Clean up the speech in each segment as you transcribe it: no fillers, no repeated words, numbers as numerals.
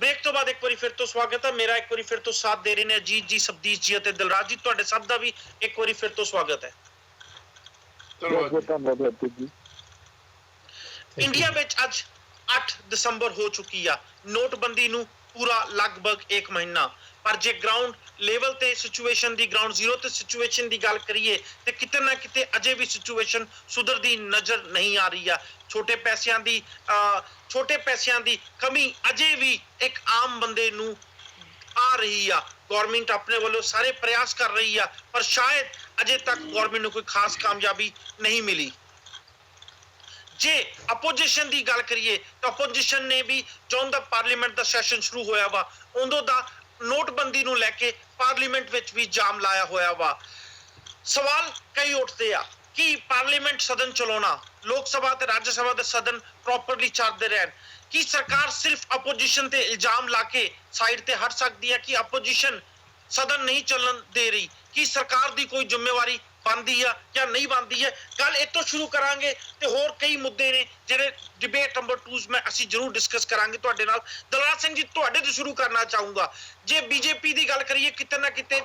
Break तो बाद एक बार फिर तो स्वागत है मेरा। एक बार फिर तो साथ दे रहे ने अजीत जी, सब्दीश जी ਅਤੇ ਦਿਲਰਾਜ ਜੀ। ਤੁਹਾਡੇ ਸਭ ਦਾ ਵੀ ਇੱਕ ਵਾਰੀ ਫਿਰ ਤੋਂ ਸਵਾਗਤ ਹੈ। ਇੰਡੀਆ ਵਿੱਚ ਅੱਜ 8 ਦਸੰਬਰ ਹੋ ਚੁੱਕੀ ਆ। ਨੋਟਬੰਦੀ ਨੂੰ ਪੂਰਾ ਲਗਭਗ 1 ਮਹੀਨਾ, ਪਰ ਜੇ ਗਰਾਊਂਡ ਲੈਵਲ ਤੇ ਸਿਚੁਏਸ਼ਨ ਦੀ, ਗਰਾਊਂਡ ਜ਼ੀਰੋ ਤੇ ਸਿਚੁਏਸ਼ਨ ਦੀ ਗੱਲ ਕਰੀਏ ਤੇ ਕਿਤੇ ਨਾ ਕਿਤੇ ਅਜੇ ਵੀ ਸਿਚੁਏਸ਼ਨ ਸੁਧਰਦੀ ਨਜ਼ਰ ਨਹੀਂ ਆ ਰਹੀ ਆ। ਛੋਟੇ ਪੈਸਿਆਂ ਦੀ ਕਮੀ ਅਜੇ ਵੀ ਇੱਕ ਆਮ ਬੰਦੇ ਨੂੰ ਆ ਰਹੀ ਆ। ਗਵਰਨਮੈਂਟ ਆਪਣੇ ਵੱਲੋਂ ਸਾਰੇ ਪ੍ਰयास ਕਰ ਰਹੀ ਆ, ਪਰ ਸ਼ਾਇਦ ਅਜੇ ਤੱਕ ਗਵਰਨਮੈਂਟ ਨੂੰ ਕੋਈ ਖਾਸ ਕਾਮਯਾਬੀ ਨਹੀਂ ਮਿਲੀ। ਜੇ ਅਪੋਜੀਸ਼ਨ ਦੀ ਗੱਲ ਕਰੀਏ ਤਾਂ ਅਪੋਜੀਸ਼ਨ ਨੇ ਵੀ ਜਦੋਂ ਦਾ ਪਾਰਲੀਮੈਂਟ ਦਾ ਸੈਸ਼ਨ ਸ਼ੁਰੂ ਹੋਇਆ ਵਾ ਉਦੋਂ ਦਾ ਨੋਟਬੰਦੀ ਨੂੰ ਲੈ ਕੇ ਪਾਰਲੀਮੈਂਟ ਵਿੱਚ ਵੀ ਜਾਮ ਲਾਇਆ ਹੋਇਆ ਵਾ। ਸਵਾਲ ਕਈ ਉੱਠਦੇ ਆ ਕਿ ਪਾਰਲੀਮੈਂਟ ਸਦਨ ਚਲਾਉਣਾ, ਲੋਕ ਸਭਾ ਤੇ ਰਾਜ ਸਭਾ ਦੇ ਸਦਨ ਪ੍ਰੋਪਰਲੀ ਚੱਲਦੇ ਰਹਿਣ। ਕੀ ਸਰਕਾਰ ਸਿਰਫ ਅਪੋਜੀਸ਼ਨ ਤੇ ਇਲਜ਼ਾਮ ਲਾ ਕੇ ਸਾਈਡ ਤੇ ਹਟ ਸਕਦੀ ਹੈ ਕਿ ਅਪੋਜੀਸ਼ਨ ਸਦਨ ਨਹੀਂ ਚੱਲਣ ਦੇ ਰਹੀ? ਕੀ ਸਰਕਾਰ ਦੀ ਕੋਈ ਜ਼ਿੰਮੇਵਾਰੀ ਬਣਦੀ ਆ ਜਾਂ ਨਹੀਂ ਬਣਦੀ ਹੈ? ਗੱਲ ਇੱਥੋਂ ਸ਼ੁਰੂ ਕਰਾਂਗੇ ਤੇ ਹੋਰ ਕਈ ਮੁੱਦੇ ਨੇ ਜਿਹੜੇ ਡਿਬੇਟ ਨੰਬਰ 2 ਮੈਂ ਅਸੀਂ ਜ਼ਰੂਰ ਡਿਸਕਸ ਕਰਾਂਗੇ ਤੁਹਾਡੇ ਨਾਲ। ਦਿਲਰਾਜ ਸਿੰਘ ਜੀ, ਤੁਹਾਡੇ ਤੋਂ ਸ਼ੁਰੂ ਕਰਨਾ ਚਾਹੂੰਗਾ। ਜੇ ਬੀਜੇਪੀ ਦੀ ਗੱਲ ਕਰੀਏ, ਕਿਤੇ ਨਾ ਕਿਤੇ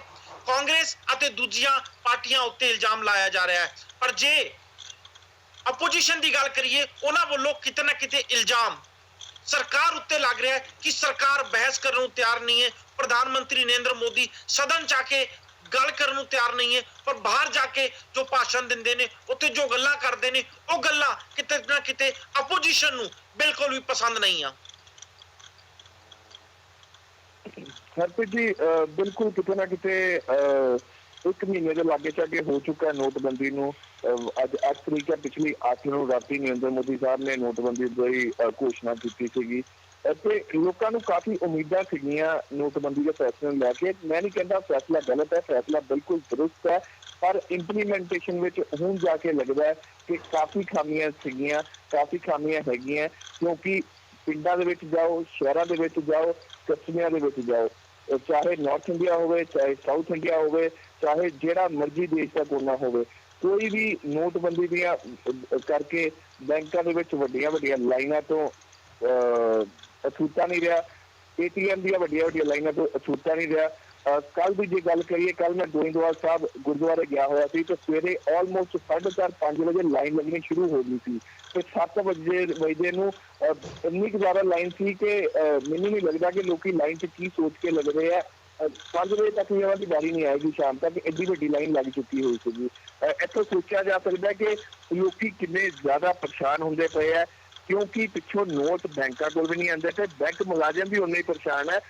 ਕਾਂਗਰਸ ਅਤੇ ਦੂਜੀਆਂ ਪਾਰਟੀਆਂ ਉੱਤੇ ਇਲਜ਼ਾਮ ਲਾਇਆ ਜਾ ਰਿਹਾ ਹੈ, ਪਰ ਜੇ ਅਪੋਜੀਸ਼ਨ ਦੀ ਗੱਲ ਕਰੀਏ ਉਹਨਾਂ ਵੱਲੋਂ ਕਿਤੇ ਨਾ ਕਿਤੇ ਇਲਜ਼ਾਮ ਸਰਕਾਰ ਉੱਤੇ ਲੱਗ ਰਿਹਾ ਹੈ ਕਿ ਸਰਕਾਰ ਬਹਿਸ ਕਰਨ ਨੂੰ ਤਿਆਰ ਨਹੀਂ ਹੈ। ਪ੍ਰਧਾਨ ਮੰਤਰੀ ਨਰਿੰਦਰ ਮੋਦੀ ਸਦਨ ਚ ਆ ਕੇ ਗੱਲ ਕਰਨ ਨੂੰ ਤਿਆਰ ਨਹੀਂ ਹੈ, ਪਰ ਬਾਹਰ ਜਾ ਕੇ ਜੋ ਭਾਸ਼ਣ ਦਿੰਦੇ ਨੇ, ਉੱਥੇ ਜੋ ਗੱਲਾਂ ਕਰਦੇ ਨੇ, ਉਹ ਗੱਲਾਂ ਕਿਤੇ ਨਾ ਕਿਤੇ ਅਪੋਜੀਸ਼ਨ ਨੂੰ ਬਿਲਕੁਲ ਵੀ ਪਸੰਦ ਨਹੀਂ ਆ। ਹਰਪ੍ਰੀਤ ਜੀ, ਬਿਲਕੁਲ ਕਿਤੇ ਨਾ ਕਿਤੇ 1 ਮਹੀਨੇ ਦੇ ਲਾਗੇ ਚਾਗੇ ਹੋ ਚੁੱਕਾ ਨੋਟਬੰਦੀ ਨੂੰ। ਅੱਜ 8 ਤਰੀਕ ਹੈ, ਪਿਛਲੀ 8 ਨੂੰ ਰਾਤੀ ਨਰਿੰਦਰ ਮੋਦੀ ਸਾਹਿਬ ਨੇ ਨੋਟਬੰਦੀ ਦੀ ਘੋਸ਼ਣਾ ਕੀਤੀ ਸੀਗੀ ਅਤੇ ਲੋਕਾਂ ਨੂੰ ਕਾਫੀ ਉਮੀਦਾਂ ਸੀਗੀਆਂ ਨੋਟਬੰਦੀ ਦੇ ਫੈਸਲੇ ਨੂੰ ਲੈ ਕੇ। ਮੈਂ ਨਹੀਂ ਕਹਿੰਦਾ ਫੈਸਲਾ ਗਲਤ ਹੈ, ਫੈਸਲਾ ਬਿਲਕੁਲ ਦਰੁਸਤ ਹੈ, ਪਰ ਇੰਪਲੀਮੈਂਟੇਸ਼ਨ ਵਿੱਚ ਹੁਣ ਜਾ ਕੇ ਲੱਗਦਾ ਹੈ ਕਿ ਕਾਫੀ ਖਾਮੀਆਂ ਸੀਗੀਆਂ, ਕਾਫੀ ਖਾਮੀਆਂ ਹੈਗੀਆਂ। ਕਿਉਂਕਿ ਪਿੰਡਾਂ ਦੇ ਵਿੱਚ ਜਾਓ, ਸ਼ਹਿਰਾਂ ਦੇ ਵਿੱਚ ਜਾਓ, ਕਸਬਿਆਂ ਦੇ ਵਿੱਚ ਜਾਓ, ਚਾਹੇ ਨਾਰਥ ਇੰਡੀਆ ਹੋਵੇ, ਚਾਹੇ ਸਾਊਥ ਇੰਡੀਆ ਹੋਵੇ, ਚਾਹੇ ਜਿਹੜਾ ਮਰਜ਼ੀ ਦੇਸ਼ ਦਾ ਕੋਨਾ ਹੋਵੇ, ਕੋਈ ਵੀ ਨੋਟਬੰਦੀ ਦੀਆਂ ਕਰਕੇ ਬੈਂਕਾਂ ਦੇ ਵਿੱਚ ਵੱਡੀਆਂ ਵੱਡੀਆਂ ਲਾਈਨਾਂ ਤੋਂ ਅਛੂਤਾ ਨਹੀਂ ਰਿਹਾ, ATM ਦੀਆਂ ਵੱਡੀਆਂ ਵੱਡੀਆਂ ਲਾਈਨਾਂ ਤੋਂ ਅਛੂਤਾ ਨਹੀਂ ਰਿਹਾ। ਕੱਲ ਦੀ ਜੇ ਗੱਲ ਕਰੀਏ, ਕੱਲ ਮੈਂ ਗੋਇੰਦਵਾਲ ਸਾਹਿਬ ਗੁਰਦੁਆਰੇ ਗਿਆ ਹੋਇਆ ਸੀ ਤੇ ਸਵੇਰੇ ਆਲਮੋਸਟ 4:30-5 ਵਜੇ ਲਾਈਨ ਲੱਗਣੀ ਸ਼ੁਰੂ ਹੋ ਗਈ ਸੀ ਤੇ 7 ਵਜੇ ਨੂੰ ਇੰਨੀ ਕੁ ਜ਼ਿਆਦਾ ਲਾਈਨ ਸੀ ਕਿ ਮੈਨੂੰ ਨਹੀਂ ਲੱਗਦਾ ਕਿ ਲੋਕੀ ਲਾਈਨ 'ਚ ਕੀ ਸੋਚ ਕੇ ਲੱਗ ਰਹੇ ਆ। 5 ਵਜੇ ਤੱਕ ਇਹਨਾਂ ਦੀ ਵਾਰੀ ਨਹੀਂ ਆਏਗੀ ਸ਼ਾਮ ਤੱਕ, ਐਡੀ ਵੱਡੀ ਲਾਈਨ ਲੱਗ ਚੁੱਕੀ ਹੋਈ ਸੀਗੀ। ਇੱਥੋਂ ਸੋਚਿਆ ਜਾ ਸਕਦਾ ਕਿ ਲੋਕੀ ਕਿੰਨੇ ਜ਼ਿਆਦਾ ਪਰੇਸ਼ਾਨ ਹੁੰਦੇ ਪਏ ਆ, ਕਿਉਂਕਿ ਪਿੱਛੋਂ ਨੋਟ ਬੈਂਕਾਂ ਕੋਲ ਵੀ ਨਹੀਂ ਆਉਂਦੇ ਤੇ ਬੈਂਕ ਮੁਲਾਜ਼ਮ ਵੀ ਉਨੇ ਹੀ ਪਰੇਸ਼ਾਨ ਹੈ।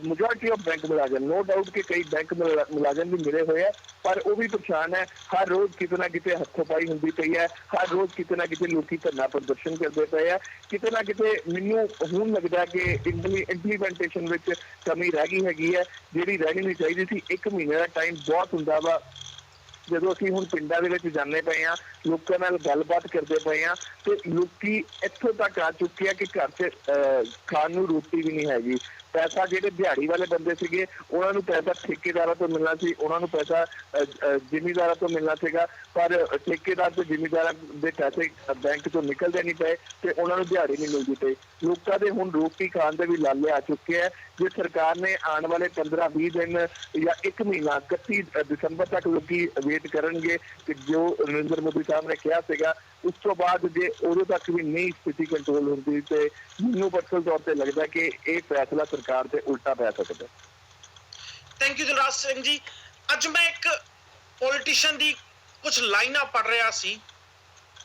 ਮੈਜੋਰਟੀ ਆਫ ਬੈਂਕ ਮੁਲਾਜ਼ਮ, ਨੋ ਡਾਊਟ ਕਿ ਕਈ ਬੈਂਕ ਮੁਲਾਜ਼ਮ ਵੀ ਮਿਲੇ ਹੋਏ ਆ, ਪਰ ਉਹ ਵੀ ਪਰੇਸ਼ਾਨ ਹੈ। ਹਰ ਰੋਜ਼ ਕਿਤੇ ਨਾ ਕਿਤੇ ਹੱਥੋਂ-ਪਾਈ ਹੁੰਦੀ ਪਈ ਹੈ, ਹਰ ਰੋਜ਼ ਕਿਤੇ ਨਾ ਕਿਤੇ ਲੋਕੀ ਧਰਨਾ ਪ੍ਰਦਰਸ਼ਨ ਕਰਦੇ ਪਏ ਆ। ਕਿਤੇ ਨਾ ਕਿਤੇ ਮੈਨੂੰ ਹੁਣ ਲੱਗਦਾ ਕਿ ਇੰਪਲੀਮੈਂਟੇਸ਼ਨ ਵਿੱਚ ਕਮੀ ਰਹਿ ਗਈ ਹੈਗੀ ਹੈ, ਜਿਹੜੀ ਰਹਿਣੀ ਨਹੀਂ ਚਾਹੀਦੀ ਸੀ। 1 ਮਹੀਨੇ ਦਾ ਟਾਈਮ ਬਹੁਤ ਹੁੰਦਾ ਵਾ। ਜਦੋਂ ਅਸੀਂ ਹੁਣ ਪਿੰਡਾਂ ਦੇ ਵਿੱਚ ਜਾਂਦੇ ਪਏ ਹਾਂ, ਲੋਕਾਂ ਨਾਲ ਗੱਲਬਾਤ ਕਰਦੇ ਪਏ ਹਾਂ ਤੇ ਲੋਕੀ ਇੱਥੋਂ ਤੱਕ ਆ ਚੁੱਕੇ ਆ ਕਿ ਘਰ 'ਚ ਖਾਣ ਨੂੰ ਰੋਟੀ ਵੀ ਨਹੀਂ ਹੈਗੀ। ਪੈਸਾ ਜਿਹੜੇ ਦਿਹਾੜੀ ਵਾਲੇ ਬੰਦੇ ਸੀਗੇ ਉਹਨਾਂ ਨੂੰ ਪੈਸਾ ਠੇਕੇਦਾਰਾਂ ਤੋਂ ਮਿਲਣਾ ਸੀ, ਉਹਨਾਂ ਨੂੰ ਪੈਸਾ ਜ਼ਿਮੀਂਦਾਰਾਂ ਤੋਂ ਮਿਲਣਾ ਸੀਗਾ, ਪਰ ਠੇਕੇਦਾਰ ਤੇ ਜ਼ਿਮੀਂਦਾਰਾਂ ਦੇ ਪੈਸੇ ਬੈਂਕ ਤੋਂ ਨਿਕਲਦੇ ਨਹੀਂ ਪਏ ਤੇ ਉਹਨਾਂ ਨੂੰ ਦਿਹਾੜੀ ਨਹੀਂ ਮਿਲਦੀ ਪਈ। ਲੋਕਾਂ ਦੇ ਹੁਣ ਰੋਟੀ ਖਾਣ ਦੇ ਵੀ ਲਾਲੇ ਆ ਚੁੱਕੇ ਆ। ਜੇ ਸਰਕਾਰ ਨੇ ਆਉਣ ਵਾਲੇ 15-20 ਦਿਨ ਜਾਂ 1 ਮਹੀਨਾ 31 ਦਸੰਬਰ ਤੱਕ ਲੋਕੀ ਵੇਟ ਕਰਨਗੇ ਕਿ ਜੋ ਨਰਿੰਦਰ ਮੋਦੀ ਸਾਹਿਬ ਨੇ ਕਿਹਾ ਸੀਗਾ, ਉਸ ਤੋਂ ਬਾਅਦ ਜੇ ਉਦੋਂ ਤੱਕ ਵੀ ਨਹੀਂ ਸਥਿਤੀ ਕੰਟਰੋਲ ਹੁੰਦੀ ਤੇ ਮੈਨੂੰ ਪਰਸਨਲ ਤੌਰ ਤੇ ਲੱਗਦਾ ਕਿ ਇਹ ਫੈਸਲਾ ਸਰਕਾਰ ਤੇ ਉਲਟਾ ਪੈ ਸਕਦਾ। Thank you Dilraj Singh ji. ਅੱਜ ਮੈਂ ਇੱਕ ਪੋਲੀਟੀਸ਼ੀਅਨ ਦੀ ਕੁਝ ਲਾਈਨਾਂ ਪੜ੍ਹ ਰਿਹਾ ਸੀ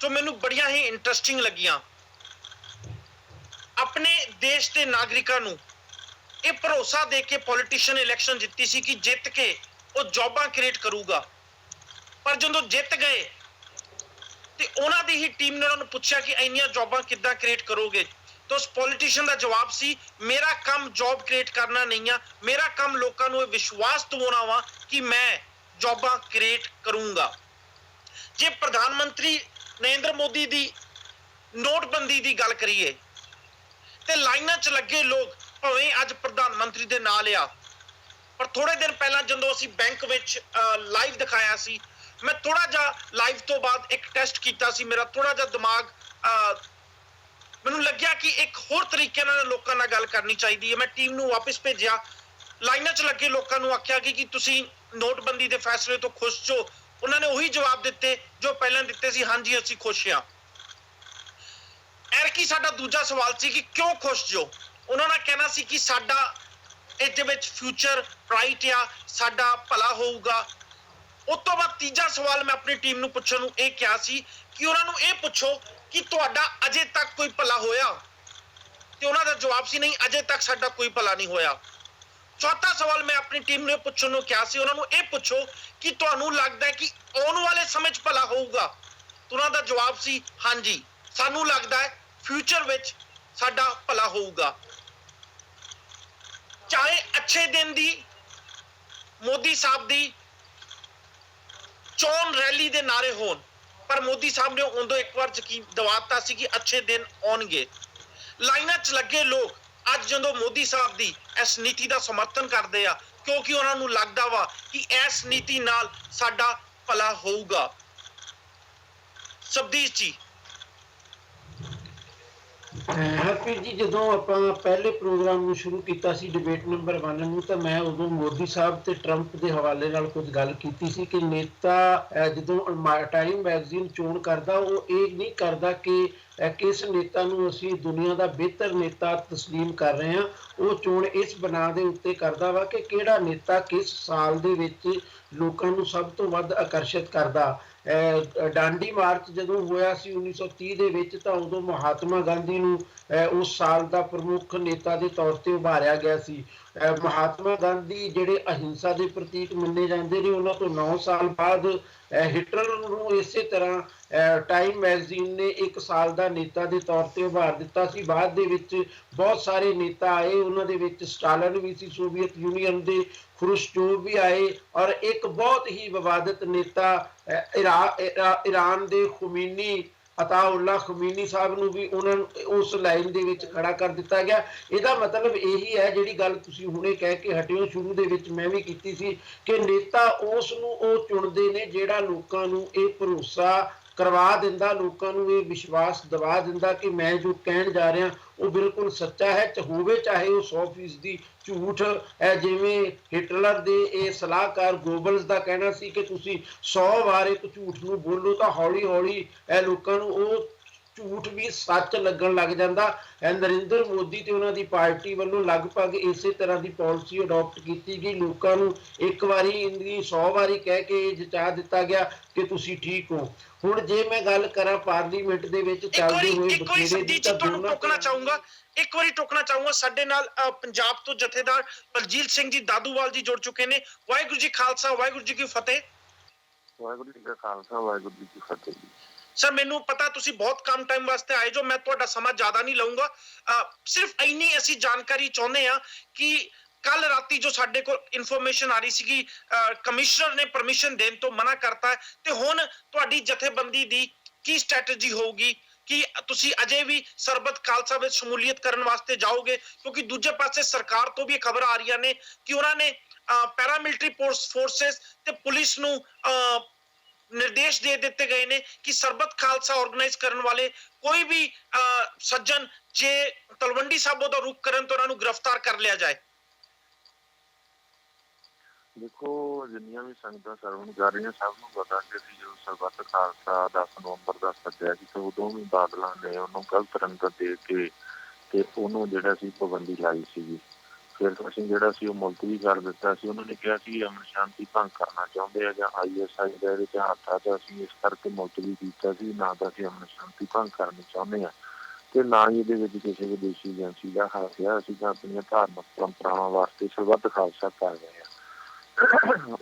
ਜੋ ਮੈਨੂੰ ਬੜੀਆਂ ਹੀ ਇੰਟਰਸਟਿੰਗ ਲੱਗੀਆਂ। ਆਪਣੇ ਦੇਸ਼ ਦੇ ਨਾਗਰਿਕਾਂ ਨੂੰ ਇਹ ਭਰੋਸਾ ਦੇ ਕੇ ਪੋਲੀਟੀਸ਼ੀਅਨ ਇਲੈਕਸ਼ਨ ਜਿੱਤੀ ਸੀ ਕਿ ਜਿੱਤ ਕੇ ਉਹ ਜੌਬਾਂ ਕ੍ਰੀਏਟ ਕਰੂਗਾ, ਪਰ ਜਦੋਂ ਜਿੱਤ ਗਏ ਤੇ ਉਹਨਾਂ ਦੀ ਹੀ ਟੀਮ ਨੇ ਉਹਨਾਂ ਨੂੰ ਪੁੱਛਿਆ ਕਿ ਇੰਨੀਆਂ ਜੌਬਾਂ ਕਿੱਦਾਂ ਕ੍ਰੀਏਟ ਕਰੋਗੇ, ਤਾਂ ਉਸ ਪੋਲੀਟੀਸ਼ੀਅਨ ਦਾ ਜਵਾਬ ਸੀ, ਮੇਰਾ ਕੰਮ ਜੌਬ ਕ੍ਰੀਏਟ ਕਰਨਾ ਨਹੀਂ ਆ, ਮੇਰਾ ਕੰਮ ਲੋਕਾਂ ਨੂੰ ਇਹ ਵਿਸ਼ਵਾਸ ਦਿਵਾਉਣਾ ਵਾ ਕਿ ਮੈਂ ਜੌਬਾਂ ਕ੍ਰੀਏਟ ਕਰੂੰਗਾ। ਜੇ ਪ੍ਰਧਾਨ ਮੰਤਰੀ ਨਰਿੰਦਰ ਮੋਦੀ ਦੀ ਨੋਟਬੰਦੀ ਦੀ ਗੱਲ ਕਰੀਏ ਤੇ ਲਾਈਨਾਂ 'ਚ ਲੱਗੇ ਲੋਕ ਭਾਵੇਂ ਅੱਜ ਪ੍ਰਧਾਨ ਮੰਤਰੀ ਦੇ ਨਾਲ ਆ, ਪਰ ਥੋੜੇ ਦਿਨ ਪਹਿਲਾਂ ਜਦੋਂ ਅਸੀਂ ਬੈਂਕ ਵਿੱਚ ਲਾਈਵ ਦਿਖਾਇਆ ਸੀ, ਮੈਂ ਥੋੜਾ ਜਿਹਾ ਲਾਈਵ ਤੋਂ ਬਾਅਦ ਇੱਕ ਟੈਸਟ ਕੀਤਾ ਸੀ, ਮੇਰਾ ਥੋੜਾ ਜਿਹਾ ਦਿਮਾਗ ਮੈਨੂੰ ਲੱਗਿਆ ਕਿ ਇੱਕ ਹੋਰ ਤਰੀਕੇ ਨਾਲ ਲੋਕਾਂ ਨਾਲ ਗੱਲ ਕਰਨੀ ਚਾਹੀਦੀ ਹੈ। ਮੈਂ ਟੀਮ ਨੂੰ ਵਾਪਸ ਭੇਜਿਆ, ਲਾਈਨਾਂ 'ਚ ਲੱਗੇ ਲੋਕਾਂ ਨੂੰ ਆਖਿਆ ਕਿ ਤੁਸੀਂ ਨੋਟਬੰਦੀ ਦੇ ਫੈਸਲੇ ਤੋਂ ਖੁਸ਼ ਜੋ? ਉਹਨਾਂ ਨੇ ਉਹੀ ਜਵਾਬ ਦਿੱਤੇ ਜੋ ਪਹਿਲਾਂ ਦਿੱਤੇ ਸੀ, ਹਾਂਜੀ ਅਸੀਂ ਖੁਸ਼ ਹਾਂ। ਐਰਕੀ ਸਾਡਾ ਦੂਜਾ ਸਵਾਲ ਸੀ ਕਿ ਕਿਉਂ ਖੁਸ਼ ਜੋ? ਉਹਨਾਂ ਦਾ ਕਹਿਣਾ ਸੀ ਕਿ ਸਾਡਾ ਇਸ ਦੇ ਵਿੱਚ ਫਿਊਚਰ ਬ੍ਰਾਈਟ ਆ, ਸਾਡਾ ਭਲਾ ਹੋਊਗਾ। ਉਸ ਤੋਂ ਬਾਅਦ ਤੀਜਾ ਸਵਾਲ ਮੈਂ ਆਪਣੀ ਟੀਮ ਨੂੰ ਪੁੱਛਣ ਨੂੰ ਇਹ ਕਿਹਾ ਸੀ ਕਿ ਉਹਨਾਂ ਨੂੰ ਇਹ ਪੁੱਛੋ ਕਿ ਤੁਹਾਡਾ ਅਜੇ ਤੱਕ ਕੋਈ ਭਲਾ ਹੋਇਆ? ਤੇ ਉਹਨਾਂ ਦਾ ਜਵਾਬ ਸੀ ਨਹੀਂ, ਅਜੇ ਤੱਕ ਸਾਡਾ ਕੋਈ ਭਲਾ ਨਹੀਂ ਹੋਇਆ। ਚੌਥਾ ਸਵਾਲ ਮੈਂ ਆਪਣੀ ਟੀਮ ਨੂੰ ਪੁੱਛਣ ਨੂੰ ਕਿਹਾ ਸੀ, ਉਹਨਾਂ ਨੂੰ ਇਹ ਪੁੱਛੋ ਕਿ ਤੁਹਾਨੂੰ ਲੱਗਦਾ ਹੈ ਕਿ ਆਉਣ ਵਾਲੇ ਸਮੇਂ 'ਚ ਭਲਾ ਹੋਊਗਾ? ਉਹਨਾਂ ਦਾ ਜਵਾਬ ਸੀ ਹਾਂਜੀ, ਸਾਨੂੰ ਲੱਗਦਾ ਹੈ ਫਿਊਚਰ ਵਿੱਚ ਸਾਡਾ ਭਲਾ ਹੋਊਗਾ। ਚਾਹੇ ਅੱਛੇ ਦਿਨ ਦੀ ਮੋਦੀ ਸਾਹਿਬ ਦੀ ਚੋਣ ਰੈਲੀ ਦੇ ਨਾਰੇ ਹੋਣ, ਪਰ ਮੋਦੀ ਸਾਹਿਬ ਨੇ ਉਦੋਂ ਇੱਕ ਵਾਰ ਯਕੀਨ ਦਿਵਾਤਾ ਸੀ ਕਿ ਅੱਛੇ ਦਿਨ ਆਉਣਗੇ। ਲਾਈਨਾਂ 'ਚ ਲੱਗੇ ਲੋਕ ਅੱਜ ਜਦੋਂ ਮੋਦੀ ਸਾਹਿਬ ਦੀ ਇਸ ਨੀਤੀ ਦਾ ਸਮਰਥਨ ਕਰਦੇ ਆ, ਕਿਉਂਕਿ ਉਹਨਾਂ ਨੂੰ ਲੱਗਦਾ ਵਾ ਕਿ ਇਸ ਨੀਤੀ ਨਾਲ ਸਾਡਾ ਭਲਾ ਹੋਊਗਾ। ਸਬਦੀਸ਼ ਜੀ। ਹਰਪ੍ਰੀਤ ਜੀ, ਜਦੋਂ ਆਪਾਂ ਪਹਿਲੇ ਪ੍ਰੋਗਰਾਮ ਨੂੰ ਸ਼ੁਰੂ ਕੀਤਾ ਸੀ ਡਿਬੇਟ ਨੰਬਰ 1 ਨੂੰ, ਤਾਂ ਮੈਂ ਉਦੋਂ ਮੋਦੀ ਸਾਹਿਬ ਤੇ ਟਰੰਪ ਦੇ ਹਵਾਲੇ ਨਾਲ ਕੁਝ ਗੱਲ ਕੀਤੀ ਸੀ ਕਿ ਨੇਤਾ ਜਦੋਂ ਟਾਈਮ ਮੈਗਜ਼ੀਨ ਚੋਣ ਕਰਦਾ, ਉਹ ਇਹ ਨਹੀਂ ਕਰਦਾ ਕਿ ਕਿਸ ਨੇਤਾ ਨੂੰ ਅਸੀਂ ਦੁਨੀਆ ਦਾ ਬਿਹਤਰ ਨੇਤਾ ਤਸਲੀਮ ਕਰ ਰਹੇ ਹਾਂ। ਉਹ ਚੋਣ ਇਸ ਬਣਾ ਦੇ ਉੱਤੇ ਕਰਦਾ ਵਾ ਕਿ ਕਿਹੜਾ ਨੇਤਾ ਕਿਸ ਸਾਲ ਦੇ ਵਿੱਚ ਲੋਕਾਂ ਨੂੰ ਸਭ ਤੋਂ ਵੱਧ ਆਕਰਸ਼ਿਤ ਕਰਦਾ। ਡਾਂਡੀ ਮਾਰਚ ਜਦੋਂ ਹੋਇਆ ਸੀ 1930 ਦੇ ਵਿੱਚ, ਤਾਂ ਉਦੋਂ ਮਹਾਤਮਾ ਗਾਂਧੀ ਨੂੰ ਉਸ ਸਾਲ ਦਾ ਪ੍ਰਮੁੱਖ ਨੇਤਾ ਦੇ ਤੌਰ ਤੇ ਉਭਾਰਿਆ ਗਿਆ ਸੀ। ਮਹਾਤਮਾ ਗਾਂਧੀ ਜਿਹੜੇ ਅਹਿੰਸਾ ਦੇ ਪ੍ਰਤੀਕ ਮੰਨੇ ਜਾਂਦੇ ਨੇ, ਉਹਨਾਂ ਤੋਂ 9 ਸਾਲ ਬਾਅਦ ਹਿਟਲਰ ਨੂੰ ਇਸੇ ਤਰ੍ਹਾਂ ਟਾਈਮ ਮੈਗਜ਼ੀਨ ਨੇ 1 ਸਾਲ ਦਾ ਨੇਤਾ ਦੇ ਤੌਰ ਤੇ ਉਭਾਰ ਦਿੱਤਾ ਸੀ। ਬਾਅਦ ਦੇ ਵਿੱਚ ਬਹੁਤ ਸਾਰੇ ਨੇਤਾ ਆਏ, ਉਹਨਾਂ ਦੇ ਵਿੱਚ ਸਟਾਲਿਨ ਵੀ ਸੀ, ਸੋਵੀਅਤ ਯੂਨੀਅਨ ਦੇ ਖੁਰਸ਼ਚੋਵ ਵੀ ਆਏ, ਔਰ ਇੱਕ ਬਹੁਤ ਹੀ ਵਿਵਾਦਤ ਨੇਤਾ ਈਰਾਨ ਦੇ ਖੁਮੀਨੀ, ਅਤਾਉੱਲਾ ਖੁਮੀਨੀ ਸਾਹਿਬ ਨੂੰ ਵੀ ਉਹਨਾਂ ਨੂੰ ਉਸ ਲਾਈਨ ਦੇ ਵਿੱਚ ਖੜਾ ਕਰ ਦਿੱਤਾ ਗਿਆ। ਇਹਦਾ ਮਤਲਬ ਇਹੀ ਹੈ, ਜਿਹੜੀ ਗੱਲ ਤੁਸੀਂ ਹੁਣੇ ਕਹਿ ਕੇ ਹਟੇ ਹੋ, ਸ਼ੁਰੂ ਦੇ ਵਿੱਚ ਮੈਂ ਵੀ ਕੀਤੀ ਸੀ, ਕਿ ਨੇਤਾ ਉਸ ਨੂੰ ਉਹ ਚੁਣਦੇ ਨੇ ਜਿਹੜਾ ਲੋਕਾਂ ਨੂੰ ਇਹ ਭਰੋਸਾ ਕਰਵਾ ਦਿੰਦਾ, ਲੋਕਾਂ ਨੂੰ ਇਹ ਵਿਸ਼ਵਾਸ ਦਿਵਾ ਦਿੰਦਾ ਕਿ ਮੈਂ ਜੋ ਕਹਿਣ ਜਾ ਰਿਹਾ ਉਹ ਬਿਲਕੁਲ ਸੱਚਾ ਹੈ, ਹੋਵੇ ਚਾਹੇ ਉਹ 100% ਝੂਠ ਹੈ। ਜਿਵੇਂ ਹਿਟਲਰ ਦੇ ਇਹ ਸਲਾਹਕਾਰ ਗੋਬਲਸ ਦਾ ਕਹਿਣਾ ਸੀ ਕਿ ਤੁਸੀਂ 100 ਵਾਰ ਇੱਕ ਝੂਠ ਨੂੰ ਬੋਲੋ ਤਾਂ ਹੌਲੀ ਹੌਲੀ ਇਹ ਲੋਕਾਂ ਨੂੰ ਉਹ ਝੂਠ ਵੀ ਸੱਚ ਲੱਗਣ ਲੱਗ ਜਾਂਦਾ। ਨਰਿੰਦਰ ਮੋਦੀ ਤੇ ਉਹਨਾਂ ਦੀ ਪਾਰਟੀ ਵੱਲੋਂ ਲਗਭਗ ਇਸੇ ਤਰ੍ਹਾਂ ਦੀ ਪਾਲਿਸੀ ਅਡਾਪਟ ਕੀਤੀ ਗਈ। ਲੋਕਾਂ ਨੂੰ ਇੱਕ ਵਾਰੀ ਇੰਨੀ 100 ਵਾਰੀ ਕਹਿ ਕੇ ਜਚਾ ਦਿੱਤਾ ਗਿਆ ਕਿ ਤੁਸੀਂ ਠੀਕ ਹੋ। ਹੁਣ ਜੇ ਮੈਂ ਗੱਲ ਕਰਾਂ ਪਾਰਲੀਮੈਂਟ ਦੇ ਵਿੱਚ ਚੱਲਦੇ ਹੋਏ ਬਥੇਰੇ ਦੀ, ਤਾਂ ਤੁਹਾਨੂੰ ਟੋਕਣਾ ਚਾਹੂੰਗਾ, ਇੱਕ ਵਾਰੀ ਟੋਕਣਾ ਚਾਹੂੰਗਾ। ਸਾਡੇ ਨਾਲ ਪੰਜਾਬ ਤੋਂ ਜਥੇਦਾਰ ਬਲਜੀਤ ਸਿੰਘ ਜੀ ਦਾਦੂਵਾਲ ਜੀ ਜੁੜ ਚੁੱਕੇ ਨੇ। ਵਾਹਿਗੁਰੂ ਜੀ ਖਾਲਸਾ, ਵਾਹਿਗੁਰੂ ਜੀ ਕੀ ਫਤਿਹ। ਵਾਹਿਗੁਰੂ ਜੀ ਕਾ ਖਾਲਸਾ, ਵਾਹਿਗੁਰੂ ਜੀ ਕੀ ਫਤਿਹ। ਸਰ, ਮੈਨੂੰ ਪਤਾ ਤੁਸੀਂ ਬਹੁਤ ਕਮ ਟਾਈਮ ਵਾਸਤੇ ਆਏ ਜੋ, ਮੈਂ ਤੁਹਾਡਾ ਸਮਾਂ ਜ਼ਿਆਦਾ ਨਹੀਂ ਲਊਂਗਾ। ਸਿਰਫ ਇੰਨੀ ਅਸੀਂ ਜਾਣਕਾਰੀ ਚਾਹੁੰਦੇ ਹਾਂ ਕਿ ਕੱਲ ਰਾਤੀ ਜੋ ਸਾਡੇ ਕੋਲ ਇਨਫੋਰਮੇਸ਼ਨ ਆ ਰਹੀ ਸੀਗੀ, ਕਮਿਸ਼ਨਰ ਨੇ ਪਰਮਿਸ਼ਨ ਦੇਣ ਤੋਂ ਮਨਾ ਕਰਤਾ, ਤੇ ਹੁਣ ਤੁਹਾਡੀ ਜਥੇਬੰਦੀ ਦੀ ਕੀ ਸਟ੍ਰੈਟਜੀ ਹੋਊਗੀ? ਕਿ ਤੁਸੀਂ ਅਜੇ ਵੀ ਸਰਬੱਤ ਖਾਲਸਾ ਵਿੱਚ ਸ਼ਮੂਲੀਅਤ ਕਰਨ ਵਾਸਤੇ ਜਾਓਗੇ? ਕਿਉਂਕਿ ਦੂਜੇ ਪਾਸੇ ਸਰਕਾਰ ਤੋਂ ਵੀ ਇਹ ਖਬਰ ਆ ਰਹੀਆਂ ਨੇ ਕਿ ਉਹਨਾਂ ਨੇ ਪੈਰਾਮਿਲਟਰੀ ਫੋਰਸਸ ਤੇ ਪੁਲਿਸ ਨੂੰ ਨਿਰਦੇਸ਼ ਦੇ ਦਿੱਤੇ ਗਏ ਨੇ ਕਿ ਸਰਬੱਤ ਖਾਲਸਾ ਆਰਗੇਨਾਈਜ਼ ਕਰਨ ਵਾਲੇ ਕੋਈ ਵੀ ਸੱਜਣ ਜੇ ਤਲਵੰਡੀ ਸਾਬੋ ਦਾ ਰੁਖ ਕਰਨ ਤਾਂ ਉਹਨਾਂ ਨੂੰ ਗ੍ਰਿਫਤਾਰ ਕਰ ਲਿਆ ਜਾਏ। ਦੇਖੋ, ਜਿੰਨੀਆਂ ਵੀ ਸੰਗਤਾਂ ਸਰਵਣ ਕਰ ਰਹੀਆਂ, ਸਭ ਨੂੰ ਪਤਾ ਕਿ ਅਸੀਂ ਜਦੋਂ ਸਰਬੱਤ ਖਾਲਸਾ 10 ਨਵੰਬਰ ਦਾ ਸੱਦਿਆ ਸੀ, ਤੇ ਉਦੋਂ ਵੀ ਬਾਦਲਾਂ ਨੇ ਉਹਨੂੰ ਗਲਤ ਰੰਗਤ ਦੇ ਕੇ ਤੇ ਉਹਨੂੰ ਜਿਹੜਾ ਸੀ ਪਾਬੰਦੀ ਲਾਈ ਸੀਗੀ। ਫਿਰ ਅਸੀਂ ਜਿਹੜਾ ਸੀ ਉਹ ਮੁਲਤਵੀ ਕਰ ਦਿੱਤਾ ਸੀ। ਉਹਨਾਂ ਨੇ ਕਿਹਾ ਸੀ ਅਮਨ ਸ਼ਾਂਤੀ ਭੰਗ ਕਰਨਾ ਚਾਹੁੰਦੇ ਆ, ਜਾਂ ISI ਦਾ ਇਹਦੇ 'ਚ ਹੱਥ ਆ, ਤਾਂ ਅਸੀਂ ਇਸ ਕਰਕੇ ਮੁਲਤਵੀ ਕੀਤਾ ਸੀ। ਨਾ ਤਾਂ ਅਸੀਂ ਅਮਨ ਸ਼ਾਂਤੀ ਭੰਗ ਕਰਨੀ ਚਾਹੁੰਦੇ ਹਾਂ, ਤੇ ਨਾ ਹੀ ਇਹਦੇ ਵਿੱਚ ਕਿਸੇ ਵਿਦੇਸ਼ੀ ਏਜੰਸੀ ਦਾ ਹੱਥ ਆ। ਅਸੀਂ ਤਾਂ ਆਪਣੀਆਂ ਧਾਰਮਿਕ ਪਰੰਪਰਾਵਾਂ ਵਾਸਤੇ ਸਰਬੱਤ ਖਾਲਸਾ ਕਰ ਰਹੇ ਹਾਂ।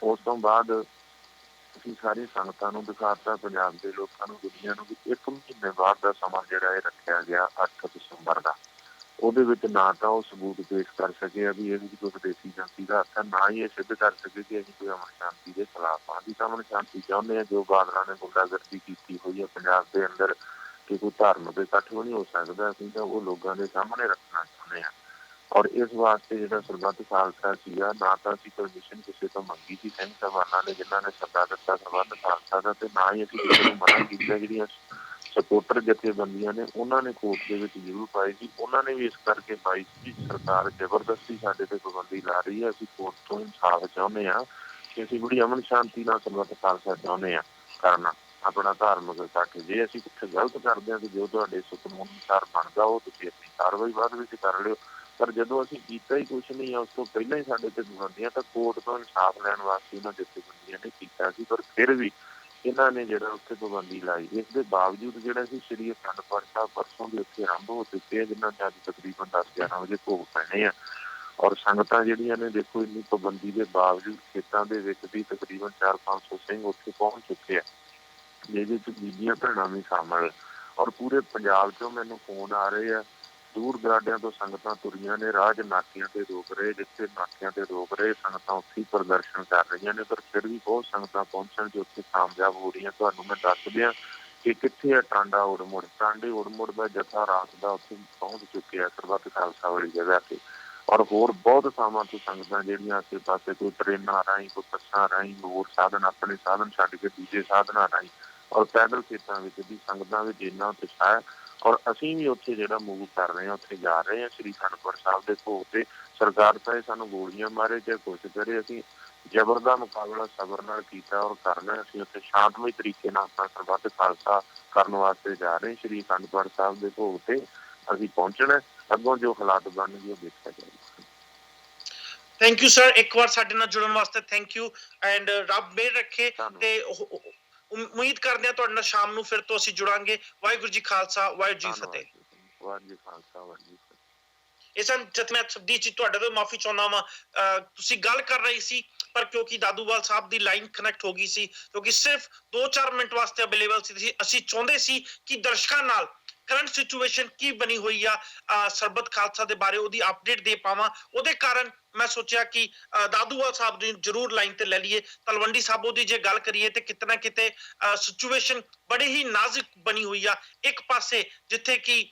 ਉਸ ਤੋਂ ਬਾਅਦ ਅਸੀਂ ਸਾਰੀ ਸੰਗਤਾਂ ਨੂੰ ਦਿਖਾਤਾ, ਪੰਜਾਬ ਦੇ ਲੋਕਾਂ ਨੂੰ, ਦੁਨੀਆ ਨੂੰ, ਵੀ 1 ਮਹੀਨੇ ਬਾਅਦ ਦਾ ਸਮਾਂ ਜਿਹੜਾ ਇਹ ਰੱਖਿਆ ਗਿਆ 8 ਦਸੰਬਰ ਦਾ, ਉਹਦੇ ਵਿੱਚ ਨਾ ਤਾਂ ਉਹ ਸਬੂਤ ਪੇਸ਼ ਕਰ ਸਕੇ ਵੀ ਇਹ ਕੋਈ ਵਿਦੇਸ਼ੀ ਏਜੰਸੀ ਦਾ ਹੱਥ ਹੈ, ਨਾ ਹੀ ਇਹ ਸਿੱਧ ਕਰ ਸਕੇ ਕਿ ਅਸੀਂ ਕੋਈ ਅਮਨ ਸ਼ਾਂਤੀ ਦੇ ਖਿਲਾਫ ਹਾਂ। ਅਸੀਂ ਤਾਂ ਅਮਨ ਸ਼ਾਂਤੀ ਚਾਹੁੰਦੇ ਹਾਂ। ਜੋ ਬਾਦਲਾਂ ਨੇ ਗੁੰਡਾਗਰਦੀ ਕੀਤੀ ਹੋਈ ਹੈ ਪੰਜਾਬ ਦੇ ਅੰਦਰ, ਕਿ ਕੋਈ ਧਾਰਮਿਕ ਇਕੱਠ ਵੀ ਨਹੀਂ ਹੋ ਸਕਦਾ, ਅਸੀਂ ਤਾਂ ਉਹ ਲੋਕਾਂ ਦੇ ਸਾਹਮਣੇ ਰੱਖਣਾ ਚਾਹੁੰਦੇ ਹਾਂ। ਔਰ ਇਸ ਵਾਸਤੇ ਜਿਹੜਾ ਸਰਬੱਤ ਖਾਲਸਾ ਸੀਗਾ, ਨਾ ਤਾਂ ਅਸੀਂ ਪਰਮਿਸ਼ਨ ਕਿਸੇ ਤੋਂ ਮੰਗੀ ਸੀ ਸਿੰਘ ਸਾਹਿਬਾਨਾਂ ਨੇ ਜਿਨ੍ਹਾਂ ਨੇ ਸੱਦਾ ਦਿੱਤਾ ਸਰਬੱਤ ਖਾਲਸਾ ਦਾ, ਤੇ ਨਾ ਹੀ ਅਸੀਂ ਕਿਸੇ ਨੂੰ ਮਨਾ ਕੀਤਾ। ਜਿਹੜੀਆਂ ਸਪੋਰਟਰ ਜਥੇਬੰਦੀਆਂ ਨੇ ਉਹਨਾਂ ਨੇ ਕੋਰਟ ਦੇ ਵਿੱਚ ਜ਼ਰੂਰ ਪਾਈ ਸੀ। ਉਹਨਾਂ ਨੇ ਵੀ ਇਸ ਕਰਕੇ ਪਾਈ ਸੀ ਕਿ ਸਰਕਾਰ ਜ਼ਬਰਦਸਤੀ ਸਾਡੇ ਤੇ ਪਾਬੰਦੀ ਲਾ ਰਹੀ ਹੈ, ਅਸੀਂ ਕੋਰਟ ਤੋਂ ਇਨਸਾਫ ਚਾਹੁੰਦੇ ਹਾਂ ਕਿ ਅਸੀਂ ਬੜੀ ਅਮਨ ਸ਼ਾਂਤੀ ਨਾਲ ਸਰਬੱਤ ਖਾਲਸਾ ਚਾਹੁੰਦੇ ਹਾਂ ਕਰਨਾ ਆਪਣਾ ਧਾਰਮਿਕ ਇਕੱਠ। ਜੇ ਅਸੀਂ ਕੁਛ ਗਲਤ ਕਰਦੇ ਹਾਂ ਤੇ ਜੋ ਤੁਹਾਡੇ ਸੁਪਨੇ ਅਨੁਸਾਰ ਬਣਦਾ ਉਹ ਤੁਸੀਂ ਆਪਣੀ ਕਾਰਵਾਈ ਬਾਅਦ ਵਿੱਚ ਕਰ ਲਿਓ, ਪਰ ਜਦੋਂ ਅਸੀਂ ਕੀਤਾ ਹੀ ਕੁਛ ਨਹੀਂ ਆ ਉਸ ਤੋਂ ਪਹਿਲਾਂ ਹੀ ਸਾਡੇ ਤੇ ਪਾਬੰਦੀਆਂ, ਤਾਂ ਕੋਰਟ ਤੋਂ ਇਨਸਾਫ ਲੈਣ ਵਾਸਤੇ ਉਹਨਾਂ ਜਥੇਬੰਦੀਆਂ ਨੇ ਕੀਤਾ ਸੀ। ਪਰ ਫਿਰ ਵੀ ਇਹਨਾਂ ਨੇ ਜਿਹੜਾ ਉੱਥੇ ਪਾਬੰਦੀ ਲਾਈ। ਇਸ ਦੇ ਬਾਵਜੂਦ ਜਿਹੜਾ ਸੀ ਸ੍ਰੀ ਅਖੰਡ ਪਾਠ ਸਾਹਿਬ ਪਰਸੋਂ ਦੇ ਉੱਥੇ ਆਰੰਭ ਹੋ ਚੁੱਕੇ ਆ, ਜਿਨ੍ਹਾਂ ਦੇ ਅੱਜ ਤਕਰੀਬਨ 10-11 ਵਜੇ ਭੋਗ ਪੈਣੇ ਆ। ਔਰ ਸੰਗਤਾਂ ਜਿਹੜੀਆਂ ਨੇ ਦੇਖੋ ਇੰਨੀ ਪਾਬੰਦੀ ਦੇ ਬਾਵਜੂਦ ਖੇਤਾਂ ਦੇ ਵਿੱਚ ਵੀ ਤਕਰੀਬਨ 400-500 ਸਿੰਘ ਉੱਥੇ ਪਹੁੰਚ ਚੁੱਕੇ ਆ, ਜਿਹਦੇ ਵਿੱਚ ਬੀਬੀਆਂ ਭੈਣਾਂ ਵੀ ਸ਼ਾਮਲ। ਔਰ ਪੂਰੇ ਪੰਜਾਬ ਚੋਂ ਮੈਨੂੰ ਫੋਨ ਆ ਰਹੇ ਆ, ਦੂਰ ਦਰਾਡਿਆਂ ਤੋਂ ਸੰਗਤਾਂ ਤੁਰੀਆਂ ਨੇ, ਰਾਹ 'ਚ ਨਾਕਿਆਂ ਤੇ ਰੋਕ ਰਹੇ, ਜਿੱਥੇ ਨਾਕਿਆਂ ਤੇ ਰੋਕ ਰਹੇ ਸੰਗਤਾਂ ਉੱਥੇ ਪ੍ਰਦਰਸ਼ਨ ਕਰ ਰਹੀਆਂ ਨੇ, ਪਰ ਫਿਰ ਵੀ ਬਹੁਤ ਸੰਗਤਾਂ ਪਹੁੰਚਣ 'ਚ ਉੱਥੇ ਕਾਮਯਾਬ ਹੋ ਰਹੀਆਂ। ਤੁਹਾਨੂੰ ਮੈਂ ਦੱਸ ਦਿਆਂ ਕਿ ਕਿੱਥੇ ਆ ਟਾਂਡਾ ਉੜਮੁੜ, ਟਾਂਡੇ ਉੜਮੁੜ ਦਾ ਜਥਾ ਰਾਤ ਦਾ ਉੱਥੇ ਪਹੁੰਚ ਚੁੱਕਿਆ ਸਰਬੱਤ ਖਾਲਸਾ ਵਾਲੀ ਜਗ੍ਹਾ ਤੇ। ਔਰ ਹੋਰ ਬਹੁਤ ਥਾਵਾਂ ਤੋਂ ਸੰਗਤਾਂ ਜਿਹੜੀਆਂ ਆਸੇ ਪਾਸੇ ਕੋਈ ਟ੍ਰੇਨਾਂ ਰਾਹੀਂ, ਕੋਈ ਬੱਸਾਂ ਰਾਹੀਂ, ਹੋਰ ਸਾਧਨ ਆਪਣੇ ਸਾਧਨ ਛੱਡ ਕੇ ਦੂਜੇ ਸਾਧਨਾਂ ਰਾਹੀਂ ਔਰ ਪੈਦਲ ਖੇਤਾਂ ਵਿੱਚ ਵੀ ਸੰਗਤਾਂ ਵਿੱਚ ਇੰਨਾ ਉਤਸ਼ਾਹ ਹੈ। ਔਰ ਅਸੀਂ ਵੀ ਉੱਥੇ ਜਿਹੜਾ ਮੂਵ ਕਰ ਰਹੇ ਹਾਂ, ਉੱਥੇ ਜਾ ਰਹੇ ਹਾਂ ਸ੍ਰੀ ਅਖੰਡ ਪਾਠ ਸਾਹਿਬ ਦੇ ਭੋਗ ਤੇ। ਸਰਕਾਰ ਚਾਹੇ ਸਾਨੂੰ ਗੋਲੀਆਂ ਮਾਰੇ ਚਾਹੇ ਕੁਛ ਕਰੇ, ਅਸੀਂ ਜ਼ਬਰ ਦਾ ਮੁਕਾਬਲਾ ਸਬਰ ਨਾਲ ਕੀਤਾ ਔਰ ਕਰਨਾ। ਅਸੀਂ ਉੱਥੇ ਸ਼ਾਂਤਮਈ ਤਰੀਕੇ ਨਾਲ ਆਪਣਾ ਸਰਬੱਤ ਖਾਲਸਾ ਕਰਨ ਵਾਸਤੇ ਜਾ ਰਹੇ ਸ੍ਰੀ ਅਖੰਡ ਪਾਠ ਸਾਹਿਬ ਦੇ ਭੋਗ ਤੇ। ਅਸੀਂ ਪਹੁੰਚਣਾ, ਅੱਗੋਂ ਜੋ ਹਾਲਾਤ ਬਣਨਗੇ ਉਹ ਦੇਖਿਆ ਜਾਏਗਾ। ਥੈਂਕ ਯੂ ਸਰ, ਇੱਕ ਵਾਰ ਸਾਡੇ ਨਾਲ ਜੁੜਨ ਵਾਸਤੇ ਥੈਂਕ ਯੂ, ਐਂਡ ਰੱਬ ਮਿਹਰ ਰੱਖੇ ਤੇ ਉਮੀਦ ਕਰਦੇ ਹਾਂ ਤੁਹਾਡੇ ਨਾਲ ਸ਼ਾਮ ਨੂੰ ਫਿਰ ਤੋਂ ਅਸੀਂ ਜੁੜਾਂਗੇ। ਵਾਹਿਗੁਰੂ ਜੀ ਖਾਲਸਾ, ਵਾਹਿਗੁਰੂ ਜੀ ਫਤਿਹ। ਵਾਹਿਗੁਰੂ ਜੀ ਖਾਲਸਾ, ਵਾਹਿਗੁਰੂ ਜੀ ਫਤਿਹ। ਇਹ ਸਨ ਮੈਂ ਸਬਦੀਪ ਜੀ ਤੁਹਾਡੇ ਤੋਂ ਮਾਫੀ ਚਾਹੁੰਦਾ ਵਾਂ। ਤੁਸੀਂ ਗੱਲ ਕਰ ਰਹੀ ਸੀ ਪਰ ਕਿਉਂਕਿ ਦਾਦੂਵਾਲ ਸਾਹਿਬ ਦੀ ਲਾਈਨ ਕਨੈਕਟ ਹੋ ਗਈ ਸੀ, ਕਿਉਂਕਿ ਸਿਰਫ 2-4 ਮਿੰਟ ਵਾਸਤੇ ਅਵੇਲੇਬਲ ਸੀ। ਅਸੀਂ ਚਾਹੁੰਦੇ ਸੀ ਕਿ ਦਰਸ਼ਕਾਂ ਨਾਲ ਕਰੰਟ ਸਿਚੁਏਸ਼ਨ ਕੀ ਬਣੀ ਹੋਈ ਆ ਸਰਬੱਤ ਖਾਲਸਾ ਦੇ ਬਾਰੇ ਉਹਦੀ ਅਪਡੇਟ ਦੇ ਪਾਵਾਂ। ਉਹਦੇ ਕਾਰਨ ਮੈਂ ਸੋਚਿਆ ਕਿ ਦਾਦੂਵਾਲ ਸਾਹਿਬ ਦੀ ਜ਼ਰੂਰ ਲਾਈਨ ਤੇ ਲੈ ਲਈਏ। ਤਲਵੰਡੀ ਸਾਬੋ ਦੀ ਜੇ ਗੱਲ ਕਰੀਏ ਤੇ ਕਿਤੇ ਨਾ ਕਿਤੇ ਸਿਚੁਏਸ਼ਨ ਬੜੀ ਹੀ ਨਾਜ਼ੁਕ ਬਣੀ ਹੋਈ ਆ। ਇੱਕ ਪਾਸੇ ਜਿੱਥੇ ਕਿ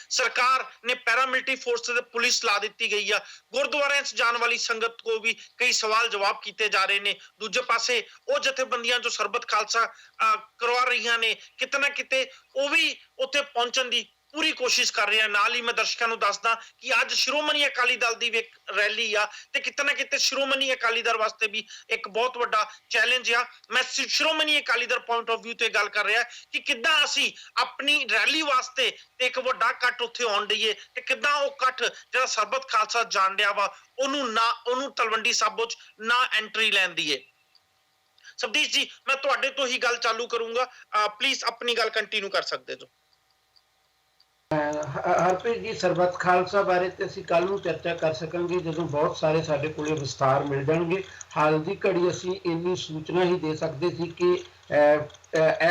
ਸਰਕਾਰ ਨੇ ਪੈਰਾਮਿਲਟਰੀ ਫੋਰਸ ਤੇ ਪੁਲਿਸ ਲਾ ਦਿੱਤੀ ਗਈ ਆ, ਗੁਰਦੁਆਰਿਆਂ 'ਚ ਜਾਣ ਵਾਲੀ ਸੰਗਤ ਕੋ ਵੀ ਕਈ ਸਵਾਲ ਜਵਾਬ ਕੀਤੇ ਜਾ ਰਹੇ ਨੇ। ਦੂਜੇ ਪਾਸੇ ਉਹ ਜਥੇਬੰਦੀਆਂ ਜੋ ਸਰਬੱਤ ਖਾਲਸਾ ਕਰਵਾ ਰਹੀਆਂ ਨੇ, ਕਿਤੇ ਨਾ ਕਿਤੇ ਉਹ ਵੀ ਉੱਥੇ ਪਹੁੰਚਣ ਦੀ ਪੂਰੀ ਕੋਸ਼ਿਸ਼ ਕਰ ਰਹੇ ਆ। ਨਾਲ ਹੀ ਮੈਂ ਦਰਸ਼ਕਾਂ ਨੂੰ ਦੱਸਦਾ ਕਿ ਅੱਜ ਸ਼੍ਰੋਮਣੀ ਅਕਾਲੀ ਦਲ ਦੀ ਵੀ ਇੱਕ ਰੈਲੀ ਆ ਤੇ ਕਿਤੇ ਨਾ ਕਿਤੇ ਸ਼੍ਰੋਮਣੀ ਅਕਾਲੀ ਦਲ ਵਾਸਤੇ ਵੀ ਇੱਕ ਬਹੁਤ ਵੱਡਾ ਚੈਲੰਜ ਆ। ਮੈਂ Shiromani Akali Dal point of view ਤੇ ਗੱਲ ਕਰ ਰਿਹਾ ਕਿ ਕਿੱਦਾਂ ਅਸੀਂ ਆਪਣੀ ਰੈਲੀ ਵਾਸਤੇ ਤੇ ਇੱਕ ਵੱਡਾ ਇਕੱਠ ਉੱਥੇ ਆਉਣ ਦਈਏ ਤੇ ਕਿੱਦਾਂ ਉਹ ਇਕੱਠ ਜਿਹੜਾ ਸਰਬੱਤ ਖਾਲਸਾ ਜਾਣ ਡਿਆ ਵਾ ਉਹਨੂੰ ਤਲਵੰਡੀ ਸਾਬੋ 'ਚ ਨਾ ਐਂਟਰੀ ਲੈਣ ਦਈਏ। ਸਬਦੀਸ਼ ਜੀ, ਮੈਂ ਤੁਹਾਡੇ ਤੋਂ ਹੀ ਗੱਲ ਚਾਲੂ ਕਰੂੰਗਾ, ਪਲੀਜ਼ ਆਪਣੀ ਗੱਲ ਕੰਟੀਨਿਊ ਕਰ ਸਕਦੇ ਹੋ। ਹਰਪ੍ਰੀਤ ਜੀ, ਸਰਬੱਤ ਖਾਲਸਾ ਬਾਰੇ ਤੇ ਅਸੀਂ ਕੱਲ ਨੂੰ ਚਰਚਾ ਕਰ ਸਕਾਂਗੇ ਜਦੋਂ ਬਹੁਤ ਸਾਰੇ ਸਾਡੇ ਕੋਲੇ ਵਿਸਥਾਰ ਮਿਲ ਜਾਣਗੇ। ਹਾਲ ਦੀ ਘੜੀ ਅਸੀਂ ਇੰਨੀ ਸੂਚਨਾ ਹੀ ਦੇ ਸਕਦੇ ਸੀ ਕਿ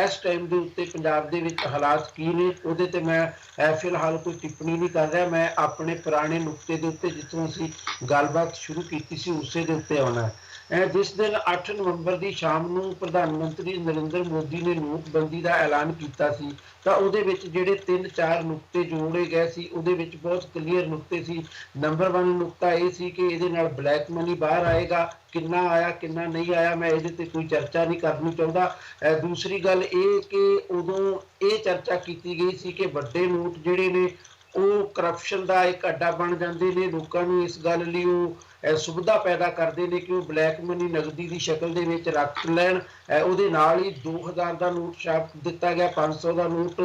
ਇਸ ਟਾਈਮ ਦੇ ਉੱਤੇ ਪੰਜਾਬ ਦੇ ਵਿੱਚ ਹਾਲਾਤ ਕੀ ਨੇ, ਉਹਦੇ ਤੇ ਮੈਂ ਫਿਲਹਾਲ ਕੋਈ ਟਿੱਪਣੀ ਨਹੀਂ ਕਰ ਰਿਹਾ। ਮੈਂ ਆਪਣੇ ਪੁਰਾਣੇ ਨੁਕਤੇ ਦੇ ਉੱਤੇ ਜਿੱਥੋਂ ਅਸੀਂ ਗੱਲਬਾਤ ਸ਼ੁਰੂ ਕੀਤੀ ਸੀ ਉਸੇ ਦੇ ਉੱਤੇ ਆਉਣਾ ਹੈ। ਜਿਸ ਦਿਨ 8 ਨਵੰਬਰ ਦੀ ਸ਼ਾਮ ਨੂੰ ਪ੍ਰਧਾਨ ਮੰਤਰੀ ਨਰਿੰਦਰ ਮੋਦੀ ਨੇ ਨੋਟਬੰਦੀ ਦਾ ਐਲਾਨ ਕੀਤਾ ਸੀ ਤਾਂ ਉਹਦੇ ਵਿੱਚ ਜਿਹੜੇ 3-4 ਨੁਕਤੇ ਜੋੜੇ ਗਏ ਸੀ, ਉਹਦੇ ਵਿੱਚ ਬਹੁਤ ਕਲੀਅਰ ਨੁਕਤੇ ਸੀ। ਨੰਬਰ 1 ਨੁਕਤਾ ਇਹ ਸੀ ਕਿ ਇਹਦੇ ਨਾਲ ਬਲੈਕ ਮਨੀ ਬਾਹਰ ਆਏਗਾ। ਕਿੰਨਾ ਆਇਆ ਕਿੰਨਾ ਨਹੀਂ ਆਇਆ ਮੈਂ ਇਹਦੇ ਤੇ ਕੋਈ ਚਰਚਾ ਨਹੀਂ ਕਰਨੀ ਚਾਹੁੰਦਾ। ਦੂਸਰੀ ਗੱਲ ਇਹ ਕਿ ਉਦੋਂ ਇਹ ਚਰਚਾ ਕੀਤੀ ਗਈ ਸੀ ਕਿ ਵੱਡੇ ਨੋਟ ਜਿਹੜੇ ਨੇ ਉਹ ਕਰਪਸ਼ਨ ਦਾ ਇੱਕ ਅੱਡਾ ਬਣ ਜਾਂਦੇ ਨੇ। ਲੋਕਾਂ ਨੂੰ ਇਸ ਗੱਲ ਲਈ ਉਹ ਸੁਵਿਧਾ ਪੈਦਾ ਕਰਦੇ ਨੇ ਕਿ ਉਹ ਬਲੈਕ ਮਨੀ ਨਗਦੀ ਦੀ ਸ਼ਕਲ ਦੇ ਵਿੱਚ ਰੱਖ ਲੈਣ। ਉਹਦੇ ਨਾਲ ਹੀ 2000 ਦਾ ਨੋਟ ਛਾਪ ਦਿੱਤਾ ਗਿਆ, 500 ਦਾ ਨੋਟ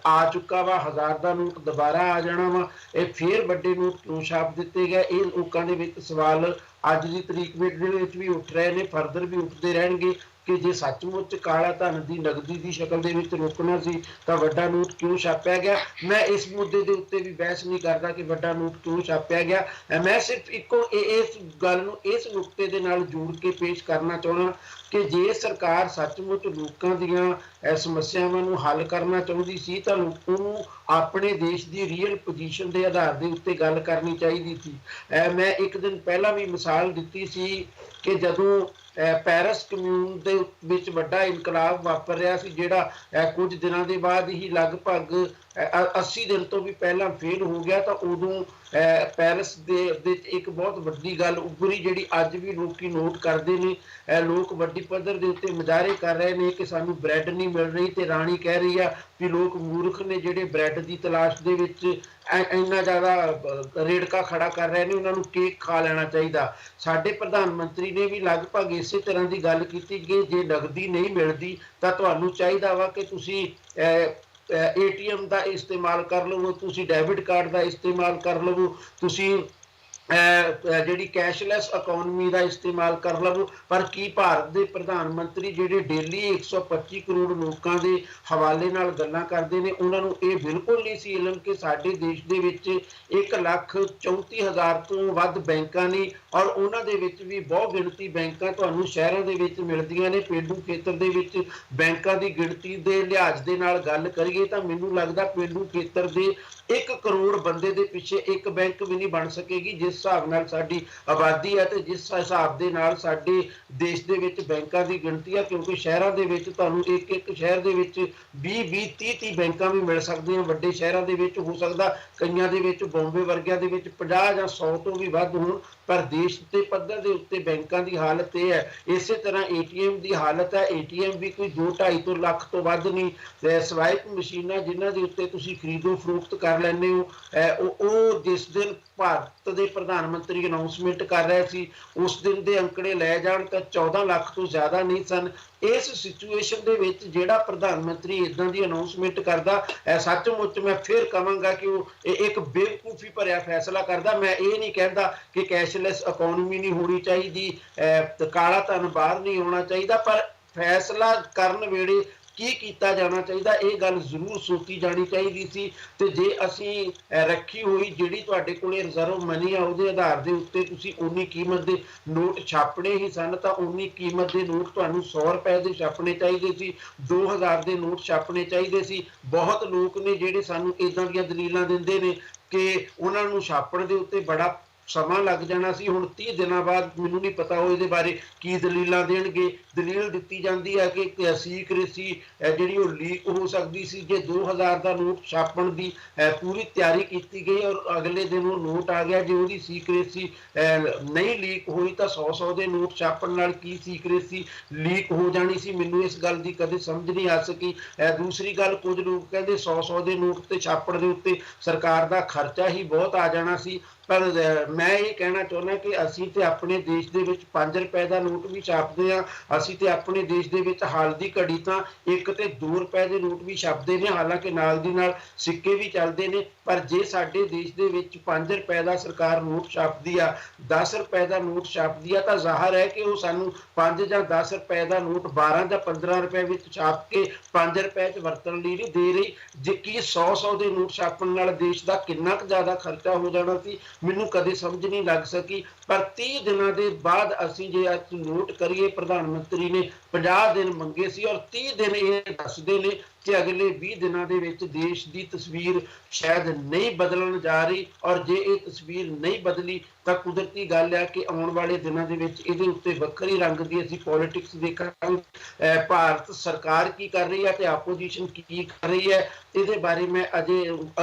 ਆ ਚੁੱਕਾ ਵਾ, 1000 ਦਾ ਨੋਟ ਦੁਬਾਰਾ ਆ ਜਾਣਾ ਵਾ। ਇਹ ਫੇਰ ਵੱਡੇ ਨੋਟ ਛਾਪ ਦਿੱਤੇ ਗਏ। ਇਹ ਲੋਕਾਂ ਦੇ ਵਿੱਚ ਸਵਾਲ ਅੱਜ ਦੀ ਤਰੀਕ ਵਿੱਚ ਵੀ ਉੱਠ ਰਹੇ ਨੇ, ਫਰਦਰ ਵੀ ਉੱਠਦੇ ਰਹਿਣਗੇ ਕਿ ਜੇ ਸੱਚਮੁੱਚ ਕਾਲਾ ਧਨ ਦੀ ਨਗਦੀ ਦੀ ਸ਼ਕਲ ਦੇ ਵਿੱਚ ਰੋਕਣਾ ਸੀ ਤਾਂ ਵੱਡਾ ਨੋਟ ਕਿਉਂ ਛਾਪਿਆ ਗਿਆ। ਮੈਂ ਇਸ ਮੁੱਦੇ ਦੇ ਉੱਤੇ ਵੀ ਬਹਿਸ ਨਹੀਂ ਕਰਦਾ ਕਿ ਵੱਡਾ ਨੋਟ ਕਿਉਂ ਛਾਪਿਆ ਗਿਆ। ਮੈਂ ਸਿਰਫ ਇੱਕੋ ਇਸ ਗੱਲ ਨੂੰ ਇਸ ਨੁਕਤੇ ਦੇ ਨਾਲ ਜੋੜ ਕੇ ਪੇਸ਼ ਕਰਨਾ ਚਾਹੁੰਦਾ ਕਿ ਜੇ ਸਰਕਾਰ ਸੱਚਮੁੱਚ ਲੋਕਾਂ ਦੀਆਂ ਸਮੱਸਿਆਵਾਂ ਨੂੰ ਹੱਲ ਕਰਨਾ ਚਾਹੁੰਦੀ ਸੀ ਤਾਂ ਲੋਕਾਂ ਨੂੰ ਆਪਣੇ ਦੇਸ਼ ਦੀ ਰੀਅਲ ਪੋਜੀਸ਼ਨ ਦੇ ਆਧਾਰ ਦੇ ਉੱਤੇ ਗੱਲ ਕਰਨੀ ਚਾਹੀਦੀ ਸੀ। ਮੈਂ ਇੱਕ ਦਿਨ ਪਹਿਲਾਂ ਵੀ ਮਿਸਾਲ ਦਿੱਤੀ ਸੀ ਕਿ ਜਦੋਂ ਪੈਰਿਸ ਕਮਿਊਨ ਦੇ ਵਿੱਚ ਵੱਡਾ ਇਨਕਲਾਬ ਵਾਪਰ ਰਿਹਾ ਸੀ, ਜਿਹੜਾ ਕੁਝ ਦਿਨਾਂ ਦੇ ਬਾਅਦ ਹੀ ਲਗਭਗ 80 ਦਿਨ ਤੋਂ ਵੀ ਪਹਿਲਾਂ ਫੇਲ ਹੋ ਗਿਆ ਤਾਂ ਉਦੋਂ ਪੈਰਿਸ ਦੇ ਇੱਕ ਬਹੁਤ ਵੱਡੀ ਗੱਲ ਉੱਭਰੀ ਜਿਹੜੀ ਅੱਜ ਵੀ ਲੋਕੀ ਨੋਟ ਕਰਦੇ ਨੇ। ਲੋਕ ਵੱਡੀ ਪੱਧਰ ਦੇ ਉੱਤੇ ਮੁਜ਼ਾਹਰੇ ਕਰ ਰਹੇ ਨੇ ਕਿ ਸਾਨੂੰ ਬ੍ਰੈਡ ਨਹੀਂ ਮਿਲ ਰਹੀ ਤੇ ਰਾਣੀ ਕਹਿ ਰਹੀ ਆ ਵੀ ਲੋਕ ਮੂਰਖ ਨੇ ਜਿਹੜੇ ਬ੍ਰੈਡ ਦੀ ਤਲਾਸ਼ ਦੇ ਵਿੱਚ ਇੰਨਾ ਜ਼ਿਆਦਾ ਰੇੜਕਾ ਖੜਾ ਕਰ ਰਹੇ ਨੇ, ਉਹਨਾਂ ਨੂੰ ਕੇਕ ਖਾ ਲੈਣਾ ਚਾਹੀਦਾ। ਸਾਡੇ ਪ੍ਰਧਾਨ ਮੰਤਰੀ ਨੇ ਵੀ ਲਗਭਗ ਇਸੇ ਤਰ੍ਹਾਂ ਦੀ ਗੱਲ ਕੀਤੀ ਕਿ ਜੇ ਨਗਦੀ ਨਹੀਂ ਮਿਲਦੀ ਤਾਂ ਤੁਹਾਨੂੰ ਚਾਹੀਦਾ ਵਾ ਕਿ ਤੁਸੀਂ ATM ਦਾ ਇਸਤੇਮਾਲ ਕਰ ਲਵੋ, ਤੁਸੀਂ ਡੈਬਿਟ ਕਾਰਡ ਦਾ ਇਸਤੇਮਾਲ ਕਰ ਲਵੋ, ਤੁਸੀਂ ਜਿਹੜੀ ਕੈਸ਼ਲੈਸ ਇਕਨੋਮੀ ਦਾ ਇਸਤੇਮਾਲ ਕਰ ਲਵੋ। ਪਰ ਕੀ ਭਾਰਤ ਦੇ ਪ੍ਰਧਾਨ ਮੰਤਰੀ ਜਿਹੜੇ ਡੇਲੀ 125 ਕਰੋੜ ਲੋਕਾਂ ਦੇ ਹਵਾਲੇ ਨਾਲ ਗੱਲਾਂ ਕਰਦੇ ਨੇ, ਉਹਨਾਂ ਨੂੰ ਇਹ ਬਿਲਕੁਲ ਨਹੀਂ ਸੀ ਇਲਮ ਕਿ ਸਾਡੇ ਦੇਸ਼ ਦੇ ਵਿੱਚ 1,34,000 ਤੋਂ ਵੱਧ ਬੈਂਕਾਂ ਨੇ ਔਰ ਉਹਨਾਂ ਦੇ ਵਿੱਚ ਵੀ ਬਹੁਤ ਗਿਣਤੀ ਬੈਂਕਾਂ ਤੁਹਾਨੂੰ ਸ਼ਹਿਰਾਂ ਦੇ ਵਿੱਚ ਮਿਲਦੀਆਂ ਨੇ। ਪੇਂਡੂ ਖੇਤਰ ਦੇ ਵਿੱਚ ਬੈਂਕਾਂ ਦੀ ਗਿਣਤੀ ਦੇ ਲਿਹਾਜ਼ ਦੇ ਨਾਲ ਗੱਲ ਕਰੀਏ ਤਾਂ ਮੈਨੂੰ ਲੱਗਦਾ ਪੇਂਡੂ ਖੇਤਰ ਦੇ 1 ਕਰੋੜ ਬੰਦੇ ਦੇ ਪਿੱਛੇ ਇੱਕ ਬੈਂਕ ਵੀ ਨਹੀਂ ਬਣ ਸਕੇਗੀ ਜਿਸ ਹਿਸਾਬ ਨਾਲ ਸਾਡੀ ਆਬਾਦੀ ਹੈ ਤੇ ਜਿਸ ਹਿਸਾਬ ਦੇ ਨਾਲ ਸਾਡੇ ਦੇਸ਼ ਦੇ ਵਿੱਚ ਬੈਂਕਾਂ ਦੀ ਗਿਣਤੀ ਹੈ। ਕਿਉਂਕਿ ਸ਼ਹਿਰਾਂ ਦੇ ਵਿੱਚ ਤੁਹਾਨੂੰ ਇੱਕ ਸ਼ਹਿਰ ਦੇ ਵਿੱਚ 20 30 ਬੈਂਕਾਂ ਵੀ ਮਿਲ ਸਕਦੀਆਂ। ਵੱਡੇ ਸ਼ਹਿਰਾਂ ਦੇ ਵਿੱਚ ਹੋ ਸਕਦਾ ਕਈਆਂ ਦੇ ਵਿੱਚ ਬੰਬੇ ਵਰਗਿਆਂ ਦੇ ਵਿੱਚ 50 ਜਾਂ 100 ਤੋਂ ਵੀ ਵੱਧ ਹੋਣ, ਪਰ ਦੇਸ਼ ਦੇ ਪੱਧਰ ਦੇ ਉੱਤੇ ਬੈਂਕਾਂ ਦੀ ਹਾਲਤ ਇਹ ਹੈ। ਇਸੇ ਤਰ੍ਹਾਂ ATM ਦੀ ਹਾਲਤ ਹੈ। ATM ਵੀ ਕੋਈ 2-2.5 ਲੱਖ ਤੋਂ ਵੱਧ ਨਹੀਂ। ਸਵਾਇਪ ਮਸ਼ੀਨਾਂ ਜਿਨ੍ਹਾਂ ਦੇ ਉੱਤੇ ਤੁਸੀਂ ਖਰੀਦੋ ਫਰੋਖਤ ਕਰ ਲੈਂਦੇ ਹੋ, ਉਹ ਜਿਸ ਦਿਨ ਭਾਰਤ ਦੇ ਪ੍ਰਧਾਨ ਮੰਤਰੀ ਅਨਾਉਂਸਮੈਂਟ ਕਰ ਰਹੇ ਸੀ ਉਸ ਦਿਨ ਦੇ ਅੰਕੜੇ ਲੈ ਜਾਣ ਤਾਂ 14 ਲੱਖ ਤੋਂ ਜ਼ਿਆਦਾ ਨਹੀਂ ਸਨ। ਇਸ ਸਿਚੁਏਸ਼ਨ ਦੇ ਵਿੱਚ ਜਿਹੜਾ ਪ੍ਰਧਾਨ ਮੰਤਰੀ ਇਦਾਂ ਦੀ ਅਨਾਉਂਸਮੈਂਟ ਕਰਦਾ, ਸੱਚਮੁੱਚ ਮੈਂ ਫਿਰ ਕਹਾਂਗਾ ਕਿ ਉਹ ਇੱਕ ਬੇਵਕੂਫੀ ਭਰਿਆ ਫੈਸਲਾ ਕਰਦਾ। ਮੈਂ ਇਹ ਨਹੀਂ ਕਹਿੰਦਾ ਕਿ ਕੈਸ਼ਲੈਸ ਇਕਨੋਮੀ ਨਹੀਂ ਹੋਣੀ ਚਾਹੀਦੀ, ਕਾਲਾ ਧਨ ਬਾਹਰ ਨਹੀਂ ਆਉਣਾ ਚਾਹੀਦਾ, ਪਰ ਫੈਸਲਾ ਕਰਨ ਵੇਲੇ ਕੀ ਕੀਤਾ ਜਾਣਾ ਚਾਹੀਦਾ ਇਹ ਗੱਲ ਜ਼ਰੂਰ ਸੋਚੀ ਜਾਣੀ ਚਾਹੀਦੀ ਸੀ। ਤੇ ਜੇ ਅਸੀਂ ਰੱਖੀ ਹੋਈ ਜਿਹੜੀ ਤੁਹਾਡੇ ਕੋਲੇ ਰਿਜ਼ਰਵ ਮਨੀ ਆ ਉਹਦੇ ਆਧਾਰ ਦੇ ਉੱਤੇ ਤੁਸੀਂ ਉਨੀ ਕੀਮਤ ਦੇ ਨੋਟ ਛਾਪਣੇ ਹੀ ਸਨ ਤਾਂ ਉਨੀ ਕੀਮਤ ਦੇ ਨੋਟ ਤੁਹਾਨੂੰ 100 ਰੁਪਏ ਦੇ ਛਾਪਣੇ ਚਾਹੀਦੇ ਸੀ, 2000 ਦੇ ਨੋਟ ਛਾਪਣੇ ਚਾਹੀਦੇ ਸੀ। ਬਹੁਤ ਲੋਕ ਨੇ ਜਿਹੜੇ ਸਾਨੂੰ ਇਦਾਂ ਦੀਆਂ ਦਲੀਲਾਂ ਦਿੰਦੇ ਨੇ ਕਿ ਉਹਨਾਂ ਨੂੰ ਛਾਪਣ ਦੇ ਉੱਤੇ ਬੜਾ ਸਮਾਂ ਲੱਗ ਜਾਣਾ ਸੀ। ਹੁਣ 30 ਦਿਨਾਂ ਬਾਅਦ ਮੈਨੂੰ ਨਹੀਂ ਪਤਾ ਉਹ ਇਹਦੇ ਬਾਰੇ ਕੀ ਦਲੀਲਾਂ ਦੇਣਗੇ। ਦਲੀਲ ਦਿੱਤੀ ਜਾਂਦੀ ਹੈ ਕਿ ਸੀਕ੍ਰੇਸੀ ਜਿਹੜੀ ਉਹ ਲੀਕ ਹੋ ਸਕਦੀ ਸੀ। ਜੇ 2000 ਦਾ ਨੋਟ ਛਾਪਣ ਦੀ ਪੂਰੀ ਤਿਆਰੀ ਕੀਤੀ ਗਈ ਔਰ ਅਗਲੇ ਦਿਨ ਉਹ ਨੋਟ ਆ ਗਿਆ, ਜੇ ਉਹਦੀ ਸੀਕ੍ਰੇਸੀ ਨਹੀਂ ਲੀਕ ਹੋਈ ਤਾਂ 100 ਦੇ ਨੋਟ ਛਾਪਣ ਨਾਲ ਕੀ ਸੀਕ੍ਰੇਸੀ ਲੀਕ ਹੋ ਜਾਣੀ ਸੀ। ਮੈਨੂੰ ਇਸ ਗੱਲ ਦੀ ਕਦੇ ਸਮਝ ਨਹੀਂ ਆ ਸਕੀ। ਦੂਸਰੀ ਗੱਲ, ਕੁਝ ਲੋਕ ਕਹਿੰਦੇ 100 ਦੇ ਨੋਟ ਤੇ ਛਾਪਣ ਦੇ ਉੱਤੇ ਸਰਕਾਰ ਦਾ ਖਰਚਾ ਹੀ ਬਹੁਤ ਆ ਜਾਣਾ ਸੀ। ਪਰ ਮੈਂ ਇਹ ਕਹਿਣਾ ਚਾਹੁੰਦਾ ਕਿ ਅਸੀਂ ਤੇ ਆਪਣੇ ਦੇਸ਼ ਦੇ ਵਿੱਚ 5 ਰੁਪਏ ਦਾ ਨੋਟ ਵੀ ਛਾਪਦੇ ਹਾਂ। ਅਸੀਂ ਤੇ ਆਪਣੇ ਦੇਸ਼ ਦੇ ਵਿੱਚ ਹਾਲ ਦੀ ਘੜੀ ਤਾਂ 1 ਤੇ 2 ਰੁਪਏ ਦੇ ਨੋਟ ਵੀ ਛਾਪਦੇ ਨੇ, ਹਾਲਾਂਕਿ ਨਾਲ ਦੀ ਨਾਲ ਸਿੱਕੇ ਵੀ ਚੱਲਦੇ ਨੇ। ਪਰ ਜੇ ਸਾਡੇ ਦੇਸ਼ ਦੇ ਵਿੱਚ 5 ਰੁਪਏ ਦਾ ਸਰਕਾਰ ਨੋਟ ਛਾਪਦੀ ਆ, 10 ਰੁਪਏ ਦਾ ਨੋਟ ਛਾਪਦੀ ਆ, ਤਾਂ ਜ਼ਾਹਰ ਹੈ ਕਿ ਉਹ ਸਾਨੂੰ 5 ਜਾਂ 10 ਰੁਪਏ ਦਾ ਨੋਟ 12 ਜਾਂ 15 ਰੁਪਏ ਵਿੱਚ ਛਾਪ ਕੇ 5 ਰੁਪਏ 'ਚ ਵਰਤਣ ਲਈ ਨਹੀਂ ਦੇ ਰਹੀ। ਜੇ ਕੀ 100 ਦੇ ਨੋਟ ਛਾਪਣ ਨਾਲ ਦੇਸ਼ ਦਾ ਕਿੰਨਾ ਕੁ ਜ਼ਿਆਦਾ ਖਰਚਾ ਹੋ ਜਾਣਾ ਸੀ ਮੈਨੂੰ ਕਦੇ ਸਮਝ ਨਹੀਂ ਲੱਗ ਸਕੀ। ਪਰ 30 ਦਿਨਾਂ ਦੇ ਬਾਅਦ ਅਸੀਂ ਜੇ ਅੱਜ ਨੋਟ ਕਰੀਏ, ਪ੍ਰਧਾਨ ਮੰਤਰੀ ਨੇ 50 ਦਿਨ ਮੰਗੇ ਸੀ ਔਰ 30 ਦਿਨ ਇਹ ਦੱਸਦੇ ਨੇ ਕਿ ਅਗਲੇ 20 ਦਿਨਾਂ ਦੇ ਵਿੱਚ ਦੇਸ਼ ਦੀ ਤਸਵੀਰ ਸ਼ਾਇਦ ਨਹੀਂ ਬਦਲਣ ਜਾ ਰਹੀ। ਔਰ ਜੇ ਇਹ ਤਸਵੀਰ ਨਹੀਂ ਬਦਲੀ ਤਾਂ ਕੁਦਰਤੀ ਗੱਲ ਹੈ ਕਿ ਆਉਣ ਵਾਲੇ ਦਿਨਾਂ ਦੇ ਵਿੱਚ ਇਹਦੇ ਉੱਤੇ ਵੱਖਰੀ ਰੰਗ ਦੀ ਅਸੀਂ ਪੋਲਿਟਿਕਸ ਦੇਖਾਂਗੇ। ਭਾਰਤ ਸਰਕਾਰ ਕੀ ਕਰ ਰਹੀ ਹੈ ਤੇ ਆਪੋਜੀਸ਼ਨ ਕੀ ਕਰ ਰਹੀ ਹੈ, ਇਹਦੇ ਬਾਰੇ ਮੈਂ ਅਜੇ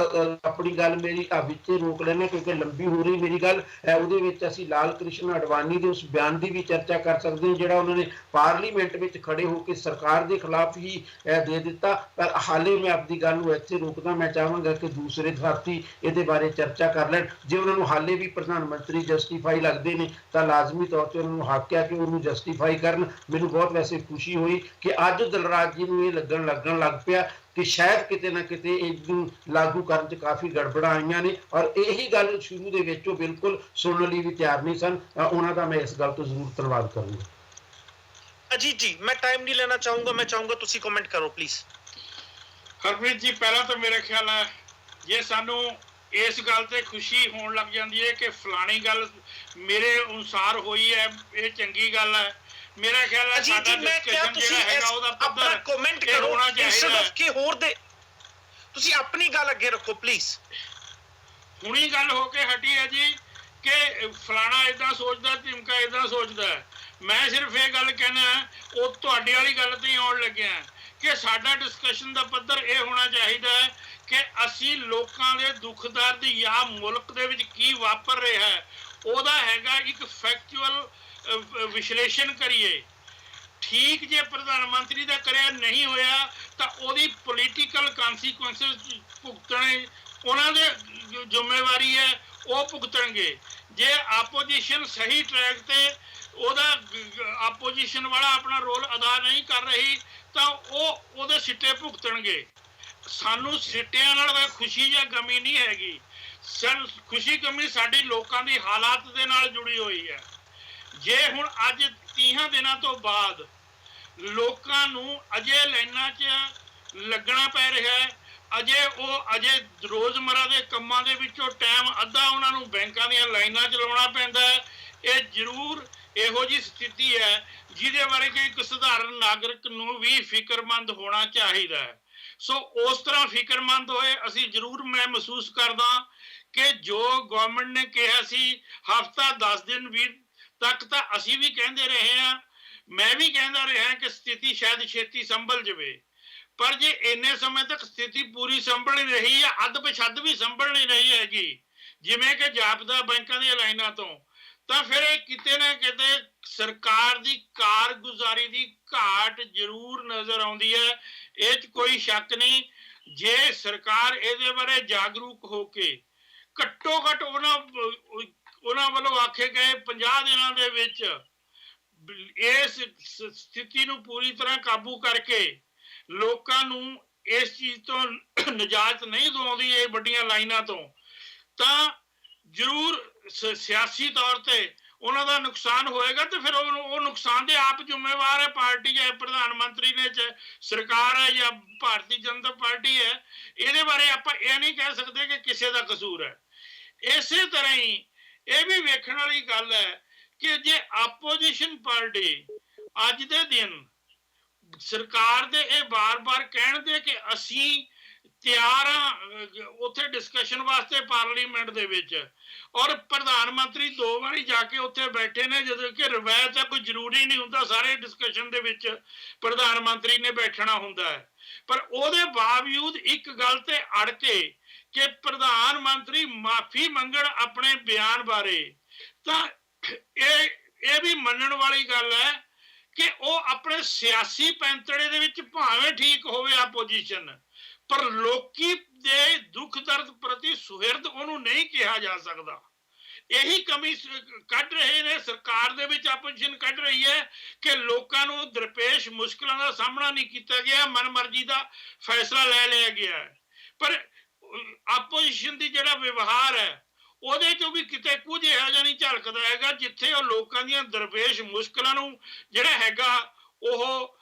ਆਪਣੀ ਗੱਲ ਮੇਰੀ ਵਿੱਚ ਰੋਕ ਲੈਣਾ ਕਿਉਂਕਿ ਲੰਬੀ ਹੋ ਰਹੀ ਮੇਰੀ ਗੱਲ। ਉਹਦੇ ਵਿੱਚ ਅਸੀਂ ਲਾਲ ਕ੍ਰਿਸ਼ਨ ਅਡਵਾਨੀ ਦੇ ਉਸ ਬਿਆਨ ਦੀ ਵੀ ਚਰਚਾ ਕਰ ਸਕਦੇ ਹਾਂ ਜਿਹੜਾ ਉਹਨਾਂ ਨੇ ਪਾਰਲੀਮੈਂਟ ਵਿੱਚ ਖੜੇ ਹੋ ਕੇ ਸਰਕਾਰ ਦੇ ਖਿਲਾਫ ਹੀ ਦੇ ਦਿੱਤਾ। ਪਰ ਹਾਲੇ ਮੈਂ ਆਪਣੀ ਗੱਲ ਨੂੰ ਇੱਥੇ ਰੋਕਦਾ। ਮੈਂ ਚਾਹਾਂਗਾ ਕਿ ਦੂਸਰੇ ਸਾਥੀ ਇਹਦੇ ਬਾਰੇ ਚਰਚਾ ਕਰ ਲੈਣ। ਜੇ ਉਹਨਾਂ ਨੂੰ ਹਾਲੇ ਵੀ ਪ੍ਰਧਾਨ ਮੰਤਰੀ ਜਸਟੀਫਾਈ ਲੱਗਦੇ ਨੇ ਤਾਂ ਲਾਜ਼ਮੀ ਤੌਰ ਤੇ ਉਹਨਾਂ ਨੂੰ ਹੱਕ ਹੈ ਕਿ ਉਹਨੂੰ ਜਸਟੀਫਾਈ ਕਰਨ। ਮੈਨੂੰ ਬਹੁਤ ਵੈਸੇ ਖੁਸ਼ੀ ਹੋਈ ਕਿ ਅੱਜ ਦਿਲਰਾਜ ਜੀ ਨੂੰ ਇਹ ਲੱਗਣ ਲੱਗ ਪਿਆ ਕਿ ਸ਼ਾਇਦ ਕਿਤੇ ਨਾ ਕਿਤੇ ਇਹਨੂੰ ਲਾਗੂ ਕਰਨ 'ਚ ਕਾਫੀ ਗੜਬੜਾਂ ਆਈਆਂ ਨੇ ਔਰ ਇਹੀ ਗੱਲ ਸ਼ੁਰੂ ਦੇ ਵਿੱਚ ਉਹ ਬਿਲਕੁਲ ਸੁਣਨ ਲਈ ਵੀ ਤਿਆਰ ਨਹੀਂ ਸਨ। ਉਹਨਾਂ ਦਾ ਮੈਂ ਇਸ ਗੱਲ ਤੋਂ ਜ਼ਰੂਰ ਧੰਨਵਾਦ ਕਰੂੰਗਾ। ਅਜੀਤ ਜੀ, ਮੈਂ ਟਾਈਮ ਨਹੀਂ ਲੈਣਾ ਚਾਹੂੰਗਾ, ਮੈਂ ਚਾਹੂੰਗਾ ਤੁਸੀਂ ਕਮੈਂਟ ਕਰੋ ਪਲੀਜ਼। ਹਰਪ੍ਰੀਤ ਜੀ, ਪਹਿਲਾਂ ਤਾਂ ਮੇਰਾ ਖਿਆਲ ਹੈ ਜੇ ਸਾਨੂੰ ਇਸ ਗੱਲ ਤੇ ਖੁਸ਼ੀ ਹੋਣ ਲੱਗ ਜਾਂਦੀ ਹੈ ਕਿ ਫਲਾਣੀ ਗੱਲ ਮੇਰੇ ਅਨੁਸਾਰ ਹੋਈ ਹੈ, ਇਹ ਚੰਗੀ ਗੱਲ ਹੈ। ਮੇਰਾ ਖਿਆਲ ਹੈ ਸਾਡਾ ਡਿਸਕਸ਼ਨ ਜਿਹੜਾ ਹੈਗਾ ਉਹਦਾ ਪੱਧਰ ਕਮੈਂਟ ਕਰੋ ਇੰਸਟੈਡ ਆਫ ਕਿ ਹੋਰ ਦੇ ਤੁਸੀਂ ਆਪਣੀ ਗੱਲ ਅੱਗੇ ਰੱਖੋ ਪਲੀਜ਼। ਹੁਣੀ ਗੱਲ ਹੋ ਕੇ ਹਟੀ ਹੈ ਜੀ ਕਿ ਫਲਾਣਾ ਇਦਾਂ ਸੋਚਦਾ, ਧਿਮਕਾ ਇਦਾਂ ਸੋਚਦਾ। ਮੈਂ ਸਿਰਫ ਇਹ ਗੱਲ ਕਹਿਣਾ ਉਹ ਤੁਹਾਡੀ ਵਾਲੀ ਗੱਲ ਤੇ ਆਉਣ ਲੱਗਿਆ ਕਿ ਸਾਡਾ ਡਿਸਕਸ਼ਨ ਦਾ ਪੱਧਰ ਇਹ ਹੋਣਾ ਚਾਹੀਦਾ ਹੈ ਕਿ ਅਸੀਂ ਲੋਕਾਂ ਦੇ ਦੁੱਖ ਦਰਦ ਜਾਂ ਮੁਲਕ ਦੇ ਵਿੱਚ ਕੀ ਵਾਪਰ ਰਿਹਾ ਹੈ ਉਹਦਾ ਹੈਗਾ ਇੱਕ ਫੈਕਚੁਅਲ ਵਿਸ਼ਲੇਸ਼ਣ ਕਰੀਏ। ਠੀਕ ਜੇ ਪ੍ਰਧਾਨ ਮੰਤਰੀ ਦਾ ਕਰਿਆ ਨਹੀਂ ਹੋਇਆ ਤਾਂ ਉਹਦੀ ਪੋਲੀਟੀਕਲ ਕਨਸੀਕੁਐਂਸਸ ਭੁਗਤਣੇ ਉਹਨਾਂ ਦੇ ਜ਼ਿੰਮੇਵਾਰੀ ਹੈ, ਉਹ ਭੁਗਤਣਗੇ। ਜੇ ਆਪੋਜੀਸ਼ਨ ਸਹੀ ਟਰੈਕ ਤੇ ਉਹਦਾ ਆਪੋਜੀਸ਼ਨ ਵਾਲਾ ਆਪਣਾ ਰੋਲ ਅਦਾ ਨਹੀਂ ਕਰ ਰਹੀ ਤਾਂ ਉਹ ਉਹਦੇ ਸਿੱਟੇ ਭੁਗਤਣਗੇ। ਸਾਨੂੰ ਸਿੱਟਿਆਂ ਨਾਲ ਖੁਸ਼ੀ ਜਾਂ ਗਮੀ ਨਹੀਂ ਹੈਗੀ, ਖੁਸ਼ੀ ਗਮੀ ਸਾਡੀ ਲੋਕਾਂ ਦੀ ਹਾਲਾਤ ਦੇ ਨਾਲ ਜੁੜੀ ਹੋਈ ਹੈ। ਜੇ ਹੁਣ ਅੱਜ 30 ਦਿਨਾਂ ਤੋਂ ਬਾਅਦ ਲੋਕਾਂ ਨੂੰ ਅਜੇ ਲਾਈਨਾਂ 'ਚ ਲੱਗਣਾ ਪੈ ਰਿਹਾ ਹੈ, ਅਜੇ ਰੋਜ਼ਮਰਾ ਦੇ ਕੰਮਾਂ ਦੇ ਵਿੱਚੋਂ ਟਾਈਮ ਅੱਧਾ ਉਹਨਾਂ ਨੂੰ ਬੈਂਕਾਂ ਦੀਆਂ ਲਾਈਨਾਂ 'ਚ ਲਾਉਣਾ ਪੈਂਦਾ ਹੈ, ਇਹ ਜ਼ਰੂਰ ਇਹੋ ਜਿਹੀ ਸਥਿਤੀ ਹੈ ਜਿਹਦੇ ਬਾਰੇ ਕਿ ਇੱਕ ਸਧਾਰਨ ਨਾਗਰਿਕ ਨੂੰ ਵੀ ਫਿਕਰਮੰਦ ਹੋਣਾ ਚਾਹੀਦਾ ਹੈ। ਸੋ ਉਸ ਤਰ੍ਹਾਂ ਫਿਕਰਮੰਦ ਹੋਏ ਅਸੀਂ ਜ਼ਰੂਰ, ਮੈਂ ਮਹਿਸੂਸ ਕਰਦਾ ਕਿ ਜੋ ਗਵਰਨਮੈਂਟ ਨੇ ਕਿਹਾ ਸੀ ਹਫ਼ਤਾ 10 ਦਿਨ ਵੀ ਤੱਕ ਤਾਂ ਅਸੀਂ ਵੀ ਕਹਿੰਦੇ ਰਹੇ ਹਾਂ, ਮੈਂ ਵੀ ਕਹਿੰਦਾ ਰਿਹਾ ਕਿ ਸਥਿਤੀ ਸ਼ਾਇਦ ਛੇਤੀ ਸੰਭਲ ਜਾਵੇ, ਪਰ ਜੇ ਇੰਨੇ ਸਮੇਂ ਤੱਕ ਸਥਿਤੀ ਪੂਰੀ ਸੰਭਲ ਨਹੀਂ ਰਹੀ ਹੈ, ਅੱਧ ਪਛੱਧ ਵੀ ਸੰਭਲ ਨਹੀਂ ਰਹੀ ਹੈਗੀ ਜਿਵੇਂ ਕਿ ਜਾਪਦਾ ਬੈਂਕਾਂ ਦੀਆਂ ਲਾਈਨਾਂ ਤੋਂ, ਤਾਂ ਫਿਰ ਇਹ ਕਿਤੇ ਨਾ ਕਿਤੇ ਸਰਕਾਰ ਦੀ ਕਾਰਗੁਜ਼ਾਰੀ ਦੀ ਘਾਟ ਜ਼ਰੂਰ ਨਜ਼ਰ ਆਉਂਦੀ ਹੈ, ਇਹ 'ਚ ਕੋਈ ਸ਼ੱਕ ਨਹੀਂ। ਜੇ ਸਰਕਾਰ ਇਹਦੇ ਬਾਰੇ ਜਾਗਰੂਕ ਹੋ ਕੇ ਘੱਟੋ ਘੱਟ ਉਹਨਾਂ ਵੱਲੋਂ ਆਖੇ ਗਏ 50 ਦਿਨਾਂ ਦੇ ਵਿੱਚ ਇਸ ਸਥਿਤੀ ਨੂੰ ਪੂਰੀ ਤਰ੍ਹਾਂ ਕਾਬੂ ਕਰਕੇ ਲੋਕਾਂ ਨੂੰ ਇਸ ਚੀਜ਼ ਤੋਂ ਨਿਜਾਤ ਨਹੀਂ ਦਿਵਾਉਂਦੀ ਇਹ ਵੱਡੀਆਂ ਲਾਈਨਾਂ ਤੋਂ, ਤਾਂ ਜ਼ਰੂਰ ਸਿਆਸੀ ਤੌਰ ਤੇ ਉਹਨਾਂ ਦਾ ਨੁਕਸਾਨ ਹੋਏਗਾ ਤੇ ਫਿਰ ਉਹ ਨੁਕਸਾਨ ਦੇ ਆਪ ਜ਼ਿੰਮੇਵਾਰ ਹੈ। ਪਾਰਟੀ ਹੈ, ਪ੍ਰਧਾਨ ਮੰਤਰੀ ਨੇ, ਸਰਕਾਰ ਹੈ ਜਾਂ ਭਾਰਤੀ ਜਨਤਾ ਪਾਰਟੀ ਹੈ, ਇਹਦੇ ਬਾਰੇ ਆਪਾਂ ਇਹ ਨਹੀਂ ਕਹਿ ਸਕਦੇ ਕਿ ਕਿਸੇ ਦਾ ਕਸੂਰ ਹੈ। ਇਸੇ ਤਰ੍ਹਾਂ ਹੀ ਇਹ ਵੀ ਵੇਖਣ ਵਾਲੀ ਗੱਲ ਹੈ ਕਿ ਜੇ ਆਪੋਜੀਸ਼ਨ ਪਾਰਟੀ ਅੱਜ ਦੇ ਦਿਨ ਸਰਕਾਰ ਦੇ ਇਹ ਬਾਰ-ਬਾਰ ਕਹਿਣ ਦੇ ਕਿ ਅਸੀਂ ਤਿਆਰ ਹਾਂ ਉੱਥੇ ਡਿਸਕਸ਼ਨ ਵਾਸਤੇ ਪਾਰਲੀਮੈਂਟ ਦੇ ਵਿੱਚ, ਔਰ ਪ੍ਰਧਾਨ ਮੰਤਰੀ 2 ਵਾਰੀ ਜਾ ਕੇ ਉੱਥੇ ਬੈਠੇ ਨੇ, ਜਦੋਂ ਕਿ ਰਵਾਇਤ ਹੈ ਕੋਈ ਜ਼ਰੂਰੀ ਨਹੀਂ ਹੁੰਦਾ ਸਾਰੇ ਡਿਸਕਸ਼ਨ ਦੇ ਵਿੱਚ ਪ੍ਰਧਾਨ ਮੰਤਰੀ ਨੇ ਬੈਠਣਾ ਹੁੰਦਾ ਹੈ, ਪਰ ਉਹਦੇ ਬਾਵਜੂਦ ਇੱਕ ਗੱਲ ਤੇ ਅੜ ਕੇ ਕਿ ਪ੍ਰਧਾਨ ਮੰਤਰੀ ਮਾਫੀ ਮੰਗਣ ਆਪਣੇ ਬਿਆਨ ਬਾਰੇ, ਤਾਂ ਇਹ ਵੀ ਮੰਨਣ ਵਾਲੀ ਗੱਲ ਹੈ ਕਿ ਉਹ ਆਪਣੇ ਸਿਆਸੀ ਪੈਂਤੜੇ ਦੇ ਵਿੱਚ ਭਾਵੇਂ ਠੀਕ ਹੋਵੇ ਆਪੋਜੀਸ਼ਨ, ਪਰ ਲੋਕੀ ਦੇ ਦੁੱਖ ਦਰਦ ਪ੍ਰਤੀ ਸੁਹਿਰਦ ਉਹਨੂੰ ਨਹੀਂ ਕਿਹਾ ਜਾ ਸਕਦਾ। ਇਹੀ ਕਮੀ ਕੱਢ ਰਹੇ ਨੇ ਸਰਕਾਰ ਦੇ ਵਿੱਚ, ਆਪੋਜੀਸ਼ਨ ਕੱਢ ਰਹੀ ਹੈ ਕਿ ਲੋਕਾਂ ਨੂੰ ਦਰਪੇਸ਼ ਮੁਸ਼ਕਲਾਂ ਦਾ ਸਾਹਮਣਾ ਨਹੀਂ ਕੀਤਾ ਗਿਆ, ਮਨਮਰਜ਼ੀ ਦਾ ਫੈਸਲਾ ਲੈ ਲਿਆ ਗਿਆ ਹੈ। ਪਰ ਆਪੋਜੀਸ਼ਨ ਦੀ ਜਿਹੜਾ ਵਿਵਹਾਰ ਹੈ ਉਹਦੇ ਚੋਂ ਵੀ ਕਿਤੇ ਕੁਝ ਇਹੋ ਜਿਹਾ ਨਹੀਂ ਝਲਕਦਾ ਹੈਗਾ ਜਿੱਥੇ ਉਹ ਲੋਕਾਂ ਦੀਆਂ ਦਰਪੇਸ਼ ਮੁਸ਼ਕਲਾਂ ਨੂੰ ਜਿਹੜਾ ਹੈਗਾ ਉਹ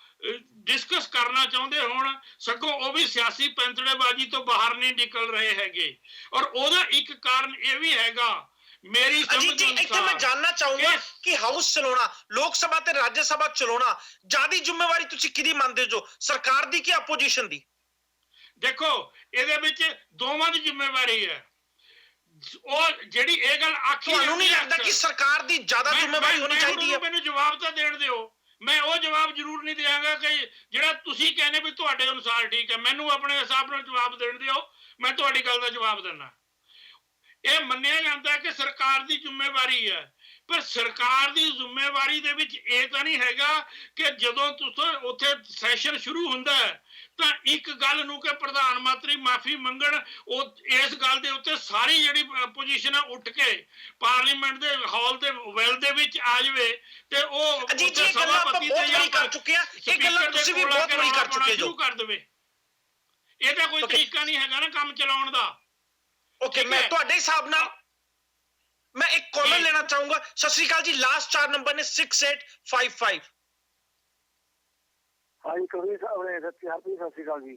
ਡਿਸਕਸ ਕਰਨਾ ਚਾਹੁੰਦੇ ਹੋਣ, ਸਗੋਂ ਉਹ ਵੀ ਸਿਆਸੀ ਪੈਂਤੜੇਬਾਜ਼ੀ ਤੋਂ ਬਾਹਰ ਨਹੀਂ ਨਿਕਲ ਰਹੇ ਹੈਗੇ। ਔਰ ਉਹਦਾ ਇੱਕ ਕਾਰਨ ਇਹ ਵੀ ਹੈਗਾ ਮੇਰੀ ਸਮਝ ਅਨੁਸਾਰ, ਇੱਥੇ ਮੈਂ ਜਾਨਣਾ ਚਾਹੂੰਗਾ ਕਿ ਹਾਊਸ ਚਲਾਉਣਾ, ਲੋਕ ਸਭਾ ਤੇ ਰਾਜ ਸਭਾ ਚਲਾਉਣਾ ਜ਼ਿਆਦਾ ਜ਼ਿੰਮੇਵਾਰੀ ਤੁਸੀਂ ਕਿਹਦੀ ਮੰਨਦੇ ਜੋ, ਸਰਕਾਰ ਦੀ ਕਿ ਆਪੋਜੀਸ਼ਨ ਦੀ? ਦੇਖੋ ਇਹਦੇ ਵਿੱਚ ਦੋਵਾਂ ਦੀ ਜ਼ਿੰਮੇਵਾਰੀ ਹੈ। ਉਹ ਜਿਹੜੀ ਇਹ ਗੱਲ ਆਖੀ, ਤੁਹਾਨੂੰ ਨਹੀਂ ਲੱਗਦਾ ਕਿ ਸਰਕਾਰ ਦੀ ਜ਼ਿਆਦਾ ਜ਼ਿੰਮੇਵਾਰੀ ਹੋਣੀ ਚਾਹੀਦੀ ਹੈ? ਮੈਨੂੰ ਜਵਾਬ ਤਾਂ ਦੇਣ ਦਿਓ, ਮੈਂ ਉਹ ਜਵਾਬ ਜ਼ਰੂਰ ਨਹੀਂ ਦਿਆਂਗਾ ਕਿ ਜਿਹੜਾ ਤੁਸੀਂ ਕਹਿੰਦੇ ਵੀ ਤੁਹਾਡੇ ਅਨੁਸਾਰ ਠੀਕ ਹੈ, ਮੈਨੂੰ ਆਪਣੇ ਹਿਸਾਬ ਨਾਲ ਜਵਾਬ ਦੇਣ ਦਿਓ, ਮੈਂ ਤੁਹਾਡੀ ਗੱਲ ਦਾ ਜਵਾਬ ਦਿੰਦਾ। ਇਹ ਮੰਨਿਆ ਜਾਂਦਾ ਕਿ ਸਰਕਾਰ ਦੀ ਜ਼ਿੰਮੇਵਾਰੀ ਹੈ, ਪਰ ਸਰਕਾਰ ਦੀ ਜ਼ਿੰਮੇਵਾਰੀ ਦੇ ਵਿੱਚ ਇਹ ਤਾਂ ਨਹੀਂ ਹੈਗਾ ਕਿ ਜਦੋਂ ਤੁਸੀਂ ਉੱਥੇ ਸੈਸ਼ਨ ਸ਼ੁਰੂ ਹੁੰਦਾ ਹੈ ਤਾਂ ਇੱਕ ਗੱਲ ਨੂੰ ਕਿ ਪ੍ਰਧਾਨ ਮੰਤਰੀ ਮਾਫੀ ਮੰਗਣ, ਉਹ ਇਸ ਗੱਲ ਦੇ ਉੱਤੇ ਸਾਰੀ ਜਿਹੜੀ ਪੋਜੀਸ਼ਨ ਆ ਉੱਠ ਕੇ ਪਾਰਲੀਮੈਂਟ ਦੇ ਹਾਲ ਦੇ ਵੈਲ ਦੇ ਵਿੱਚ ਆ ਜਾਵੇ ਤੇ ਉਹ ਸਭਾਪਤੀ ਤੇ ਜਾਂ ਕਰ ਚੁੱਕੇ ਆ, ਇਹ ਗੱਲਾਂ ਤੁਸੀਂ ਵੀ ਬਹੁਤ ਵਾਰੀ ਕਰ ਚੁੱਕੇ ਜੋ ਕਰ ਦੇਵੇ। ਇਹ ਤਾਂ ਕੋਈ ਤਰੀਕਾ ਨਹੀਂ ਹੈਗਾ ਨਾ ਕੰਮ ਚਲਾਉਣ ਦਾ। ਓਕੇ, ਮੈਂ ਤੁਹਾਡੇ ਹਿਸਾਬ ਨਾਲ ਮੈਂ ਇੱਕ ਕਾਲਰ ਲੈਣਾ ਚਾਹੂੰਗਾ। ਸਤਿ ਸ਼੍ਰੀ ਅਕਾਲ ਜੀ, ਲਾਸਟ 4 ਨੰਬਰ ਨੇ 6855। ਹਾਂਜੀ ਕਵੀ ਸਾਹਿਬ ਨੇ ਸਤਿ ਸ਼੍ਰੀ ਅਕਾਲ ਜੀ।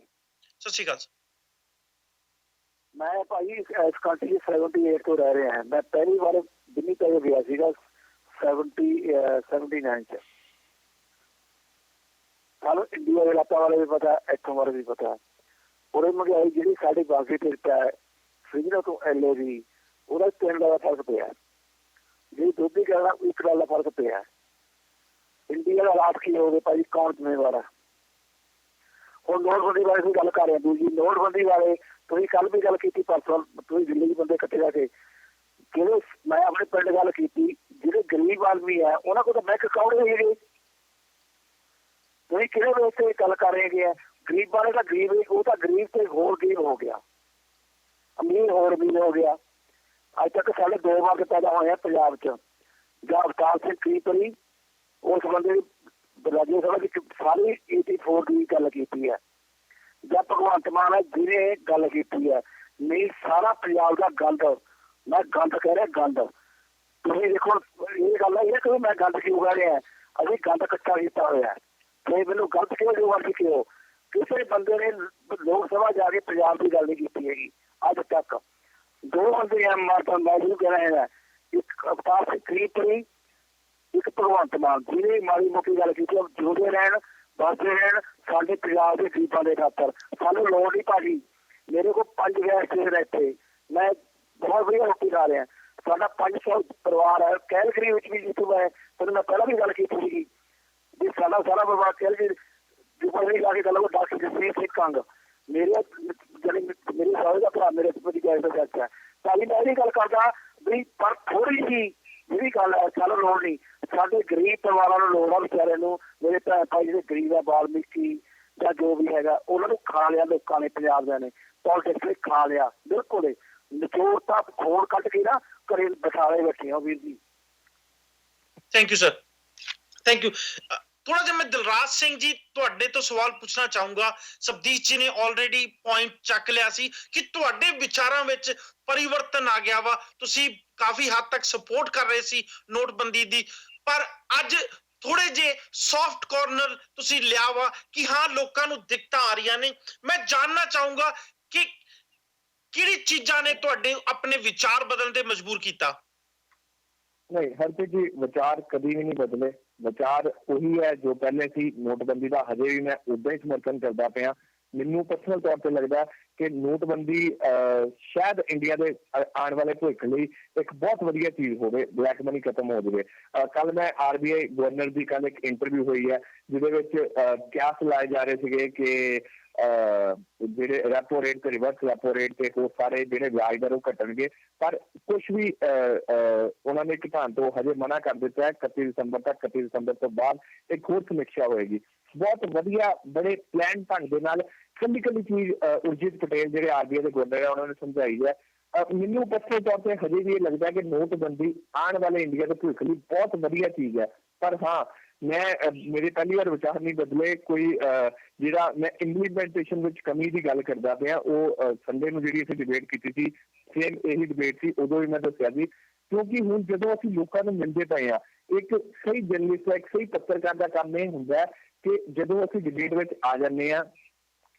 ਸਤਿ ਸ਼੍ਰੀ ਅਕਾਲ। ਮੈਂ ਭਾਈ ਇਸ ਕੰਟਰੀ 78 ਤੋਂ ਰਹਿ ਰਿਹਾ ਹਾਂ। ਮੈਂ ਪਹਿਲੀ ਵਾਰ ਦਿੱਲੀ ਤੋਂ ਗਿਆ ਸੀਗਾ 79 ਚ। ਸਾਨੂੰ ਇੰਡੀਆ ਦੇ ਇਲਾਕਾ ਬਾਰੇ ਵੀ ਪਤਾ, ਇੱਥੋਂ ਬਾਰੇ ਵੀ ਪਤਾ। ਉਹਦੇ ਮਹਿੰਗਾਈ ਜਿਹੜੀ ਸਾਡੀ ਬਾਕੀ ਟਿਕਟ ਹੈ ਫ੍ਰਿਜਰ ਤੋਂ ਐਲਏ ਦੀ, ਉਹਦਾ $3 ਦਾ ਫਰਕ ਪਿਆ। ਜਿਹੜੀ ਦੁੱਧ ਦੀ ਗੱਲ $1 ਦਾ ਫਰਕ ਪਿਆ। ਇੰਡੀਆ ਦਾ ਹਾਲਾਤ ਕੀ ਹੋ ਗਏ ਭਾਈ, ਕੌਣ ਜ਼ਿੰਮੇਵਾਰ ਹੈ? ਹੁਣ ਨੋਟਬੰਦੀ ਬਾਰੇ ਅਸੀਂ ਗੱਲ ਕਰ ਰਹੇ ਹਾਂ ਜੀ। ਨੋਟਬੰਦੀ ਬਾਰੇ ਤੁਸੀਂ ਕੱਲ ਵੀ ਗੱਲ ਕੀਤੀ, ਪਰਸੋਂ ਤੁਸੀਂ ਦਿੱਲੀ ਦੇ ਬੰਦੇ ਇਕੱਠੇ ਜਾ ਕੇ ਜਿਹੜੇ ਮੈਂ ਆਪਣੇ ਪਿੰਡ ਗੱਲ ਕੀਤੀ, ਜਿਹੜੇ ਗਰੀਬ ਆਦਮੀ ਹੈ ਉਹਨਾਂ ਕੋਲ ਤਾਂ ਬੈਂਕ ਅਕਾਊਂਟ ਨਹੀਂ ਹੈਗੇ। ਤੁਸੀਂ ਕਿਹੜੇ ਵੇਲੇ ਤੇ ਗੱਲ ਕਰ ਰਹੇ ਹੈਗੇ ਆ? ਗਰੀਬ ਵਾਲੇ ਤਾਂ ਗਰੀਬ, ਉਹ ਤਾਂ ਗਰੀਬ ਤੇ ਹੋਰ ਗਰੀਬ ਹੋ ਗਿਆ, ਅਮੀਰ ਹੋਰ ਅਮੀਰ ਹੋ ਗਿਆ। ਅੱਜ ਤੱਕ ਸਾਡੇ 2 ਵਰਗ ਪੈਦਾ ਹੋਏ ਆ ਪੰਜਾਬ 'ਚ। ਜਾਂ ਅਵਤਾਰ ਸਿੰਘ ਕਰੀਪਰੀ, ਉਸ ਬੰਦੇ ਰਾਜੇ ਸਭਾ ਵਿੱਚ ਸਾਰੀ 84 ਦੀ ਗੱਲ ਕੀਤੀ ਹੈ। ਜਾਂ ਭਗਵੰਤ ਮਾਨ ਹੈ ਜਿਹਨੇ ਗੱਲ ਕੀਤੀ ਹੈ। ਨਹੀਂ, ਸਾਰਾ ਪੰਜਾਬ ਦਾ ਗੰਦ, ਮੈਂ ਗੰਦ ਕਹਿ ਰਿਹਾ, ਗੰਦ। ਤੁਸੀਂ ਦੇਖੋ ਇਹ ਗੱਲ ਹੈ ਕਿ ਮੈਂ ਗੰਦ ਕਿਉਂ ਕਹਿ ਰਿਹਾ? ਅਸੀਂ ਗੰਦ ਇਕੱਠਾ ਕੀਤਾ ਹੋਇਆ ਤੇ ਮੈਨੂੰ ਗਲਤ ਕਿਉਂ ਜੋ ਵਰਗੀ ਕਿਉਂ? ਕਿਸੇ ਬੰਦੇ ਨੇ ਲੋਕ ਸਭਾ ਜਾ ਕੇ ਪੰਜਾਬ ਦੀ ਗੱਲ ਨਹੀਂ ਕੀਤੀ ਹੈਗੀ ਅੱਜ ਤੱਕ। 2 ਬੰਦੇ ਆ, ਮੈਂ ਤੁਹਾਨੂੰ ਕਹਿ ਰਿਹਾ, ਇੱਕ ਅਵਤਾਰ ਸਿੰਘ ਕਰੀਪਰੀ, ਇੱਕ ਭਗਵੰਤ ਮਾਨ, ਜਿਹਨੇ ਮਾੜੀ ਮੋਟੀ ਗੱਲ ਕੀਤੀ। ਜਿਉਂਦੇ ਰਹਿਣ, ਬਸਦੇ ਰਹਿਣ ਸਾਡੇ ਪੰਜਾਬ ਦੇ ਗਰੀਬਾਂ ਦੇ ਖਾਤਰ। ਸਾਨੂੰ ਲੋੜ ਨਹੀਂ ਭਾਜੀ। ਮੇਰੇ ਕੋਲ 5 ਗੈਸ ਸਟੇਸ਼ਨ ਇੱਥੇ, ਮੈਂ ਬਹੁਤ ਵਧੀਆ ਰੋਟੀ ਖਾ ਰਿਹਾ। ਸਾਡਾ 500 ਪਰਿਵਾਰ ਹੈ ਕੈਲਗਰੀ ਵਿੱਚ ਵੀ, ਜਿੱਥੋਂ ਮੈਂ ਤੁਹਾਨੂੰ ਮੈਂ ਪਹਿਲਾਂ ਵੀ ਗੱਲ ਕੀਤੀ ਸੀਗੀ ਵੀ ਸਾਡਾ ਸਾਰਾ ਪਰਿਵਾਰ ਕੈਲਗਰੀ ਦੀ ਲਾ ਕੇ ਗੱਲ ਉਹ ਡਾਕਟਰ ਜਸਵੀਰ ਸਿੰਘ ਕੰਗ, ਮੇਰੇ ਮੇਰੀ ਸਹੁਰੇ ਦਾ ਭਰਾ, ਮੇਰੇ ਪਤੀ ਗੈਸ ਦਾ ਜੱਜ ਹੈ। ਤਾਂ ਮੈਂ ਇਹਦੀ ਗੱਲ ਕਰਦਾ ਵੀ ਪਰ ਥੋੜੀ ਜਿਹੀ ਜਿਹੜੀ ਗੱਲ ਹੈ, ਸਾਨੂੰ ਲੋੜ ਨਹੀਂ। ਸਾਡੇ ਗਰੀਬ ਪਰਿਵਾਰਾਂ ਨੂੰ ਲੋੜ ਆ ਵਿਚਾਰਿਆਂ ਨੂੰ। ਮੇਰੇ ਭੈਣ ਭਾਈ ਜਿਹੜੇ ਗਰੀਬ ਆ, ਵਾਲਮੀਕੀ ਜਾਂ ਜੋ ਵੀ ਹੈਗਾ, ਉਹਨਾਂ ਨੂੰ ਖਾ ਲਿਆ ਲੋਕਾਂ ਨੇ, ਪੰਜਾਬ ਦੇ ਨੇ ਪੋਲੀਟਿਕਸ ਨੇ ਖਾ ਲਿਆ। ਬਿਲਕੁਲ ਨਿਚੋੜ ਤਾਂ ਖੋਲ ਕੱਢ ਕੇ ਨਾ ਘਰੇ ਬਿਠਾਲੇ ਬੈਠੇ ਆ ਵੀਰ ਜੀ। Thank you sir, thank you. ਥੋੜਾ ਜਿਹਾ ਮੈਂ ਦਿਲਰਾਜ ਸਿੰਘ ਜੀ ਤੁਹਾਡੇ ਤੋਂ ਸਵਾਲ ਪੁੱਛਣਾ ਚਾਹੂੰਗਾ। ਸਬਦੀਸ਼ ਜੀ ਨੇ ਆਲਰੇਡੀ ਪੁਆਇੰਟ ਚੱਕ ਲਿਆ ਸੀ ਕਿ ਤੁਹਾਡੇ ਵਿਚਾਰਾਂ ਵਿੱਚ ਪਰਿਵਰਤਨ ਆ ਗਿਆ ਵਾ। ਤੁਸੀਂ ਕਾਫੀ ਹੱਦ ਤੱਕ ਸਪੋਰਟ ਕਰ ਰਹੇ ਸੀ ਨੋਟਬੰਦੀ ਦੀ, ਪਰ ਅੱਜ ਥੋੜੇ ਜੇ ਸੌਫਟ ਕਾਰਨਰ ਤੁਸੀਂ ਲਿਆ ਵਾ ਕਿ ਹਾਂ ਲੋਕਾਂ ਨੂੰ ਦਿੱਕਤਾਂ ਆ ਰਹੀਆਂ ਨੇ। ਮੈਂ ਜਾਣਨਾ ਚਾਹੂੰਗਾ ਕਿ ਕਿਹੜੀ ਚੀਜ਼ਾਂ ਨੇ ਤੁਹਾਡੇ ਆਪਣੇ ਵਿਚਾਰ ਬਦਲਣ ਤੇ ਮਜਬੂਰ ਕੀਤਾ? ਨਹੀਂ ਹਰਪ੍ਰੀਤ ਜੀ, ਵਿਚਾਰ ਕਦੀ ਵੀ ਨਹੀਂ ਬਦਲੇ। ਵਿਚਾਰ ਉਹੀ ਹੈ ਜੋ ਪਹਿਲੇ ਸੀ। ਨੋਟਬੰਦੀ ਦਾ ਹਜੇ ਵੀ ਮੈਂ ਉਦਾਂ ਹੀ ਸਮਰਥਨ ਕਰਦਾ ਪਿਆ। ਮੈਨੂੰ ਪਰਸਨਲ ਤੌਰ ਤੇ ਲੱਗਦਾ ਕਿ ਨੋਟਬੰਦੀ ਸ਼ਾਇਦ ਇੰਡੀਆ ਦੇ ਆਉਣ ਵਾਲੇ ਭਵਿੱਖ ਲਈ ਇੱਕ ਬਹੁਤ ਵਧੀਆ ਚੀਜ਼ ਹੋਵੇ। ਬਲੈਕ ਮਨੀ ਖਤਮ ਹੋ ਜਾਵੇ। ਕੱਲ ਮੈਂ RBI ਗਵਰਨਰ ਦੀ ਕੱਲ ਇੱਕ ਇੰਟਰਵਿਊ ਹੋਈ ਹੈ ਜਿਹਦੇ ਵਿੱਚ ਕਿਆਸ ਲਾਏ ਜਾ ਰਹੇ ਸੀਗੇ ਕਿ ਜਿਹੜੇ ਰੈਪੋ ਰੇਟ ਤੇ ਰਿਵਰਸ ਰੈਪੋ ਰੇਟ ਤੇ ਉਹ ਸਾਰੇ ਜਿਹੜੇ ਵਿਆਜ ਦਰ ਉਹ ਘਟਣਗੇ, ਪਰ ਕੁਛ ਵੀ ਉਹਨਾਂ ਨੇ ਘਟਾਉਣ ਤੋਂ ਹਜੇ ਮਨਾ ਕਰ ਦਿੱਤਾ ਹੈ। 31 ਦਸੰਬਰ ਤੱਕ, 31 ਦਸੰਬਰ ਤੋਂ ਬਾਅਦ ਇੱਕ ਹੋਰ ਸਮੀਖਿਆ ਹੋਏਗੀ। ਬਹੁਤ ਵਧੀਆ ਬੜੇ ਪਲਾਨ ਢੰਗ ਦੇ ਨਾਲ ਕੱਲੀ ਕੱਲੀ ਚੀਜ਼ ਉਰਜੀਤ ਪਟੇਲ ਜਿਹੜੇ RBI ਦੇ ਗਵਰਨਰ ਆ ਉਹਨਾਂ ਨੇ ਸਮਝਾਈ ਹੈ। ਮੈਨੂੰ ਪੱਕੇ ਤੌਰ ਤੇ ਹਜੇ ਵੀ ਇਹ ਲੱਗਦਾ ਕਿ ਨੋਟਬੰਦੀ ਆਉਣ ਵਾਲੇ ਇੰਡੀਆ ਦੇ ਭਵਿੱਖ ਲਈ ਬਹੁਤ ਵਧੀਆ ਚੀਜ਼ ਹੈ। ਪਰ ਹਾਂ, ਮੈਂ ਮੇਰੇ ਪਹਿਲੀ ਵਾਰ ਵਿਚਾਰ ਨਹੀਂ ਬਦਲੇ। ਕੋਈ ਜਿਹੜਾ ਮੈਂ ਇੰਪਲੀਮੈਂਟੇਸ਼ਨ ਵਿੱਚ ਕਮੀ ਦੀ ਗੱਲ ਕਰਦਾ ਪਿਆ, ਉਹ ਸੰਡੇ ਨੂੰ ਜਿਹੜੀ ਅਸੀਂ ਡਿਬੇਟ ਕੀਤੀ ਸੀ, ਸੇਮ ਇਹੀ ਡਿਬੇਟ ਸੀ। ਉਦੋਂ ਵੀ ਮੈਂ ਦੱਸਿਆ ਸੀ ਕਿਉਂਕਿ ਹੁਣ ਜਦੋਂ ਅਸੀਂ ਲੋਕਾਂ ਨੂੰ ਮਿਲਦੇ ਪਏ ਹਾਂ, ਇੱਕ ਸਹੀ ਜਰਨਲਿਸਟ ਦਾ, ਇੱਕ ਸਹੀ ਪੱਤਰਕਾਰ ਦਾ ਕੰਮ ਇਹ ਹੁੰਦਾ ਕਿ ਜਦੋਂ ਅਸੀਂ ਡਿਬੇਟ ਵਿੱਚ ਆ ਜਾਂਦੇ ਹਾਂ,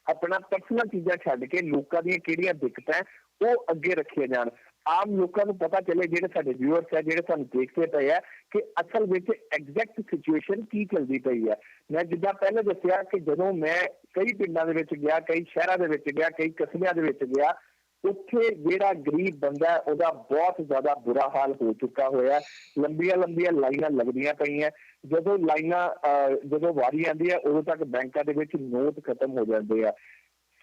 ਆਪਣਾ ਪਰਸਨਲ ਚੀਜ਼ਾਂ ਛੱਡ ਕੇ ਲੋਕਾਂ ਦੀਆਂ ਕਿਹੜੀਆਂ ਦਿੱਕਤਾਂ ਉਹ ਅੱਗੇ ਰੱਖੀਆਂ ਜਾਣ। ਆਮ ਲੋਕਾਂ ਨੂੰ ਪਤਾ ਚੱਲੇ, ਜਿਹੜੇ ਸਾਡੇ ਵਿਊਅਰਸ ਹੈ, ਜਿਹੜੇ ਸਾਨੂੰ ਦੇਖਦੇ ਪਏ ਆ, ਕਿ ਅਸਲ ਵਿੱਚ ਐਗਜ਼ੈਕਟ ਸਿਚੁਏਸ਼ਨ ਕੀ ਚੱਲਦੀ ਪਈ ਹੈ। ਮੈਂ ਜਿੱਦਾਂ ਪਹਿਲਾਂ ਦੱਸਿਆ ਕਿ ਜਦੋਂ ਮੈਂ ਕਈ ਪਿੰਡਾਂ ਦੇ ਵਿੱਚ ਗਿਆ, ਕਈ ਸ਼ਹਿਰਾਂ ਦੇ ਵਿੱਚ ਗਿਆ, ਕਈ ਕਸਬਿਆਂ ਦੇ ਵਿੱਚ ਗਿਆ, ਉੱਥੇ ਜਿਹੜਾ ਗਰੀਬ ਬੰਦਾ ਉਹਦਾ ਬਹੁਤ ਜ਼ਿਆਦਾ ਬੁਰਾ ਹਾਲ ਹੋ ਚੁੱਕਾ ਹੋਇਆ। ਲੰਬੀਆਂ ਲੰਬੀਆਂ ਲਾਈਨਾਂ ਲੱਗਦੀਆਂ ਪਈਆਂ। ਜਦੋਂ ਵਾਰੀ ਆਉਂਦੀ ਹੈ ਉਦੋਂ ਤੱਕ ਬੈਂਕਾਂ ਦੇ ਵਿੱਚ ਨੋਟ ਖਤਮ ਹੋ ਜਾਂਦੇ ਆ।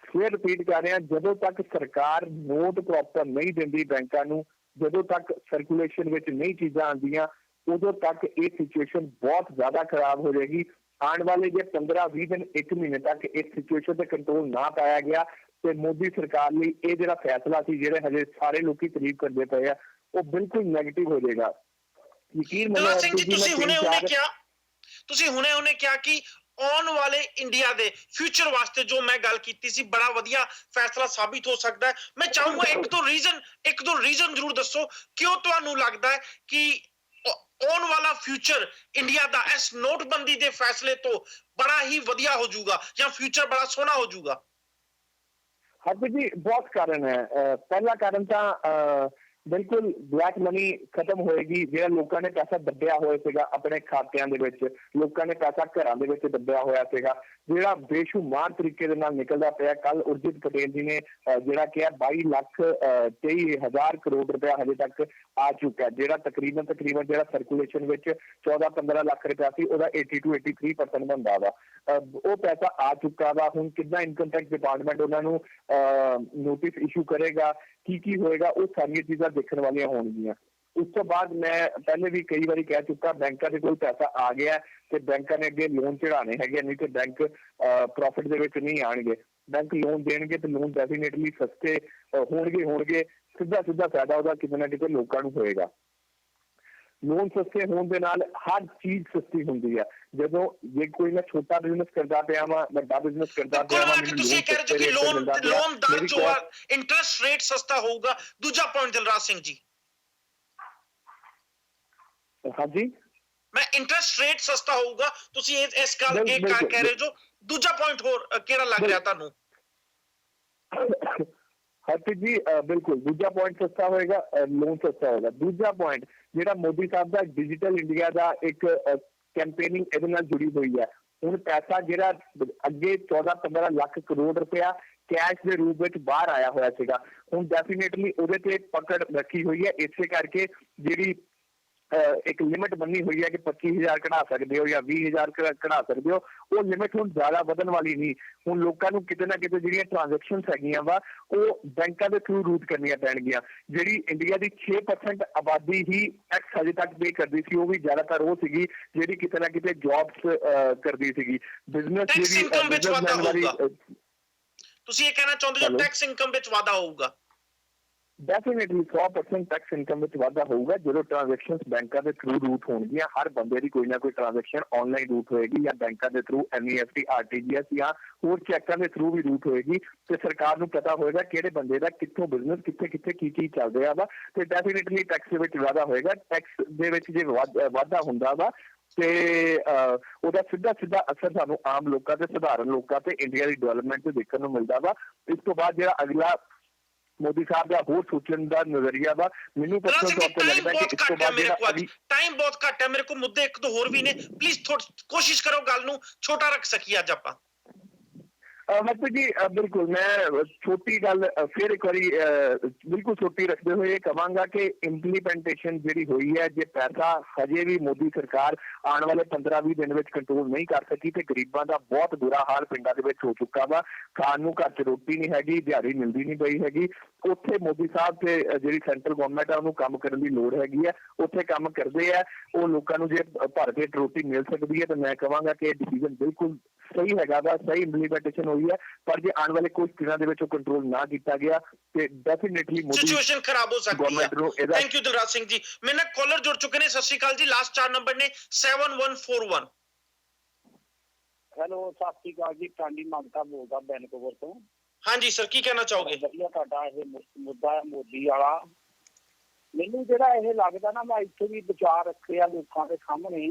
ਫਿਰ ਰਿਪੀਟ ਕਰ ਰਿਹਾ, ਜਦੋਂ ਤੱਕ ਸਰਕਾਰ ਨੋਟ ਪ੍ਰੋਪਰ ਨਹੀਂ ਦਿੰਦੀ ਬੈਂਕਾਂ ਨੂੰ, ਜਦੋਂ ਤੱਕ ਸਰਕੂਲੇਸ਼ਨ ਵਿੱਚ ਨਹੀਂ ਚੀਜ਼ਾਂ ਆਉਂਦੀਆਂ, ਉਦੋਂ ਤੱਕ ਇਹ ਸਿਚੁਏਸ਼ਨ ਬਹੁਤ ਜ਼ਿਆਦਾ ਖਰਾਬ ਹੋ ਜਾਏਗੀ। ਆਉਣ ਵਾਲੇ ਜੇ 15-20 ਦਿਨ, 1 ਮਹੀਨੇ ਤੱਕ ਇਸ ਸਿਚੁਏਸ਼ਨ ਤੇ ਕੰਟਰੋਲ ਨਾ ਪਾਇਆ ਗਿਆ ਤੇ ਮੋਦੀ ਸਰਕਾਰ ਲਈ ਇਹ ਜਿਹੜਾ ਫੈਸਲਾ ਸੀ, ਜਿਹੜੇ ਹਜੇ ਸਾਰੇ ਲੋਕੀ ਤਾਰੀਫ ਕਰਦੇ ਪਏ ਆ, ਉਹ ਬਿਲਕੁਲ ਨੈਗੇਟਿਵ ਹੋ ਜਾਏਗਾ। ਯਕੀਨ ਮੰਨੋ ਸਿੰਘ ਜੀ, ਤੁਸੀਂ ਹੁਣੇ ਕਿਹਾ ਕਿ ਆਉਣ ਵਾਲੇ ਇੰਡੀਆ ਦੇ ਫਿਊਚਰ ਵਾਸਤੇ ਜੋ ਮੈਂ ਗੱਲ ਕੀਤੀ ਸੀ, ਬੜਾ ਵਧੀਆ ਫੈਸਲਾ ਸਾਬਿਤ ਹੋ ਸਕਦਾ ਹੈ। ਮੈਂ ਚਾਹੂੰਗਾ ਇੱਕ ਦੋ ਰੀਜ਼ਨ ਜ਼ਰੂਰ ਦੱਸੋ ਕਿਉਂ ਤੁਹਾਨੂੰ ਲੱਗਦਾ ਹੈ ਕਿ ਆਉਣ ਵਾਲਾ ਫਿਊਚਰ ਇੰਡੀਆ ਦਾ ਇਸ ਨੋਟਬੰਦੀ ਦੇ ਫੈਸਲੇ ਤੋਂ ਬੜਾ ਹੀ ਵਧੀਆ ਹੋ ਜਾਊਗਾ ਜਾਂ ਫਿਊਚਰ ਬੜਾ ਸੋਹਣਾ ਹੋ ਜਾਊਗਾ? ਹਰਪ੍ਰੀਤ ਜੀ, ਬਹੁਤ ਕਾਰਨ ਹੈ। ਪਹਿਲਾ ਕਾਰਨ ਤਾਂ ਬਿਲਕੁਲ ਬਲੈਕ ਮਨੀ ਖਤਮ ਹੋਏਗੀ। ਜਿਹੜਾ ਲੋਕਾਂ ਨੇ ਪੈਸਾ ਦੱਬਿਆ ਹੋਇਆ ਸੀਗਾ ਆਪਣੇ ਖਾਤਿਆਂ ਦੇ ਵਿੱਚ, ਲੋਕਾਂ ਨੇ ਪੈਸਾ ਘਰਾਂ ਦੇ ਵਿੱਚ ਦੱਬਿਆ ਹੋਇਆ ਸੀਗਾ, ਜਿਹੜਾ ਬੇਸ਼ੁਮਾਰ ਤਰੀਕੇ ਦੇ ਨਾਲ ਨਿਕਲਦਾ ਪਿਆ। ਕੱਲ ਉਰਜਿਤ ਪਟੇਲ ਜੀ ਨੇ ਜਿਹੜਾ ਕਿਹਾ 22,23,000 ਕਰੋੜ ਰੁਪਇਆ ਹਜੇ ਤੱਕ ਆ ਚੁੱਕਾ, ਜਿਹੜਾ ਤਕਰੀਬਨ ਜਿਹੜਾ ਸਰਕੂਲੇਸ਼ਨ ਵਿੱਚ 14-15 ਲੱਖ ਰੁਪਇਆ ਸੀ ਉਹਦਾ 80 to 83% ਬਣਦਾ ਵਾ। ਉਹ ਪੈਸਾ ਆ ਚੁੱਕਾ ਵਾ। ਹੁਣ ਕਿੱਦਾਂ ਇਨਕਮ ਟੈਕਸ ਡਿਪਾਰਟਮੈਂਟ ਉਹਨਾਂ ਨੂੰ ਨੋਟਿਸ ਇਸ਼ੂ ਕਰੇਗਾ, ਕੀ ਹੋਏਗਾ, ਉਹ ਸਾਰੀਆਂ ਚੀਜ਼ਾਂ ਦੇਖਣ ਵਾਲੀਆਂ ਹੋਣਗੀਆਂ। ਉਸ ਤੋਂ ਬਾਅਦ ਮੈਂ ਪਹਿਲੇ ਵੀ ਕਈ ਵਾਰੀ ਕਹਿ ਚੁੱਕਾ, ਬੈਂਕਾਂ ਦੇ ਕੋਲ ਪੈਸਾ ਆ ਗਿਆ ਤੇ ਬੈਂਕਾਂ ਨੇ ਅੱਗੇ ਲੋਨ ਚੜਾਣੇ ਹੈਗੇ, ਨਹੀਂ ਤੇ ਬੈਂਕ ਪ੍ਰੋਫਿਟ ਦੇ ਵਿੱਚ ਨਹੀਂ ਆਣਗੇ। ਬੈਂਕ ਲੋਨ ਦੇਣਗੇ ਤੇ ਲੋਨ ਡੈਫੀਨੇਟਲੀ ਸਸਤੇ ਹੋਣਗੇ। ਸਿੱਧਾ ਫਾਇਦਾ ਉਹਦਾ ਕਿਤੇ ਨਾ ਕਿਤੇ ਲੋਕਾਂ ਨੂੰ ਹੋਏਗਾ। ਲੋਨ ਸਸਤੇ ਹੋਣ ਦੇ ਨਾਲ ਹਰ ਚੀਜ਼ ਸਸਤੀ ਹੁੰਦੀ ਹੈ। ਜਦੋਂ ਜੇ ਕੋਈ ਮੈਂ ਛੋਟਾ ਬਿਜ਼ਨਸ ਕਰਦਾ ਪਿਆ ਵਾਂ, ਵੱਡਾ ਬਿਜ਼ਨਸ ਕਰਦਾ ਪਿਆ ਵਾਂ, ਤੁਸੀਂ ਕਹਿ ਰਹੇ ਹੋ ਕਿ ਲੋਨ ਦਰ ਜੋ ਆ ਇੰਟਰਸਟ ਰੇਟ ਸਸਤਾ ਹੋਊਗਾ। ਦੂਜਾ ਪੁਆਇੰਟ ਦਿਲਰਾਜ ਸਿੰਘ ਜੀ, ਹਾਂਜੀ ਮੈਂ ਇੰਟਰਸਟ ਰੇਟ ਸਸਤਾ ਹੋਊਗਾ, ਤੁਸੀਂ ਇਸ ਗੱਲ ਇਹ ਕਹਿ ਰਹੇ ਜੋ। ਦੂਜਾ ਪੁਆਇੰਟ ਹੋਰ ਕਿਹੜਾ ਲੱਗ ਰਿਹਾ ਤੁਹਾਨੂੰ? ਹਰਪ੍ਰੀਤ ਜੀ ਬਿਲਕੁਲ ਦੂਜਾ ਪੁਆਇੰਟ ਸਸਤਾ ਹੋਏਗਾ, ਲੋਨ ਸਸਤਾ ਹੋਏਗਾ। ਦੂਜਾ ਪੁਆਇੰਟ ਜਿਹੜਾ ਮੋਦੀ ਸਾਹਿਬ ਦਾ ਡਿਜੀਟਲ ਇੰਡੀਆ ਦਾ ਇੱਕ ਕੈਂਪੇਨਿੰਗ ਇਹਦੇ ਨਾਲ ਜੁੜੀ ਹੋਈ ਹੈ। ਹੁਣ ਪੈਸਾ ਜਿਹੜਾ ਅੱਗੇ 14-15 ਲੱਖ ਕਰੋੜ ਰੁਪਇਆ ਕੈਸ਼ ਦੇ ਰੂਪ ਵਿੱਚ ਬਾਹਰ ਆਇਆ ਹੋਇਆ ਸੀਗਾ, ਹੁਣ ਡੈਫੀਨੇਟਲੀ ਉਹਦੇ ਤੇ ਪਕੜ ਰੱਖੀ ਹੋਈ ਹੈ। ਇਸੇ ਕਰਕੇ ਜਿਹੜੀ ਇੱਕ ਲਿਮਿਟ ਬੰਨੀ ਹੋਈ ਹੈ ਕਿ 25,000 ਕਢਾ ਸਕਦੇ ਹੋ ਜਾਂ 20,000 ਕਢਾ ਸਕਦੇ ਹੋ, ਉਹ ਲਿਮਿਟ ਹੁਣ ਜ਼ਿਆਦਾ ਵਧਣ ਵਾਲੀ ਨਹੀਂ। ਹੁਣ ਲੋਕਾਂ ਨੂੰ ਕਿਤੇ ਨਾ ਕਿਤੇ ਜਿਹੜੀਆਂ ਟ੍ਰਾਂਜੈਕਸ਼ਨਸ ਹੈਗੀਆਂ ਵਾ ਉਹ ਬੈਂਕਾਂ ਦੇ ਥਰੂ ਰੂਟ ਕਰਨੀਆਂ ਪੈਣਗੀਆਂ। ਜਿਹੜੀ ਇੰਡੀਆ ਦੀ 6% ਆਬਾਦੀ ਹੀ ਟੈਕਸ ਹਜੇ ਤੱਕ ਪੇ ਕਰਦੀ ਸੀ, ਉਹ ਵੀ ਜ਼ਿਆਦਾਤਰ ਉਹ ਸੀਗੀ ਜਿਹੜੀ ਕਿਤੇ ਨਾ ਕਿਤੇ ਜੌਬਸ ਕਰਦੀ ਸੀਗੀ। ਬਿਜ਼ਨਸ ਜਿਹੜੀ ਤੁਸੀਂ ਇਹ ਕਹਿਣਾ ਚਾਹੁੰਦੇ ਹੋ ਟੈਕਸ ਇਨਕਮ ਵਿੱਚ ਵਾਧਾ ਹੋਊਗਾ? ਡੈਫੀਨੇਟਲੀ 100% ਟੈਕਸ ਇਨਕਮ ਵਿੱਚ ਵਾਧਾ ਹੋਊਗਾ ਜਦੋਂ ਟ੍ਰਾਂਜੈਕਸ਼ਨਸ ਬੈਂਕਾਂ ਦੇ ਥਰੂ ਰੂਟ ਹੋਣਗੀਆਂ। ਹਰ ਬੰਦੇ ਦੀ ਕੋਈ ਨਾ ਕੋਈ ਟ੍ਰਾਂਜੈਕਸ਼ਨ ਆਨਲਾਈਨ ਰੂਟ ਹੋਏਗੀ ਜਾਂ ਬੈਂਕਾਂ ਦੇ ਥਰੂ NEFT, RTGS ਜਾਂ ਹੋਰ ਚੈੱਕਾਂ ਦੇ ਥਰੂ ਵੀ ਰੂਟ ਹੋਏਗੀ ਤੇ ਸਰਕਾਰ ਨੂੰ ਪਤਾ ਹੋਏਗਾ ਕਿਹੜੇ ਬੰਦੇ ਦਾ ਕਿੱਥੋਂ ਬਿਜ਼ਨਸ ਕਿੱਥੇ ਕੀ ਚੱਲ ਰਿਹਾ ਵਾ ਤੇ ਡੈਫੀਨੇਟਲੀ ਟੈਕਸ ਦੇ ਵਿੱਚ ਵਾਧਾ ਹੋਏਗਾ। ਟੈਕਸ ਦੇ ਵਿੱਚ ਜੇ ਵਾਧਾ ਹੁੰਦਾ ਵਾ ਤੇ ਉਹਦਾ ਸਿੱਧਾ ਅਸਰ ਸਾਨੂੰ ਆਮ ਲੋਕਾਂ ਤੇ ਸਧਾਰਨ ਲੋਕਾਂ ਤੇ ਇੰਡੀਆ ਦੀ ਡਿਵੈਲਪਮੈਂਟ ਤੇ ਦੇਖਣ ਨੂੰ ਮਿਲਦਾ ਵਾ। ਇਸ ਤੋਂ ਬਾਅਦ ਜਿਹੜਾ ਅਗਲਾ ਮੋਦੀ ਸਾਹਿਬ ਦਾ ਹੋਰ ਸੋਚਣ ਦਾ ਨਜ਼ਰੀਆ ਵਾ, ਮੈਨੂੰ ਪਰਸਨਲ ਤੌਰ ਤੇ ਲੱਗਦਾ ਕਿ ਇਸ ਤੋਂ ਬਾਅਦ ਜਿਹੜਾ ਟਾਈਮ ਬਹੁਤ ਘੱਟ ਹੈ ਮੇਰੇ ਕੋਲ, ਮੁੱਦੇ ਇੱਕ ਦੋ ਹੋਰ ਵੀ ਨੇ, ਪਲੀਜ਼ ਕੋਸ਼ਿਸ਼ ਕਰੋ ਗੱਲ ਨੂੰ ਛੋਟਾ ਰੱਖ ਸਕੀਏ ਅੱਜ ਆਪਾਂ। ਮਤਲਬ ਜੀ ਬਿਲਕੁਲ ਮੈਂ ਛੋਟੀ ਗੱਲ ਫਿਰ ਇੱਕ ਵਾਰੀ ਬਿਲਕੁਲ ਛੋਟੀ ਰੱਖਦੇ ਹੋਏ ਇਹ ਕਹਾਂਗਾ ਕਿ ਇੰਪਲੀਮੈਂਟੇਸ਼ਨ ਜਿਹੜੀ ਹੋਈ ਹੈ, ਜੇ ਪੈਸਾ ਹਜੇ ਵੀ ਮੋਦੀ ਸਰਕਾਰ ਆਉਣ ਵਾਲੇ 15-20 ਦਿਨ ਵਿੱਚ ਕੰਟਰੋਲ ਨਹੀਂ ਕਰ ਸਕੀ ਤੇ ਗਰੀਬਾਂ ਦਾ ਬਹੁਤ ਬੁਰਾ ਹਾਲ ਪਿੰਡਾਂ ਦੇ ਵਿੱਚ ਹੋ ਚੁੱਕਾ ਵਾ। ਖਾਣ ਨੂੰ ਘਰ 'ਚ ਰੋਟੀ ਨਹੀਂ ਹੈਗੀ, ਦਿਹਾੜੀ ਮਿਲਦੀ ਨਹੀਂ ਪਈ ਹੈਗੀ। ਉੱਥੇ ਮੋਦੀ ਸਾਹਿਬ ਤੇ ਜਿਹੜੀ ਸੈਂਟਰਲ ਗਵਰਨਮੈਂਟ ਆ ਉਹਨੂੰ ਕੰਮ ਕਰਨ ਦੀ ਲੋੜ ਹੈਗੀ ਹੈ। ਉੱਥੇ ਕੰਮ ਕਰਦੇ ਆ ਉਹ ਲੋਕਾਂ ਨੂੰ ਜੇ ਭਰ ਪੇਟ ਰੋਟੀ ਮਿਲ ਸਕਦੀ ਹੈ ਤਾਂ ਮੈਂ ਕਹਾਂਗਾ ਕਿ ਇਹ ਡਿਸੀਜ਼ਨ ਬਿਲਕੁਲ ਸਹੀ ਹੈਗਾ ਵਾ, ਸਹੀ ਇੰਪਲੀਮੈਂਟੇਸ਼ਨ ਹੋਈ ਹੈ। ਪਰ ਜੇ ਆਉਣ ਵਾਲੇ ਕੁਝ ਦਿਨਾਂ ਦੇ ਵਿੱਚ ਉਹ ਕੰਟਰੋਲ ਨਾ ਕੀਤਾ ਗਿਆ ਤੇ ਡੈਫੀਨੇਟਲੀ ਸਿਚੁਏਸ਼ਨ ਖਰਾਬ ਹੋ ਸਕਦੀ ਹੈ। Thank you Dilraj Singh ji. ਮੇਰੇ ਨਾਲ ਕਾਲਰ ਜੁੜ ਚੁੱਕੇ ਨੇ। ਸਤਿ ਸ਼੍ਰੀ ਅਕਾਲ ਜੀ। ਲਾਸਟ 4 ਨੰਬਰ ਨੇ 7141। ਹੈਲੋ ਸਤਿ ਸ਼੍ਰੀ ਅਕਾਲ ਜੀ, ਟਾਂਡੀ ਮੰਗਤਾ ਬੋਲਦਾ ਵੈਨਕੂਵਰ ਤੋਂ। ਹਾਂਜੀ ਸਰ, ਕੀ ਕਹਿਣਾ ਚਾਹੋਗੇ? ਵਧੀਆ ਤੁਹਾਡਾ ਇਹ ਮੁੱਦਾ ਮੋਦੀ ਵਾਲਾ। ਮੈਨੂੰ ਜਿਹੜਾ ਇਹ ਲੱਗਦਾ ਨਾ, ਮੈਂ ਇੱਥੇ ਵੀ ਵਿਚਾਰ ਰੱਖਿਆ ਲੋਕਾਂ ਦੇ ਸਾਹਮਣੇ,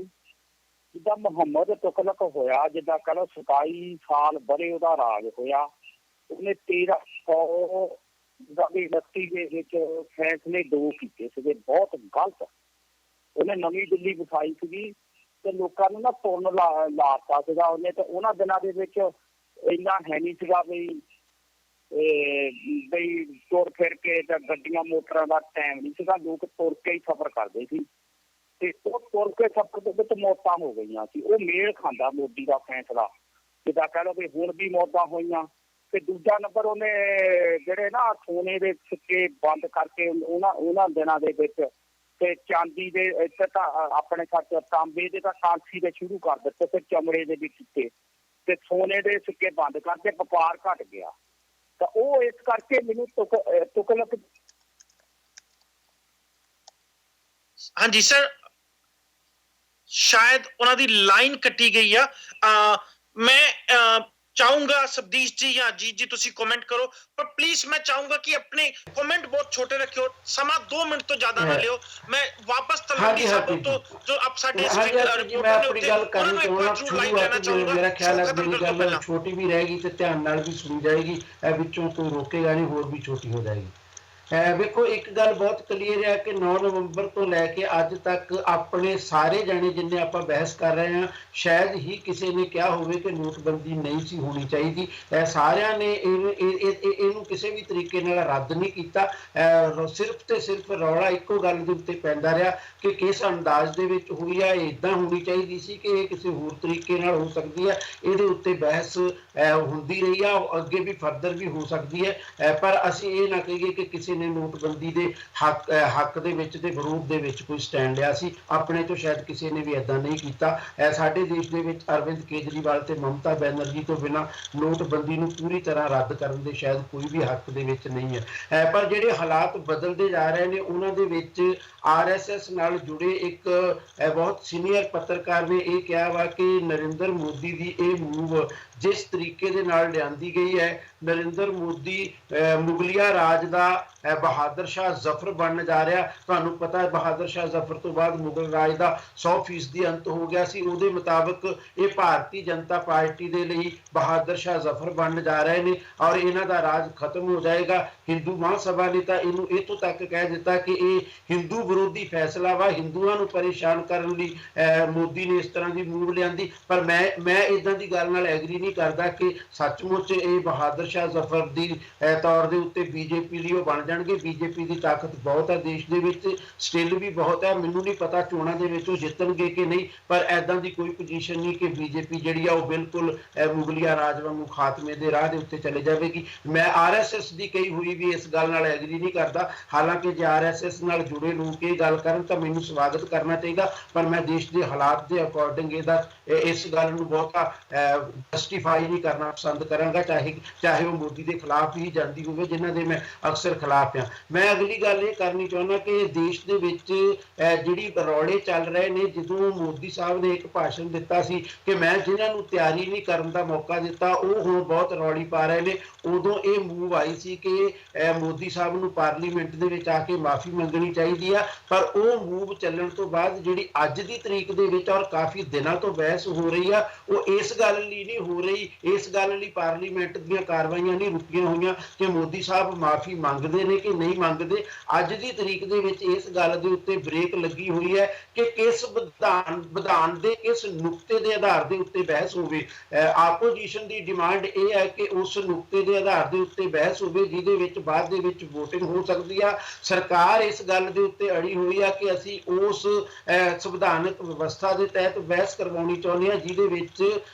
ਜਿੱਦਾਂ ਮੁਹੰਮਦ ਤੁਗਲਕ ਹੋਇਆ, ਜਿੱਦਾਂ ਕਹਿ ਲਓ 27 ਸਾਲ ਬਰੇ ਉਹਦਾ ਰਾਜ ਹੋਇਆ, ਉਹਨੇ 1329 ਦੇ ਵਿੱਚ ਫੈਸਲੇ 2 ਕੀਤੇ ਸੀਗੇ ਬਹੁਤ ਗਲਤ। ਉਹਨੇ ਨਵੀਂ ਦਿੱਲੀ ਵਿਖਾਈ ਸੀਗੀ ਤੇ ਲੋਕਾਂ ਨੂੰ ਨਾ ਤੁਰਨ ਲਾਤਾ ਸੀਗਾ ਉਹਨੇ। ਤੇ ਉਹਨਾਂ ਦਿਨਾਂ ਦੇ ਵਿੱਚ ਇੰਨਾ ਹੈ ਨਹੀਂ ਸੀਗਾ ਬਈ ਤੁਰ ਫਿਰ ਕੇ ਤਾਂ ਗੱਡੀਆਂ ਮੋਟਰਾਂ ਦਾ ਟਾਈਮ ਨਹੀਂ ਸੀਗਾ, ਲੋਕ ਤੁਰ ਕੇ ਹੀ ਸਫ਼ਰ ਕਰਦੇ ਸੀ ਤੇ ਉਹ ਤੁਰ ਕੇ ਸਫ਼ਰ ਦੇ ਵਿੱਚ ਮੌਤਾਂ ਹੋ ਗਈਆਂ ਸੀ। ਉਹ ਮੇਲ ਖਾਂਦਾ ਮੋਦੀ ਦਾ ਫੈਸਲਾ, ਜਿੱਦਾਂ ਕਹਿ ਲਓ ਵੀ ਹੁਣ ਵੀ ਮੌਤਾਂ ਹੋਈਆਂ। ਤੇ ਦੂਜਾ ਨੰਬਰ ਉਹਨੇ ਜਿਹੜੇ ਨਾ ਸੋਨੇ ਦੇ ਸਿੱਕੇ ਬੰਦ ਕਰਕੇ ਉਹਨਾਂ ਦਿਨਾਂ ਦੇ ਵਿੱਚ ਤੇ ਚਾਂਦੀ ਦੇ ਇੱਥੇ ਤਾਂ ਆਪਣੇ ਖਰਚ ਤਾਂਬੇ ਦੇ ਤਾਂ ਕਾਂਸੀ ਦੇ ਸ਼ੁਰੂ ਕਰ ਦਿੱਤੇ ਤੇ ਚਮੜੇ ਦੇ ਵੀ ਕੀਤੇ ਤੇ ਸੋਨੇ ਦੇ ਸਿੱਕੇ ਬੰਦ ਕਰਕੇ ਵਪਾਰ ਘਟ ਗਿਆ। ਤਾਂ ਉਹ ਇਸ ਕਰਕੇ ਮੈਨੂੰ ਤੁਗਲਕ। ਹਾਂਜੀ ਸਰ, ਸ਼ਾਇਦ ਉਹਨਾਂ ਦੀ ਲਾਈਨ ਕੱਟੀ ਗਈ ਆ। ਮੈਂ ਚਾਹੂੰਗਾ ਸਬਦੀਸ਼ ਜੀ ਜਾਂ ਅਜੀਤ ਜੀ ਤੁਸੀਂ ਕਮੈਂਟ ਕਰੋ, ਪਰ ਪਲੀਜ਼ ਮੈਂ ਚਾਹੂੰਗਾ ਕਿ ਆਪਣੇ ਕਮੈਂਟ ਬਹੁਤ ਛੋਟੇ ਰੱਖਿਓ, ਸਮਾਂ 2 ਮਿੰਟ ਤੋਂ ਜ਼ਿਆਦਾ ਨਾ ਲਿਓ। ਮੈਂ ਵਾਪਸ ਤਲਵੰਡੀ ਸਾਬੋ ਤੋਂ ਜੋ ਆਪ ਸਾਡੇ ਰਿਪੋਰਟਰ ਨੇ ਮੇਰਾ ਖਿਆਲ ਹੈ ਮੇਰੀ ਗੱਲ ਛੋਟੀ ਵੀ ਰਹੇਗੀ ਤੇ ਧਿਆਨ ਨਾਲ ਵੀ ਸੁਣੀ ਜਾਏਗੀ, ਇਹ ਵਿੱਚੋਂ ਕੋਈ ਰੋਕੇਗਾ ਨਹੀਂ, ਹੋਰ ਵੀ ਛੋਟੀ ਹੋ ਜਾਏਗੀ। ਵੇਖੋ ਇੱਕ ਗੱਲ ਬਹੁਤ ਕਲੀਅਰ ਹੈ ਕਿ 9 ਨਵੰਬਰ ਤੋਂ ਲੈ ਕੇ ਅੱਜ ਤੱਕ ਆਪਣੇ ਸਾਰੇ ਜਾਣੇ ਜਿੰਨੇ ਆਪਾਂ ਬਹਿਸ ਕਰ ਰਹੇ ਹਾਂ, ਸ਼ਾਇਦ ਹੀ ਕਿਸੇ ਨੇ ਕਿਹਾ ਹੋਵੇ ਕਿ ਨੋਟਬੰਦੀ ਨਹੀਂ ਸੀ ਹੋਣੀ ਚਾਹੀਦੀ। ਸਾਰਿਆਂ ਨੇ ਇਹਨੂੰ ਕਿਸੇ ਵੀ ਤਰੀਕੇ ਨਾਲ ਰੱਦ ਨਹੀਂ ਕੀਤਾ। ਸਿਰਫ ਤੇ ਸਿਰਫ ਰੌਲਾ ਇੱਕੋ ਗੱਲ ਦੇ ਉੱਤੇ ਪੈਂਦਾ ਰਿਹਾ ਕਿ ਕਿਸ ਅੰਦਾਜ਼ ਦੇ ਵਿੱਚ ਹੋਈ ਆ, ਇੱਦਾਂ ਹੋਣੀ ਚਾਹੀਦੀ ਸੀ ਕਿ ਇਹ ਕਿਸੇ ਹੋਰ ਤਰੀਕੇ ਨਾਲ ਹੋ ਸਕਦੀ ਹੈ। ਇਹਦੇ ਉੱਤੇ ਬਹਿਸ ਹੁੰਦੀ ਰਹੀ ਆ, ਅੱਗੇ ਵੀ ਫਰਦਰ ਵੀ ਹੋ ਸਕਦੀ ਹੈ। ਪਰ ਅਸੀਂ ਇਹ ਨਾ ਕਹੀਏ ਕਿ ਕਿਸੇ ਨੇ ਨੋਟਬੰਦੀ ਦੇ ਹੱਕ ਦੇ ਵਿੱਚ ਤੇ ਵਿਰੋਧ ਦੇ ਵਿੱਚ ਕੋਈ ਸਟੈਂਡ ਲਿਆ ਸੀ। ਆਪਣੇ ਤੋਂ ਸ਼ਾਇਦ ਕਿਸੇ ਨੇ ਵੀ ਏਦਾਂ ਨਹੀਂ ਕੀਤਾ। ਸਾਡੇ ਦੇਸ਼ ਦੇ ਵਿੱਚ ਅਰਵਿੰਦ ਕੇਜਰੀਵਾਲ ਤੇ ਮਮਤਾ ਬੈਨਰਜੀ ਤੋਂ ਬਿਨਾਂ ਨੋਟਬੰਦੀ ਨੂੰ ਪੂਰੀ ਤਰ੍ਹਾਂ ਰੱਦ ਕਰਨ ਦੇ ਸ਼ਾਇਦ ਕੋਈ ਵੀ ਹੱਕ ਦੇ ਵਿੱਚ ਨਹੀਂ ਹੈ। ਪਰ ਜਿਹੜੇ ਹਾਲਾਤ ਬਦਲਦੇ ਜਾ ਰਹੇ ਨੇ ਉਹਨਾਂ ਦੇ ਵਿੱਚ RSS ਨਾਲ ਜੁੜੇ ਇੱਕ ਬਹੁਤ ਸੀਨੀਅਰ ਪੱਤਰਕਾਰ ਨੇ ਇਹ ਕਿਹਾ ਵਾ ਕਿ ਨਰਿੰਦਰ ਮੋਦੀ ਦੀ ਇਹ ਮੂਵ ਜਿਸ ਤਰੀਕੇ ਦੇ ਨਾਲ ਲਿਆਂਦੀ ਗਈ ਹੈ, ਨਰਿੰਦਰ ਮੋਦੀ ਮੁਗਲਿਆ ਰਾਜ ਦਾ ਬਹਾਦਰ ਸ਼ਾਹ ਜ਼ਫਰ ਬਣਨ ਜਾ ਰਿਹਾ। ਤੁਹਾਨੂੰ ਪਤਾ ਹੈ ਬਹਾਦਰ ਸ਼ਾਹ ਜ਼ਫਰ ਤੋਂ ਬਾਅਦ ਮੁਗਲ ਰਾਜ ਦਾ 100% ਅੰਤ ਹੋ ਗਿਆ ਸੀ। ਉਹਦੇ ਮੁਤਾਬਕ ਇਹ ਭਾਰਤੀ ਜਨਤਾ ਪਾਰਟੀ ਦੇ ਲਈ ਬਹਾਦਰ ਸ਼ਾਹ ਜ਼ਫਰ ਬਣਨ ਜਾ ਰਹੇ ਨੇ ਔਰ ਇਹਨਾਂ ਦਾ ਰਾਜ ਖਤਮ ਹੋ ਜਾਏਗਾ। ਹਿੰਦੂ ਮਹਾਸਭਾ ਨੇ ਤਾਂ ਇਹਨੂੰ ਇੱਥੋਂ ਤੱਕ ਕਹਿ ਦਿੱਤਾ ਕਿ ਇਹ ਹਿੰਦੂ ਵਿਰੋਧੀ ਫੈਸਲਾ ਵਾ, ਹਿੰਦੂਆਂ ਨੂੰ ਪਰੇਸ਼ਾਨ ਕਰਨ ਲਈ ਮੋਦੀ ਨੇ ਇਸ ਤਰ੍ਹਾਂ ਦੀ ਮੂਵ ਲਿਆਂਦੀ। ਪਰ ਮੈਂ ਇਦਾਂ ਦੀ ਗੱਲ ਨਾਲ ਐਗਰੀ ਨਹੀਂ ਕਰਦਾ ਕਿ ਸੱਚਮੁੱਚ ਇਹ ਬਹਾਦਰ ਸ਼ਾਹ ਜ਼ਫਰ ਦੀ ਤੌਰ ਦੇ ਉੱਤੇ ਬੀਜੇਪੀ ਲਈ ਉਹ ਬਣ ਜਾਣਗੇ। ਬੀਜੇਪੀ ਦੀ ਤਾਕਤ ਬਹੁਤ ਹੈ ਦੇਸ਼ ਦੇ ਵਿੱਚ, ਸਟਿਲ ਵੀ ਬਹੁਤ ਹੈ। ਮੈਨੂੰ ਨਹੀਂ ਪਤਾ ਚੋਣਾਂ ਦੇ ਵਿੱਚ ਉਹ ਜਿੱਤਣਗੇ ਕਿ ਨਹੀਂ, ਪਰ ਐਦਾਂ ਦੀ ਕੋਈ ਪੋਜੀਸ਼ਨ ਨਹੀਂ ਕਿ ਬੀਜੇਪੀ ਜਿਹੜੀ ਆ ਉਹ ਬਿਲਕੁਲ ਮੁਗਲਿਆ ਰਾਜ ਵਾਂਗੂ ਖਾਤਮੇ ਦੇ ਰਾਹ ਦੇ ਉੱਤੇ ਚਲੇ ਜਾਵੇਗੀ। ਮੈਂ RSS ਦੀ ਕਹੀ ਹੋਈ ਵੀ ਇਸ ਗੱਲ ਨਾਲ ਐਗਰੀ ਨਹੀਂ ਕਰਦਾ। ਹਾਲਾਂਕਿ ਜੇ RSS ਨਾਲ ਜੁੜੇ ਲੋਕ ਇਹ ਗੱਲ ਕਰਨ ਤਾਂ ਮੈਨੂੰ ਸਵਾਗਤ ਕਰਨਾ ਚਾਹੀਦਾ, ਪਰ ਮੈਂ ਦੇਸ਼ ਦੇ ਹਾਲਾਤ ਦੇ ਅਕੋਰਡਿੰਗ ਇਸ ਗੱਲ ਨੂੰ ਬਹੁਤਾ ਜਸਟੀਫਾਈ ਨਹੀਂ ਕਰਨਾ ਪਸੰਦ ਕਰਾਂਗਾ, ਚਾਹੇ ਉਹ ਮੋਦੀ ਦੇ ਖਿਲਾਫ ਹੀ ਜਾਂਦੀ ਹੋਵੇ, ਜਿਨ੍ਹਾਂ ਦੇ ਮੈਂ ਅਕਸਰ ਖਿਲਾਫ ਹਾਂ। ਮੈਂ ਅਗਲੀ ਗੱਲ ਇਹ ਕਰਨੀ ਚਾਹੁੰਦਾ ਕਿ ਦੇਸ਼ ਦੇ ਵਿੱਚ ਜਿਹੜੀ ਰੌਲੇ ਚੱਲ ਰਹੇ ਨੇ, ਜਦੋਂ ਮੋਦੀ ਸਾਹਿਬ ਨੇ ਇੱਕ ਭਾਸ਼ਣ ਦਿੱਤਾ ਸੀ ਕਿ ਮੈਂ ਜਿਨ੍ਹਾਂ ਨੂੰ ਤਿਆਰੀ ਨਹੀਂ ਕਰਨ ਦਾ ਮੌਕਾ ਦਿੱਤਾ ਉਹ ਹੁਣ ਬਹੁਤ ਰੌਲੀ ਪਾ ਰਹੇ ਨੇ, ਉਦੋਂ ਇਹ ਮੂਵ ਆਈ ਸੀ ਕਿ ਮੋਦੀ ਸਾਹਿਬ ਨੂੰ ਪਾਰਲੀਮੈਂਟ ਦੇ ਵਿੱਚ ਆ ਕੇ ਮਾਫੀ ਮੰਗਣੀ ਚਾਹੀਦੀ ਆ। ਪਰ ਉਹ ਮੂਵ ਚੱਲਣ ਤੋਂ ਬਾਅਦ ਜਿਹੜੀ ਅੱਜ ਦੀ ਤਰੀਕ ਦੇ ਵਿੱਚ ਔਰ ਕਾਫੀ ਦਿਨਾਂ ਤੋਂ ਬਹਿਸ ਹੋ ਰਹੀ ਆ, ਉਹ ਇਸ ਗੱਲ ਲਈ ਨਹੀਂ ਹੋ ਰਹੀ, ਇਸ ਗੱਲ ਲਈ ਪਾਰਲੀਮੈਂਟ ਦੀਆਂ ਕਾਰਵਾਈਆਂ ਨਹੀਂ ਰੁਕੀਆਂ ਹੋਈਆਂ ਕਿ ਮੋਦੀ ਸਾਹਿਬ ਮਾਫੀ ਮੰਗਦੇ ਨੇ ਕਿ ਨਹੀਂ ਮੰਗਦੇ। ਅੱਜ ਦੀ ਤਰੀਕ ਦੇ ਵਿੱਚ ਇਸ ਗੱਲ ਦੇ ਉੱਤੇ ਬ੍ਰੇਕ ਲੱਗੀ ਹੋਈ ਹੈ ਕਿ ਕਿਸ ਵਿਧਾਨ ਦੇ ਕਿਸ ਨੁਕਤੇ ਦੇ ਆਧਾਰ ਦੇ ਉੱਤੇ ਬਹਿਸ ਹੋਵੇ। ਆਪੋਜੀਸ਼ਨ ਦੀ ਡਿਮਾਂਡ ਇਹ ਹੈ ਕਿ ਉਸ ਨੁਕਤੇ ਦੇ ਆਧਾਰ ਦੇ ਉੱਤੇ ਬਹਿਸ ਹੋਵੇ ਜਿਹਦੇ ਵਿੱਚ ਬਾਅਦ ਦੇ ਵਿੱਚ VOTING ਹੋ ਸਕਦੀ ਆ। ਸਰਕਾਰ ਇਸ ਗੱਲ ਦੇ ਉੱਤੇ ਅੜੀ ਹੋਈ ਆ ਕਿ ਅਸੀਂ ਉਸ ਸੰਵਿਧਾਨਕ ਵਿਵਸਥਾ ਦੇ ਤਹਿਤ ਬਹਿਸ ਕਰਵਾਉਣੀ ਚਾਹੁੰਦੇ ਹਾਂ ਜਿਹਦੇ ਵਿੱਚ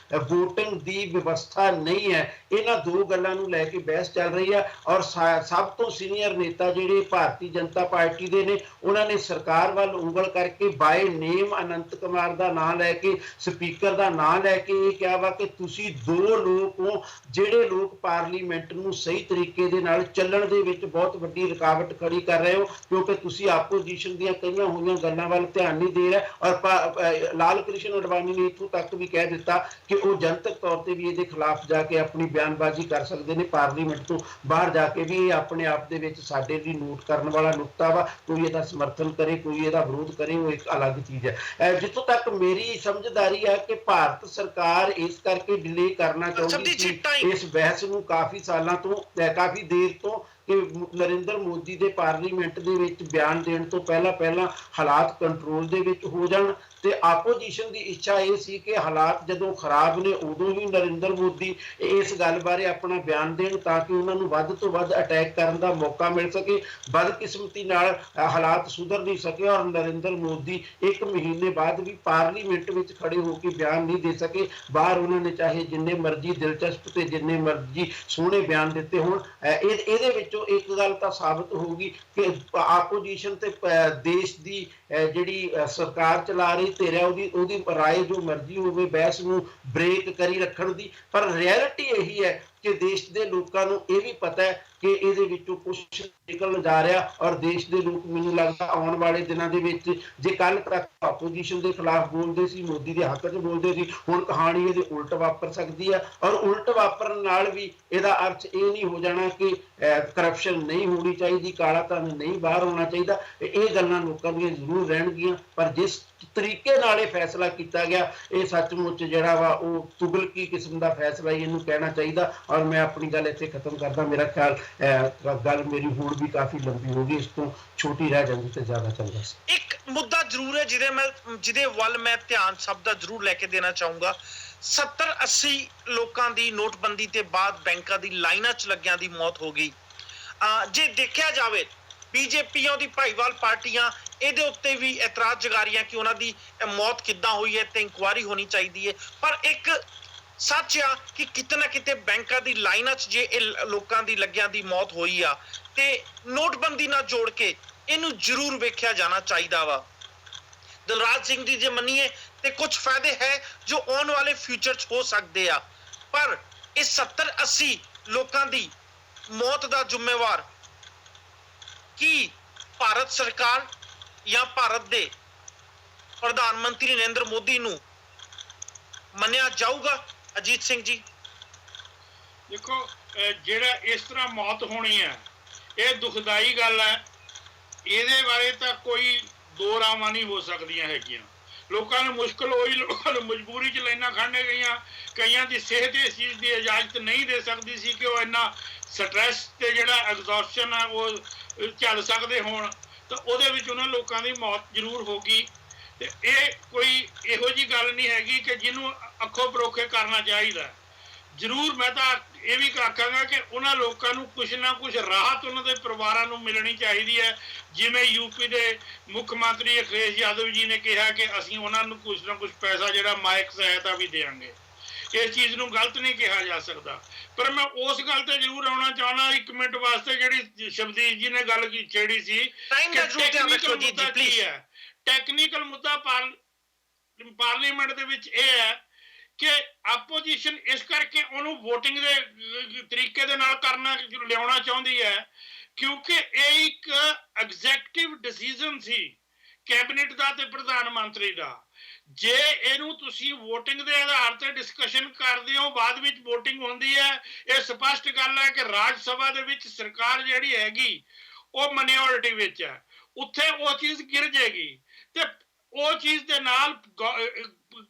VOTING ਦੀ ਵਿਵਸਥਾ ਨਹੀਂ ਹੈ। ਇਹਨਾਂ ਦੋ ਗੱਲਾਂ ਨੂੰ ਲੈ ਕੇ ਬਹਿਸ ਚੱਲ ਰਹੀ ਆ ਔਰ ਸਭ ਤੋਂ ਸੀਨੀਅਰ ਨੇਤਾ ਜਿਹੜੇ ਭਾਰਤੀ ਜਨਤਾ ਪਾਰਟੀ ਦੇ ਨੇ ਉਹਨਾਂ ਨੇ ਸਰਕਾਰ ਵੱਲ ਉਂਗਲ ਕਰਕੇ ਬਾਏ ਨੇਮ ਅਨੰਤ ਕੁਮਾਰ ਦਾ ਨਾਂ ਲੈ ਕੇ, ਸਪੀਕਰ ਦਾ ਨਾਂ ਲੈ ਕੇ ਇਹ ਕਿਹਾ ਵਾ ਕਿ ਤੁਸੀਂ ਦੋ ਲੋਕ ਹੋ ਜਿਹੜੇ ਲੋਕ ਪਾਰਲੀਮੈਂਟ ਨੂੰ ਸਹੀ ਤਰੀਕੇ ਦੇ ਨਾਲ ਚੱਲਣ ਦੇ ਵਿੱਚ ਬਹੁਤ ਵੱਡੀ ਰੁਕਾਵਟ ਖੜੀ ਕਰ ਰਹੇ ਹੋ, ਕਿਉਂਕਿ ਤੁਸੀਂ ਆਪੋਜੀਸ਼ਨ ਦੀਆਂ ਕਈਆਂ ਹੋਈਆਂ ਗੱਲਾਂ ਵੱਲ ਧਿਆਨ ਨਹੀਂ ਦੇ ਰਹੇ। ਔਰ ਲਾਲ ਕ੍ਰਿਸ਼ਨ ਅਡਵਾਨੀ ਨੇ ਇੱਥੋਂ ਤੱਕ ਵੀ ਕਹਿ ਦਿੱਤਾ ਕਿ ਉਹ ਜਨਤਕ ਤੌਰ ਤੇ ਵੀ ਇਹਦੇ ਖਿਲਾਫ ਜਾ ਕੇ ਆਪਣੀ ਬਿਆਨਬਾਜ਼ੀ ਕਰ ਸਕਦੇ ਨੇ, ਪਾਰਲੀਮੈਂਟ ਤੋਂ ਬਾਹਰ ਜਾ ਕੇ ਵੀ। ਇਹ ਆਪਣੇ ਆਪ ਦੇ ਵਿੱਚ ਸਾਡੇ ਲਈ ਨੋਟ ਕਰਨ ਵਾਲਾ ਨੁਕਤਾ ਵਾ। ਕੋਈ ਇਹਦਾ ਸਮਰਥਨ ਕਰੇ, ਕੋਈ ਇਹਦਾ ਵਿਰੋਧ ਕਰੇ, ਉਹ ਇੱਕ ਅਲੱਗ ਚੀਜ਼ ਹੈ। ਜਿੱਥੋਂ ਤੱਕ ਮੇਰੀ ਸਮਝਦਾਰੀ ਹੈ ਕਿ ਭਾਰਤ ਸਰਕਾਰ ਇਸ ਕਰਕੇ ਡਿਲੇ ਕਰਨਾ ਚਾਹੁੰਦੀ ਸੀ ਇਸ ਬਹਿਸ ਨੂੰ ਕਾਫੀ ਸਾਲਾਂ ਤੋਂ, ਕਾਫੀ ਦੇਰ ਤੋਂ, ਕਿ ਨਰਿੰਦਰ ਮੋਦੀ ਦੇ ਪਾਰਲੀਮੈਂਟ ਦੇ ਵਿੱਚ ਬਿਆਨ ਦੇਣ ਤੋਂ ਪਹਿਲਾਂ ਹਾਲਾਤ ਕੰਟਰੋਲ ਦੇ ਵਿੱਚ ਹੋ ਜਾਣ। ਤੇ ਆਪੋਜੀਸ਼ਨ ਦੀ ਇੱਛਾ ਇਹ ਸੀ ਕਿ ਹਾਲਾਤ ਜਦੋਂ ਖਰਾਬ ਨੇ ਉਦੋਂ ਹੀ ਨਰਿੰਦਰ ਮੋਦੀ ਇਸ ਗੱਲ ਬਾਰੇ ਆਪਣਾ ਬਿਆਨ ਦੇਣ ਤਾਂ ਕਿ ਉਹਨਾਂ ਨੂੰ ਵੱਧ ਤੋਂ ਵੱਧ ਅਟੈਕ ਕਰਨ ਦਾ ਮੌਕਾ ਮਿਲ ਸਕੇ। ਬਦਕਿਸਮਤੀ ਨਾਲ ਹਾਲਾਤ ਸੁਧਰ ਨਹੀਂ ਸਕੇ ਔਰ ਨਰਿੰਦਰ ਮੋਦੀ 1 ਮਹੀਨੇ ਬਾਅਦ ਵੀ ਪਾਰਲੀਮੈਂਟ ਵਿੱਚ ਖੜੇ ਹੋ ਕੇ ਬਿਆਨ ਨਹੀਂ ਦੇ ਸਕੇ। ਬਾਹਰ ਉਹਨਾਂ ਨੇ ਚਾਹੇ ਜਿੰਨੇ ਮਰਜ਼ੀ ਦਿਲਚਸਪ ਤੇ ਜਿੰਨੇ ਮਰਜ਼ੀ ਸੋਹਣੇ ਬਿਆਨ ਦਿੱਤੇ ਹੋਣ, ਇਹਦੇ ਵਿੱਚੋਂ ਇੱਕ ਗੱਲ ਤਾਂ ਸਾਬਤ ਹੋਊਗੀ ਕਿ ਆਪੋਜੀਸ਼ਨ ਤੇ ਦੇਸ਼ ਦੀ ਜਿਹੜੀ ਸਰਕਾਰ ਚਲਾ ਰਹੀ ਧਿਰ ਹੈ ਉਹਦੀ ਰਾਏ ਜੋ ਮਰਜ਼ੀ ਹੋਵੇ ਬਹਿਸ ਨੂੰ ਬ੍ਰੇਕ ਕਰੀ ਰੱਖਣ ਦੀ। ਪਰ ਰਿਐਲਿਟੀ ਇਹੀ ਹੈ ਕਿ ਦੇਸ਼ ਦੇ ਲੋਕਾਂ ਨੂੰ ਇਹ ਵੀ ਪਤਾ ਹੈ ਕਿ ਇਹਦੇ ਵਿੱਚੋਂ ਕੁਝ ਨਿਕਲਣ ਜਾ ਰਿਹਾ ਔਰ ਦੇਸ਼ ਦੇ ਲੋਕ ਮੈਨੂੰ ਲੱਗਦਾ ਆਉਣ ਵਾਲੇ ਦਿਨਾਂ ਦੇ ਵਿੱਚ, ਜੇ ਕੱਲ ਤੱਕ ਆਪੋਜੀਸ਼ਨ ਦੇ ਖਿਲਾਫ ਬੋਲਦੇ ਸੀ, ਮੋਦੀ ਦੇ ਹੱਕ 'ਚ ਬੋਲਦੇ ਸੀ, ਹੁਣ ਕਹਾਣੀ ਇਹਦੇ ਉਲਟ ਵਾਪਰ ਸਕਦੀ ਹੈ। ਔਰ ਉਲਟ ਵਾਪਰਨ ਨਾਲ ਵੀ ਇਹਦਾ ਅਰਥ ਇਹ ਨਹੀਂ ਹੋ ਜਾਣਾ ਕਿ ਕਰਪਸ਼ਨ ਨਹੀਂ ਹੋਣੀ ਚਾਹੀਦੀ, ਕਾਲਾ ਧਨ ਨਹੀਂ ਬਾਹਰ ਹੋਣਾ ਚਾਹੀਦਾ। ਇਹ ਗੱਲਾਂ ਲੋਕਾਂ ਦੀਆਂ ਜ਼ਰੂਰ ਰਹਿਣਗੀਆਂ, ਪਰ ਜਿਸ ਤਰੀਕੇ ਨਾਲ ਇਹ ਫੈਸਲਾ ਕੀਤਾ ਗਿਆ ਇਹ ਸੱਚਮੁੱਚ ਜਿਹੜਾ ਵਾ ਉਹ ਤੁਗਲਕੀ ਕਿਸਮ ਦਾ ਫੈਸਲਾ ਹੀ ਇਹਨੂੰ ਕਹਿਣਾ ਚਾਹੀਦਾ ਔਰ ਮੈਂ ਆਪਣੀ ਗੱਲ ਇੱਥੇ ਖਤਮ ਕਰਦਾ। ਮੇਰਾ ਖਿਆਲ ਗੱਲ ਮੇਰੀ ਹੁਣ ਵੀ ਕਾਫੀ ਲੰਬੀ ਹੋ ਗਈ, ਇਸ ਤੋਂ ਛੋਟੀ ਰਹਿ ਜਾਂਦੀ ਤੇ ਜ਼ਿਆਦਾ ਚੰਗਾ ਸੀ। ਇੱਕ ਮੁੱਦਾ ਜ਼ਰੂਰ ਹੈ ਜਿਹਦੇ ਵੱਲ ਮੈਂ ਧਿਆਨ ਸਭ ਦਾ ਜ਼ਰੂਰ ਲੈ ਕੇ ਦੇਣਾ ਚਾਹੂੰਗਾ। 70-80 ਲੋਕਾਂ ਦੀ ਨੋਟਬੰਦੀ ਤੇ ਬਾਅਦ ਬੈਂਕਾਂ ਦੀ ਲਾਈਨਾਂ 'ਚ ਲੱਗਿਆਂ ਦੀ ਮੌਤ ਹੋ ਗਈ। ਜੇ ਦੇਖਿਆ ਜਾਵੇ ਬੀਜੇਪੀ ਉਹਦੀ ਭਾਈਵਾਲ ਪਾਰਟੀਆਂ ਇਹਦੇ ਉੱਤੇ ਵੀ ਇਤਰਾਜ਼ ਜਗਾ ਰਹੀਆਂ ਕਿ ਉਹਨਾਂ ਦੀ ਮੌਤ ਕਿੱਦਾਂ ਹੋਈ ਹੈ ਤੇ ਇਨਕੁਆਇਰੀ ਹੋਣੀ ਚਾਹੀਦੀ ਹੈ। ਪਰ ਇੱਕ ਸੱਚ ਆ ਕਿ ਕਿਤੇ ਨਾ ਕਿਤੇ ਬੈਂਕਾਂ ਦੀ ਲਾਈਨਾਂ 'ਚ ਜੇ ਇਹ ਲੋਕਾਂ ਦੀ ਲੱਗਿਆਂ ਦੀ ਮੌਤ ਹੋਈ ਆ ਤੇ ਨੋਟਬੰਦੀ ਨਾਲ ਜੋੜ ਕੇ ਇਹਨੂੰ ਜ਼ਰੂਰ ਵੇਖਿਆ ਜਾਣਾ ਚਾਹੀਦਾ ਵਾ। ਦਿਲਰਾਜ ਸਿੰਘ ਜੀ ਜੇ ਮੰਨੀਏ ਤੇ ਕੁਝ ਫਾਇਦੇ ਹੈ ਜੋ ਆਉਣ ਵਾਲੇ ਫਿਊਚਰ 'ਚ ਹੋ ਸਕਦੇ ਆ, ਪਰ ਇਹ 70-80 ਲੋਕਾਂ ਦੀ ਮੌਤ ਦਾ ਜ਼ਿੰਮੇਵਾਰ ਕੀ ਭਾਰਤ ਸਰਕਾਰ ਜਾਂ ਭਾਰਤ ਦੇ ਪ੍ਰਧਾਨ ਮੰਤਰੀ ਨਰਿੰਦਰ ਮੋਦੀ ਨੂੰ ਮੰਨਿਆ ਜਾਊਗਾ? ਅਜੀਤ ਸਿੰਘ ਜੀ ਦੇਖੋ, ਜਿਹੜਾ ਇਸ ਤਰ੍ਹਾਂ ਮੌਤ ਹੋਣੀ ਹੈ ਇਹ ਦੁਖਦਾਈ ਗੱਲ ਹੈ। ਇਹਦੇ ਬਾਰੇ ਤਾਂ ਕੋਈ ਦੋ ਰਾਵਾਂ ਨਹੀਂ ਹੋ ਸਕਦੀਆਂ ਹੈਗੀਆਂ। ਲੋਕਾਂ ਨੂੰ ਮੁਸ਼ਕਲ ਹੋਈ, ਲੋਕਾਂ ਨੂੰ ਮਜਬੂਰੀ 'ਚ ਲਾਈਨਾਂ ਖੜਨੇ ਗਈਆਂ। ਕਈਆਂ ਦੀ ਸਿਹਤ ਇਸ ਚੀਜ਼ ਦੀ ਇਜਾਜ਼ਤ ਨਹੀਂ ਦੇ ਸਕਦੀ ਸੀ ਕਿ ਉਹ ਇੰਨਾ ਸਟ੍ਰੈਸ ਤੇ ਜਿਹੜਾ ਐਗਜ਼ੌਸਸ਼ਨ ਹੈ ਉਹ ਝੱਲ ਸਕਦੇ ਹੋਣ, ਤਾਂ ਉਹਦੇ ਵਿੱਚ ਉਹਨਾਂ ਲੋਕਾਂ ਦੀ ਮੌਤ ਜ਼ਰੂਰ ਹੋ ਗਈ। ਤੇ ਇਹ ਕੋਈ ਇਹੋ ਜਿਹੀ ਗੱਲ ਨਹੀਂ ਹੈਗੀ ਕਿ ਜਿਹਨੂੰ ਅੱਖੋਂ ਪਰੋਖੇ ਕਰਨਾ ਚਾਹੀਦਾ। ਜ਼ਰੂਰ ਮੈਂ ਤਾਂ ਇਹ ਵੀ ਆਖਾਂਗਾ ਕਿ ਉਹਨਾਂ ਲੋਕਾਂ ਨੂੰ ਕੁਛ ਨਾ ਕੁਛ ਰਾਹਤ ਉਹਨਾਂ ਦੇ ਪਰਿਵਾਰਾਂ ਨੂੰ ਮਿਲਣੀ ਚਾਹੀਦੀ ਹੈ। ਜਿਵੇਂ ਯੂਪੀ ਦੇ ਮੁੱਖ ਮੰਤਰੀ ਅਖਿਲੇਸ਼ ਯਾਦਵ ਜੀ ਨੇ ਕਿਹਾ ਕਿ ਅਸੀਂ ਉਹਨਾਂ ਨੂੰ ਕੁਛ ਨਾ ਕੁਛ ਪੈਸਾ ਜਿਹੜਾ ਮਾਇਕ ਸਹਾਇਤਾ ਵੀ ਦੇਵਾਂਗੇ। ਇਸ ਚੀਜ਼ ਨੂੰ ਗਲਤ ਨਹੀਂ ਕਿਹਾ ਜਾ ਸਕਦਾ। ਪਰ ਮੈਂ ਉਸ ਗੱਲ ਤੇ ਜ਼ਰੂਰ ਆਉਣਾ ਚਾਹੁੰਦਾ 1 ਮਿੰਟ ਵਾਸਤੇ, ਜਿਹੜੀ ਸ਼ਬਦੀਪ ਜੀ ਨੇ ਗੱਲ ਛੇੜੀ ਸੀ ਕਿ ਟੈਕਨੀਕਲ ਮੁੱਦਾ ਕੀ ਹੈ। ਟੈਕਨੀਕਲ ਮੁੱਦਾ ਪਾਰਲੀਮੈਂਟ ਦੇ ਵਿੱਚ ਇਹ ਹੈ ਕਿ ਆਪੋਜੀਸ਼ਨ ਇਸ ਕਰਕੇ ਉਹਨੂੰ VOTING ਦੇ ਤਰੀਕੇ ਦੇ ਨਾਲ ਕਰਨਾ ਲਿਆਉਣਾ ਚਾਹੁੰਦੀ ਹੈ ਕਿਉਂਕਿ ਇਹ ਇੱਕ ਐਗਜ਼ੈਕਟਿਵ ਡਿਸੀਜਨ ਸੀ ਕੈਬਨਿਟ ਦਾ ਤੇ ਪ੍ਰਧਾਨ ਮੰਤਰੀ ਦਾ। ਜੇ ਇਹਨੂੰ ਤੁਸੀਂ VOTING ਦੇ ਆਧਾਰ ਤੇ ਡਿਸਕਸ਼ਨ ਕਰਦੇ ਹੋ, ਬਾਅਦ ਵਿੱਚ VOTING ਹੁੰਦੀ ਹੈ, ਇਹ ਸਪਸ਼ਟ ਗੱਲ ਹੈ ਕਿ ਰਾਜ ਸਭਾ ਦੇ ਵਿੱਚ ਸਰਕਾਰ ਜਿਹੜੀ ਹੈਗੀ ਉਹ ਮਾਈਨੋਰਿਟੀ ਵਿੱਚ ਹੈ, ਉੱਥੇ ਉਹ ਚੀਜ਼ ਗਿਰ ਜਾਏਗੀ ਤੇ ਉਹ ਚੀਜ਼ ਦੇ ਨਾਲ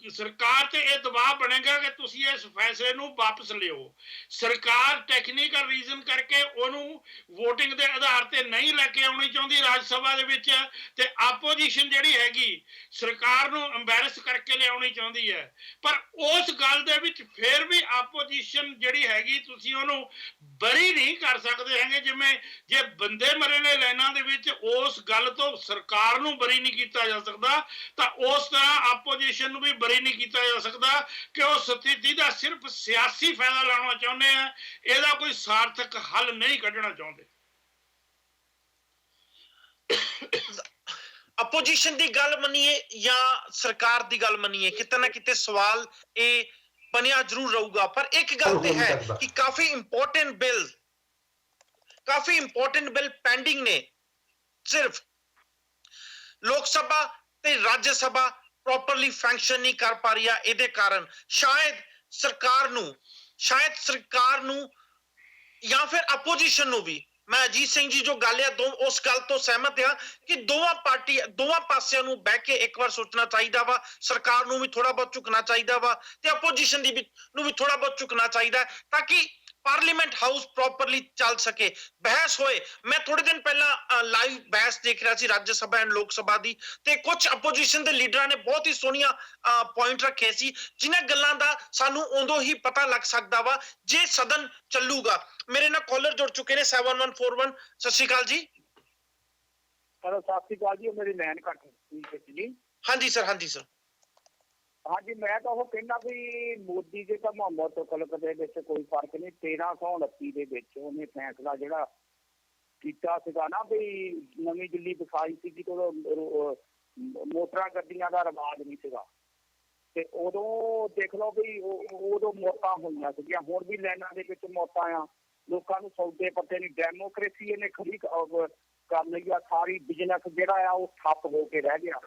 ਸਰਕਾਰ ਤੇ ਇਹ ਦਬਾਅ ਬਣੇਗਾ ਕਿ ਤੁਸੀਂ ਇਸ ਫੈਸਲੇ ਨੂੰ ਵਾਪਸ ਲਿਓ। ਸਰਕਾਰ ਟੈਕਨੀਕਲ ਰੀਜ਼ਨ ਕਰਕੇ ਉਹਨੂੰ VOTING ਦੇ ਆਧਾਰ ਤੇ ਨਹੀਂ ਲੈ ਕੇ ਆਉਣੀ ਚਾਹੁੰਦੀ ਰਾਜ ਸਭਾ ਦੇ ਵਿੱਚ, ਤੇ ਆਪੋਜੀਸ਼ਨ ਜਿਹੜੀ ਹੈਗੀ ਸਰਕਾਰ ਨੂੰ ਐਮਬੈਰਸ ਕਰਕੇ ਲਿਆਉਣੀ ਚਾਹੁੰਦੀ ਹੈ। ਪਰ ਉਸ ਗੱਲ ਦੇ ਵਿੱਚ ਫਿਰ ਵੀ ਆਪੋਜੀਸ਼ਨ ਜਿਹੜੀ ਹੈਗੀ ਤੁਸੀਂ ਉਹਨੂੰ ਬਰੀ ਨਹੀਂ ਕਰ ਸਕਦੇ ਹੈਗੇ। ਜਿਵੇਂ ਜੇ ਬੰਦੇ ਮਰੇ ਨੇ ਲਾਈਨਾਂ ਦੇ ਵਿੱਚ, ਉਸ ਗੱਲ ਤੋਂ ਸਰਕਾਰ ਨੂੰ ਬਰੀ ਨਹੀਂ ਕੀਤਾ ਜਾ ਸਕਦਾ, ਤਾਂ ਉਸ ਤਰ੍ਹਾਂ ਆਪੋਜੀਸ਼ਨ ਨੂੰ ਵੀ ਬਰੀ ਨਹੀਂ ਕੀਤਾ ਜਾ ਸਕਦਾ ਕਿ ਉਹ ਸਥਿਤੀ ਦਾ ਸਿਰਫ ਸਿਆਸੀ ਫਾਇਦਾ ਲੈਣਾ ਚਾਹੁੰਦੇ ਆ, ਇਹਦਾ ਕੋਈ ਸਾਰਥਕ ਹੱਲ ਨਹੀਂ ਕੱਢਣਾ ਚਾਹੁੰਦੇ। ਆਪੋਜੀਸ਼ਨ ਦੀ ਗੱਲ ਮੰਨੀਏ ਜਾਂ ਸਰਕਾਰ ਦੀ ਗੱਲ ਮੰਨੀਏ, ਕਿਤੇ ਨਾ ਕਿਤੇ ਸਵਾਲ ਇਹ ਬਣਿਆ ਜ਼ਰੂਰ ਰਹੂਗਾ। ਪਰ ਇੱਕ ਗੱਲ ਤੇ ਹੈ ਕਿ ਕਾਫੀ ਇੰਪੋਰਟੈਂਟ ਬਿੱਲ ਪੈਂਡਿੰਗ ਨੇ। ਸਿਰਫ ਲੋਕ ਸਭਾ ਤੇ ਰਾਜ ਸਭਾ ਪ੍ਰੋਪਰਲੀ ਫੰਕਸ਼ਨ ਨਹੀਂ ਕਰ ਪਾ ਰਹੀ ਆ। ਇਹਦੇ ਕਾਰਨ ਸ਼ਾਇਦ ਸਰਕਾਰ ਨੂੰ ਜਾਂ ਫਿਰ ਆਪੋਜੀਸ਼ਨ ਨੂੰ ਵੀ, ਮੈਂ ਅਜੀਤ ਸਿੰਘ ਜੀ ਜੋ ਗੱਲ ਹੈ ਉਸ ਗੱਲ ਤੋਂ ਸਹਿਮਤ ਹਾਂ ਕਿ ਦੋਵਾਂ ਪਾਸਿਆਂ ਨੂੰ ਬਹਿ ਕੇ ਇੱਕ ਵਾਰ ਸੋਚਣਾ ਚਾਹੀਦਾ ਵਾ। ਸਰਕਾਰ ਨੂੰ ਵੀ ਥੋੜਾ ਬਹੁਤ ਝੁਕਣਾ ਚਾਹੀਦਾ ਵਾ ਤੇ ਆਪੋਜੀਸ਼ਨ ਨੂੰ ਵੀ ਥੋੜਾ ਬਹੁਤ ਝੁਕਣਾ ਚਾਹੀਦਾ ਤਾਂ ਕਿ ਪਾਰਲੀਮੈਂਟ ਹਾਊਸ ਪ੍ਰੋਪਰਲੀ ਚੱਲ ਸਕੇ, ਬਹਿਸ ਹੋਏ। ਮੈਂ ਥੋੜੇ ਦਿਨ ਪਹਿਲਾਂ ਲਾਈਵ ਬਹਿਸ ਦੇਖ ਰਿਹਾ ਸੀ ਰਾਜ ਸਭਾ ਐਂਡ ਲੋਕ ਸਭਾ ਦੀ, ਤੇ ਕੁਝ ਆਪੋਜੀਸ਼ਨ ਦੇ ਲੀਡਰਾਂ ਨੇ ਬਹੁਤ ਹੀ ਸੋਹਣੀਆਂ ਪੁਆਇੰਟ ਰੱਖੇ ਸੀ ਜਿਨ੍ਹਾਂ ਗੱਲਾਂ ਦਾ ਸਾਨੂੰ ਉਦੋਂ ਹੀ ਪਤਾ ਲੱਗ ਸਕਦਾ ਵਾ ਜੇ ਸਦਨ ਚੱਲੂਗਾ। ਮੇਰੇ ਨਾਲ ਕਾਲਰ ਜੁੜ ਚੁੱਕੇ ਨੇ 7141। ਸਤਿ ਸ਼੍ਰੀ ਅਕਾਲ ਜੀ। ਹੈਲੋ, ਸਤਿ ਸ਼੍ਰੀ ਅਕਾਲ ਜੀ। ਮੇਰੀ ਲਾਈਨ ਕੱਟ ਗਈ ਜੀ। ਹਾਂਜੀ ਸਰ, ਹਾਂਜੀ ਸਰ। ਹਾਂਜੀ, ਮੈਂ ਤਾਂ ਉਹ ਕਹਿੰਦਾ ਵੀ ਮੋਦੀ ਦੇ ਤਾਂ ਮੁਹੰਮਦ ਤੁਗਲਕ ਦੇ ਵਿੱਚ ਕੋਈ ਫਰਕ ਨਹੀਂ। 1329 ਦੇ ਵਿੱਚ ਉਹਨੇ ਫੈਸਲਾ ਜਿਹੜਾ ਕੀਤਾ ਸੀਗਾ ਨਾ ਵੀ ਨਵੀਂ ਦਿੱਲੀ ਵਸਾਈ ਸੀਗੀ ਤੇ ਉਦੋਂ ਮੋਟਰਾਂ ਗੱਡੀਆਂ ਦਾ ਰਿਵਾਜ ਨਹੀਂ ਸੀਗਾ, ਤੇ ਉਦੋਂ ਦੇਖ ਲਓ ਵੀ ਉਦੋਂ ਮੌਤਾਂ ਹੋਈਆਂ ਸੀਗੀਆਂ। ਹੁਣ ਵੀ ਲਾਈਨਾਂ ਦੇ ਵਿੱਚ ਮੌਤਾਂ ਆ। ਲੋਕਾਂ ਨੂੰ ਸੌਦੇ ਪੱਤੇ ਨਹੀਂ। ਡੈਮੋਕ੍ਰੇਸੀ ਇਹਨੇ ਖੜੀ ਕਰ ਲਈ ਆ। ਸਾਰੀ ਬਿਜਨਸ ਜਿਹੜਾ ਆ ਉਹ ਠੱਪ ਹੋ ਕੇ ਰਹਿ ਗਿਆ।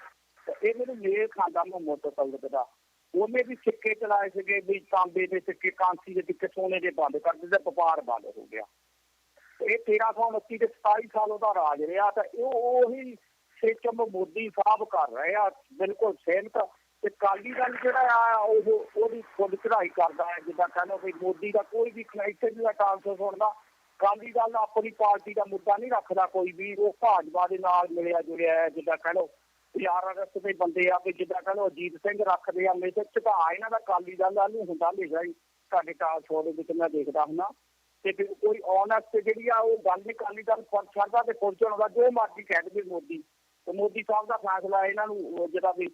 ਇਹ ਮੈਨੂੰ ਮੇਲ ਖਾਂਦਾ ਮੁਹੰਮਦ ਤੁਗਲਕ ਦਾ। ਉਹਨੇ ਵੀ ਸਿੱਕੇ ਚਲਾਏ ਸੀਗੇ ਵੀ ਤਾਂਬੇ ਦੇ ਸਿੱਕੇ, ਕਾਂਸੀ ਦੇ ਸਿੱਕੇ, ਸੋਨੇ ਦੇ ਬੰਦ ਕਰ ਦਿੱਤੇ, ਵਪਾਰ ਬੰਦ ਹੋ ਗਿਆ। ਇਹ 1329 ਤੇ 27 ਸਾਲ ਉਹਦਾ ਰਾਜ ਰਿਹਾ, ਤਾਂ ਉਹੀ ਸਿਸਟਮ ਮੋਦੀ ਸਾਹਿਬ ਕਰ ਰਹੇ ਆ। ਬਿਲਕੁਲ ਸਹਿਮਤ। ਤੇ ਅਕਾਲੀ ਦਲ ਜਿਹੜਾ ਆ ਉਹਦੀ ਫੁੱਲ ਚੜਾਈ ਕਰਦਾ ਹੈ। ਜਿੱਦਾਂ ਕਹਿੰਦਾ ਵੀ ਮੋਦੀ ਦਾ ਕੋਈ ਵੀ ਇੱਥੇ ਵੀ ਟਾਂਸੋ ਸੁਣਦਾ, ਅਕਾਲੀ ਦਲ ਆਪਣੀ ਪਾਰਟੀ ਦਾ ਮੁੱਦਾ ਨਹੀਂ ਰੱਖਦਾ ਕੋਈ ਵੀ, ਉਹ ਭਾਜਪਾ ਦੇ ਨਾਲ ਮਿਲਿਆ ਜੁਲਿਆ ਹੈ। ਜਿੱਦਾਂ ਕਹਿ ਲਓ RSS ਦੇ ਬੰਦੇ ਆ ਵੀ, ਜਿੱਦਾਂ ਕਹਿ ਲਓ ਅਜੀਤ ਸਿੰਘ ਰੱਖਦੇ ਆ, ਮੇਰੇ ਝੁਕਾ ਇਹਨਾਂ ਦਾ ਅਕਾਲੀ ਦਲ ਵੱਲ ਨੂੰ ਹੁੰਦਾ ਹਮੇਸ਼ਾ ਹੀ। ਸਾਡੇ ਟਾਕ ਸ਼ੋਅ ਦੇ ਵਿੱਚ ਮੈਂ ਦੇਖਦਾ ਹੁੰਦਾ ਤੇ ਫਿਰ ਕੋਈ ਔਨੈਸਟ ਜਿਹੜੀ ਆ ਉਹ ਗੱਲ ਨਹੀਂ ਅਕਾਲੀ ਦਲ ਛੱਡਦਾ ਤੇ ਪੁਲਿਸ ਦਾ ਜੋ ਮਰਜ਼ੀ ਕਹਿ ਦੇਵੇ ਮੋਦੀ, ਤੇ ਮੋਦੀ ਸਾਹਿਬ ਦਾ ਫੈਸਲਾ ਇਹਨਾਂ ਨੂੰ ਜਿਹੜਾ ਵੀ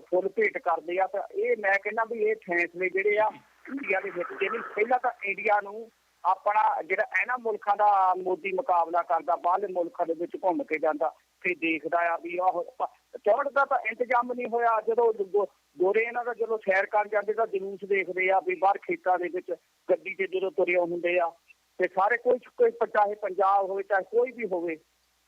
ਫੁੱਲ ਭੇਟ ਕਰਦੇ ਆ। ਤਾਂ ਇਹ ਮੈਂ ਕਹਿੰਦਾ ਵੀ ਇਹ ਫੈਸਲੇ ਜਿਹੜੇ ਆ ਇੰਡੀਆ ਦੇ ਵਿੱਚ ਨਹੀਂ, ਪਹਿਲਾਂ ਤਾਂ ਇੰਡੀਆ ਨੂੰ ਆਪਣਾ ਜਿਹੜਾ ਇਹਨਾਂ ਮੁਲਕਾਂ ਦਾ ਮੋਦੀ ਮੁਕਾਬਲਾ ਕਰਦਾ, ਬਾਹਰਲੇ ਮੁਲਕਾਂ ਦੇ ਵਿੱਚ ਘੁੰਮ ਕੇ ਜਾਂਦਾ, ਫਿਰ ਦੇਖਦਾ ਆ ਵੀ ਆਹ ਚੌੜ ਦਾ ਤਾਂ ਇੰਤਜ਼ਾਮ ਨਹੀਂ ਹੋਇਆ। ਜਦੋਂ ਗੋਰੇ ਇਹਨਾਂ ਦਾ ਜਦੋਂ ਸੈਰ ਕਰ ਜਾਂਦੇ ਤਾਂ ਜਲੂਸ ਦੇਖਦੇ ਆ ਵੀ ਬਾਹਰ ਖੇਤਾਂ ਦੇ ਵਿੱਚ ਗੱਡੀ 'ਚ ਜਦੋਂ ਤੁਰੇ ਹੁੰਦੇ ਆ, ਤੇ ਸਾਰੇ ਕੋਈ ਚਾਹੇ ਪੰਜਾਬ ਹੋਵੇ ਚਾਹੇ ਕੋਈ ਵੀ ਹੋਵੇ,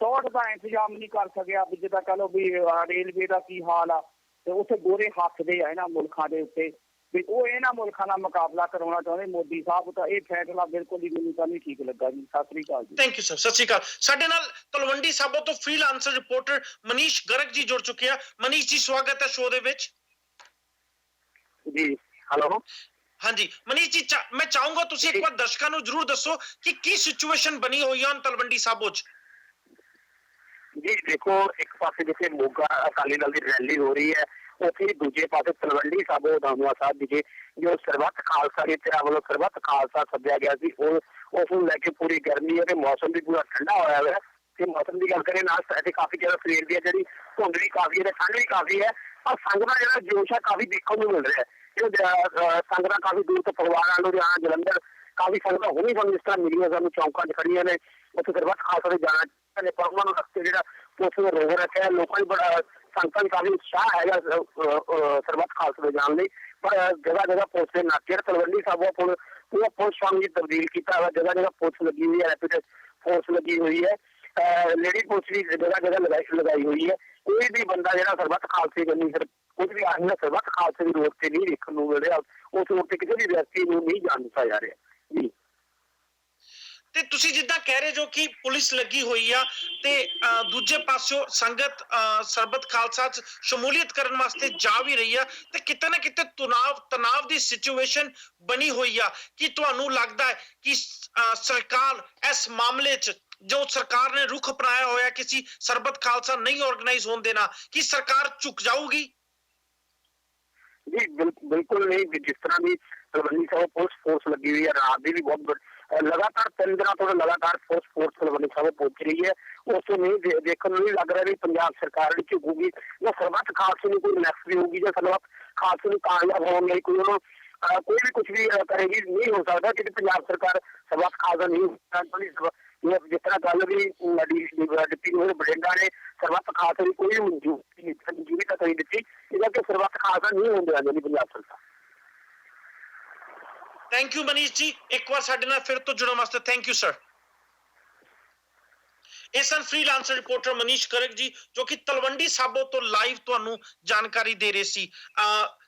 ਚੌੜ ਦਾ ਇੰਤਜ਼ਾਮ ਨਹੀਂ ਕਰ ਸਕਿਆ। ਵੀ ਜਿੱਦਾਂ ਕਹਿ ਲਓ ਵੀ ਰੇਲਵੇ ਦਾ ਕੀ ਹਾਲ ਆ, ਤੇ ਉੱਥੇ ਗੋਰੇ ਹੱਥਦੇ ਆ ਇਹਨਾਂ ਮੁਲਕਾਂ ਦੇ ਉੱਤੇ ਵੀ ਉਹ ਇਹਨਾਂ ਮੁਲਕਾਂ ਨਾਲ ਮੁਕਾਬਲਾ ਕਰਾਉਣਾ ਚਾਹੁੰਦੇ ਮੋਦੀ ਸਾਹਿਬ। ਤਾਂ ਇਹ ਫੈਸਲਾ ਬਿਲਕੁਲ ਹੀ ਮੈਨੂੰ ਤਾਂ ਨਹੀਂ ਠੀਕ ਲੱਗਾ ਜੀ। ਸਤਿ ਸ੍ਰੀ ਅਕਾਲ ਜੀ। Thank you sir. ਸਤਿ ਸ਼੍ਰੀ ਅਕਾਲ। ਸਾਡੇ ਨਾਲ ਤਲਵੰਡੀ ਸਾਬੋ ਤੋਂ ਫ੍ਰੀਲਾਂਸਰ ਰਿਪੋਰਟਰ ਮਨੀਸ਼ ਗਰਗ ਜੀ ਜੁੜ ਚੁੱਕੇ ਆ। ਮਨੀਸ਼ ਜੀ ਸਵਾਗਤ ਹੈ ਸ਼ੋਅ ਦੇ ਵਿੱਚ। ਜੀ ਹੈਲੋ। ਹਾਂਜੀ ਮਨੀਸ਼ ਜੀ, ਮੈਂ ਚਾਹੂੰਗਾ ਤੁਸੀਂ ਇੱਕ ਵਾਰ ਦਰਸ਼ਕਾਂ ਨੂੰ ਜਰੂਰ ਦੱਸੋ ਕਿ ਕੀ ਸਿਚੁਏਸ਼ਨ ਬਣੀ ਹੋਈ ਹੈ ਤਲਵੰਡੀ ਸਾਬੋ 'ਚ। ਜੀ ਦੇਖੋ, ਇੱਕ ਪਾਸੇ ਜਿੱਥੇ ਮੋਗਾ ਅਕਾਲੀ ਦਲ ਦੀ ਰੈਲੀ ਹੋ ਰਹੀ ਹੈ, ਉੱਥੇ ਦੂਜੇ ਪਾਸੇ ਤਲਵੰਡੀ ਸਾਬੋ ਦਾਮੂਆ ਸਾਹਿਬ ਵਿਖੇ ਜੋ ਸਰਬੱਤ ਖਾਲਸਾ ਦੇ ਧਿਰਾਂ ਵੱਲੋਂ ਸਰਬੱਤ ਖਾਲਸਾ ਸੱਦਿਆ ਗਿਆ ਸੀ, ਉਸ ਨੂੰ ਲੈ ਕੇ ਪੂਰੀ ਗਰਮੀ ਹੈ ਤੇ ਮੌਸਮ ਵੀ ਪੂਰਾ ਠੰਡਾ ਹੋਇਆ ਹੋਇਆ। ਤੇ ਮੌਸਮ ਦੀ ਗੱਲ ਕਰੀਏ ਨਾਲ ਇੱਥੇ ਕਾਫੀ ਜ਼ਿਆਦਾ ਸਵੇਰ ਦੀ ਹੈ ਜਿਹੜੀ ਧੁੰਦ ਵੀ ਕਾਫੀ ਹੈ, ਠੰਡ ਵੀ ਕਾਫੀ ਹੈ, ਪਰ ਸੰਗਤ ਦਾ ਜਿਹੜਾ ਜੋਸ਼ ਹੈ ਕਾਫੀ ਦੇਖਣ ਨੂੰ ਮਿਲ ਰਿਹਾ ਹੈ। ਸੰਗਤਾਂ ਕਾਫੀ ਦੂਰ ਤੋਂ ਫਗਵਾੜਾ, ਲੁਧਿਆਣਾ, ਜਲੰਧਰ ਕਾਫੀ ਸੰਗਤਾਂ ਹੋਣੀ ਸਾਨੂੰ ਜਿਸ ਤਰ੍ਹਾਂ ਮਿਲੀਆਂ ਸਾਨੂੰ ਚੌਂਕਾਂ 'ਚ ਖੜੀਆਂ ਨੇ। ਉੱਥੇ ਸਰਬੱਤ ਖਾਲਸਾ ਦੇ ਜਾਣਾ ਨੇ, ਪਰ ਉਹਨਾਂ ਨੂੰ ਰਸਤੇ ਜਿਹੜਾ ਪੁਲਿਸ ਨੇ ਰੋਕ ਰੱਖਿਆ। ਲੋਕਾਂ ਦੀ ਬੜਾ ਸੰਗਤਾਂ ਕਾਫੀ ਉਤਸ਼ਾਹ ਹੈਗਾ ਸਰਬੱਤ ਖਾਲਸਾ ਦੇ ਜਾਣ ਲਈ, ਪਰ ਜਗ੍ਹਾ ਜਗ੍ਹਾ ਪੁਲਿਸ ਦੇ ਨਾਕੇ ਤਲਵੰਡੀ ਸਾਬੋ ਪੂਰਾ ਪੁਲਿਸ ਫਾਰਮ ਵਿੱਚ ਤਬਦੀਲ ਕੀਤਾ ਹੋਇਆ। ਜਗ੍ਹਾ ਜਗ੍ਹਾ ਪੁਲਿਸ ਲੱਗੀ ਹੋਈ ਹੈ, ਰੈਪਿਡ ਫੋਰਸ ਲੱਗੀ ਹੋਈ ਹੈ, ਲੇਡੀ ਪੁਲਿਸ ਵੀ ਜਗ੍ਹਾ ਜਗ੍ਹਾ ਲਗਾਈ ਹੋਈ ਹੈ। ਕੋਈ ਵੀ ਬੰਦਾ ਜਿਹੜਾ ਸਰਬੱਤ ਖਾਲਸੇ ਕਰਨੀ ਕੁਝ ਵੀ ਆਦਮੀ ਸਰਬੱਤ ਖਾਲਸੇ ਦੀ ਰੋਡ ਤੇ ਨਹੀਂ ਦੇਖਣ ਨੂੰ ਮਿਲ ਰਿਹਾ, ਉਸ ਰੋਡ ਤੇ ਕਿਸੇ ਵੀ ਵਿਅਕਤੀ ਨੂੰ ਨਹੀਂ ਜਾਣ ਦਿੱਤਾ ਜਾ ਰਿਹਾ ਜੀ। ਤੇ ਤੁਸੀਂ ਜਿੱਦਾਂ ਕਹਿ ਰਹੇ ਜੋ ਕਿ ਪੁਲਿਸ ਲੱਗੀ ਹੋਈ ਆ ਤੇ ਦੂਜੇ ਪਾਸਿਓਂ ਸੰਗਤ ਸਰਬੱਤ ਖਾਲਸਾ 'ਚ ਸ਼ਮੂਲੀਅਤ ਕਰਨ ਵਾਸਤੇ ਜਾ ਵੀ ਰਹੀ ਆ, ਤੇ ਕਿਤੇ ਨਾ ਕਿਤੇ ਤਣਾਵ ਦੀ ਸਿਚੁਏਸ਼ਨ ਬਣੀ ਹੋਈ ਆ। ਕੀ ਤੁਹਾਨੂੰ ਲੱਗਦਾ ਹੈ ਕਿ ਸਰਕਾਰ ਇਸ ਮਾਮਲੇ 'ਚ ਜੋ ਸਰਕਾਰ ਨੇ ਰੁਖ ਅਪਣਾਇਆ ਹੋਇਆ ਕਿਸੇ ਸਰਬੱਤ ਖਾਲਸਾ ਨਹੀਂ ਆਰਗੇਨਾਈਜ਼ ਹੋਣ ਦੇਣਾ, ਕੀ ਸਰਕਾਰ ਝੁਕ ਜਾਊਗੀ? ਜੀ ਬਿਲਕੁਲ ਨਹੀਂ। ਜਿਸ ਤਰ੍ਹਾਂ ਦੀ ਤਲਵੰਡੀ ਸਾਬੋ ਪੁਲਿਸ ਫੋਰਸ ਲੱਗੀ ਹੋਈ ਹੈ, ਰਾਤ ਦੀ ਵੀ ਬਹੁਤ ਲਗਾਤਾਰ 3 ਦਿਨਾਂ ਤੋਂ ਲਗਾਤਾਰ ਪੁਲਿਸ ਫੋਰਸ ਤਲਵੰਡੀ ਸਾਬੋ ਪਹੁੰਚ ਰਹੀ ਹੈ। ਉਸ ਤੋਂ ਨਹੀਂ ਦੇਖਣ ਨੂੰ ਨਹੀਂ ਲੱਗ ਰਿਹਾ ਵੀ ਪੰਜਾਬ ਸਰਕਾਰ ਜਿਹੜੀ ਝੁਕੂਗੀ ਜਾਂ ਸਰਬੱਤ ਖਾਲਸੇ ਨੂੰ ਕੋਈ ਰਿਲੈਕਸ ਵੀ ਹੋਊਗੀ ਜਾਂ ਸਰਬੱਤ ਖਾਲਸੇ ਨੂੰ ਕਾਮਯਾਬ ਹੋਣ ਲਈ ਕੋਈ ਵੀ ਕੁਝ ਵੀ ਕਰੇਗੀ। ਨਹੀਂ ਹੋ ਸਕਦਾ ਕਿ ਪੰਜਾਬ ਸਰਕਾਰ ਸਰਬੱਤ ਖਾਲਸਾ ਨਹੀਂ ਜਿਸ ਤਰ੍ਹਾਂ ਗੱਲ ਵੀ ਡਿਪਟੀ ਬਠਿੰਡਾ ਨੇ ਸਰਬੱਤ ਖਾਲਸਾ ਦੀ ਕੋਈ ਮਨਜ਼ੂਰੀ ਤੱਕ ਨਹੀਂ ਦਿੱਤੀ, ਇਹਦਾ ਕਿ ਸਰਬੱਤ ਖਾਲਸਾ ਨਹੀਂ ਹੋਣ ਦੇਣਾ ਚਾਹੁੰਦੀ ਪੰਜਾਬ ਸਰਕਾਰ। ਥੈਂਕ ਯੂ ਮਨੀਸ਼ ਜੀ, ਇੱਕ ਵਾਰ ਸਾਡੇ ਨਾਲ ਫਿਰ ਤੋਂ ਜੁੜਨ ਵਾਸਤੇ ਥੈਂਕ ਯੂ ਸਰ। ਇਹ ਸਨ ਫ੍ਰੀਲਾਂਸਰ ਰਿਪੋਰਟਰ ਮਨੀਸ਼ ਗਰਗ ਜੀ ਜੋ ਕਿ ਤਲਵੰਡੀ ਸਾਬੋ ਤੋਂ ਲਾਈਵ ਤੁਹਾਨੂੰ ਜਾਣਕਾਰੀ ਦੇ ਰਹੇ ਸੀ।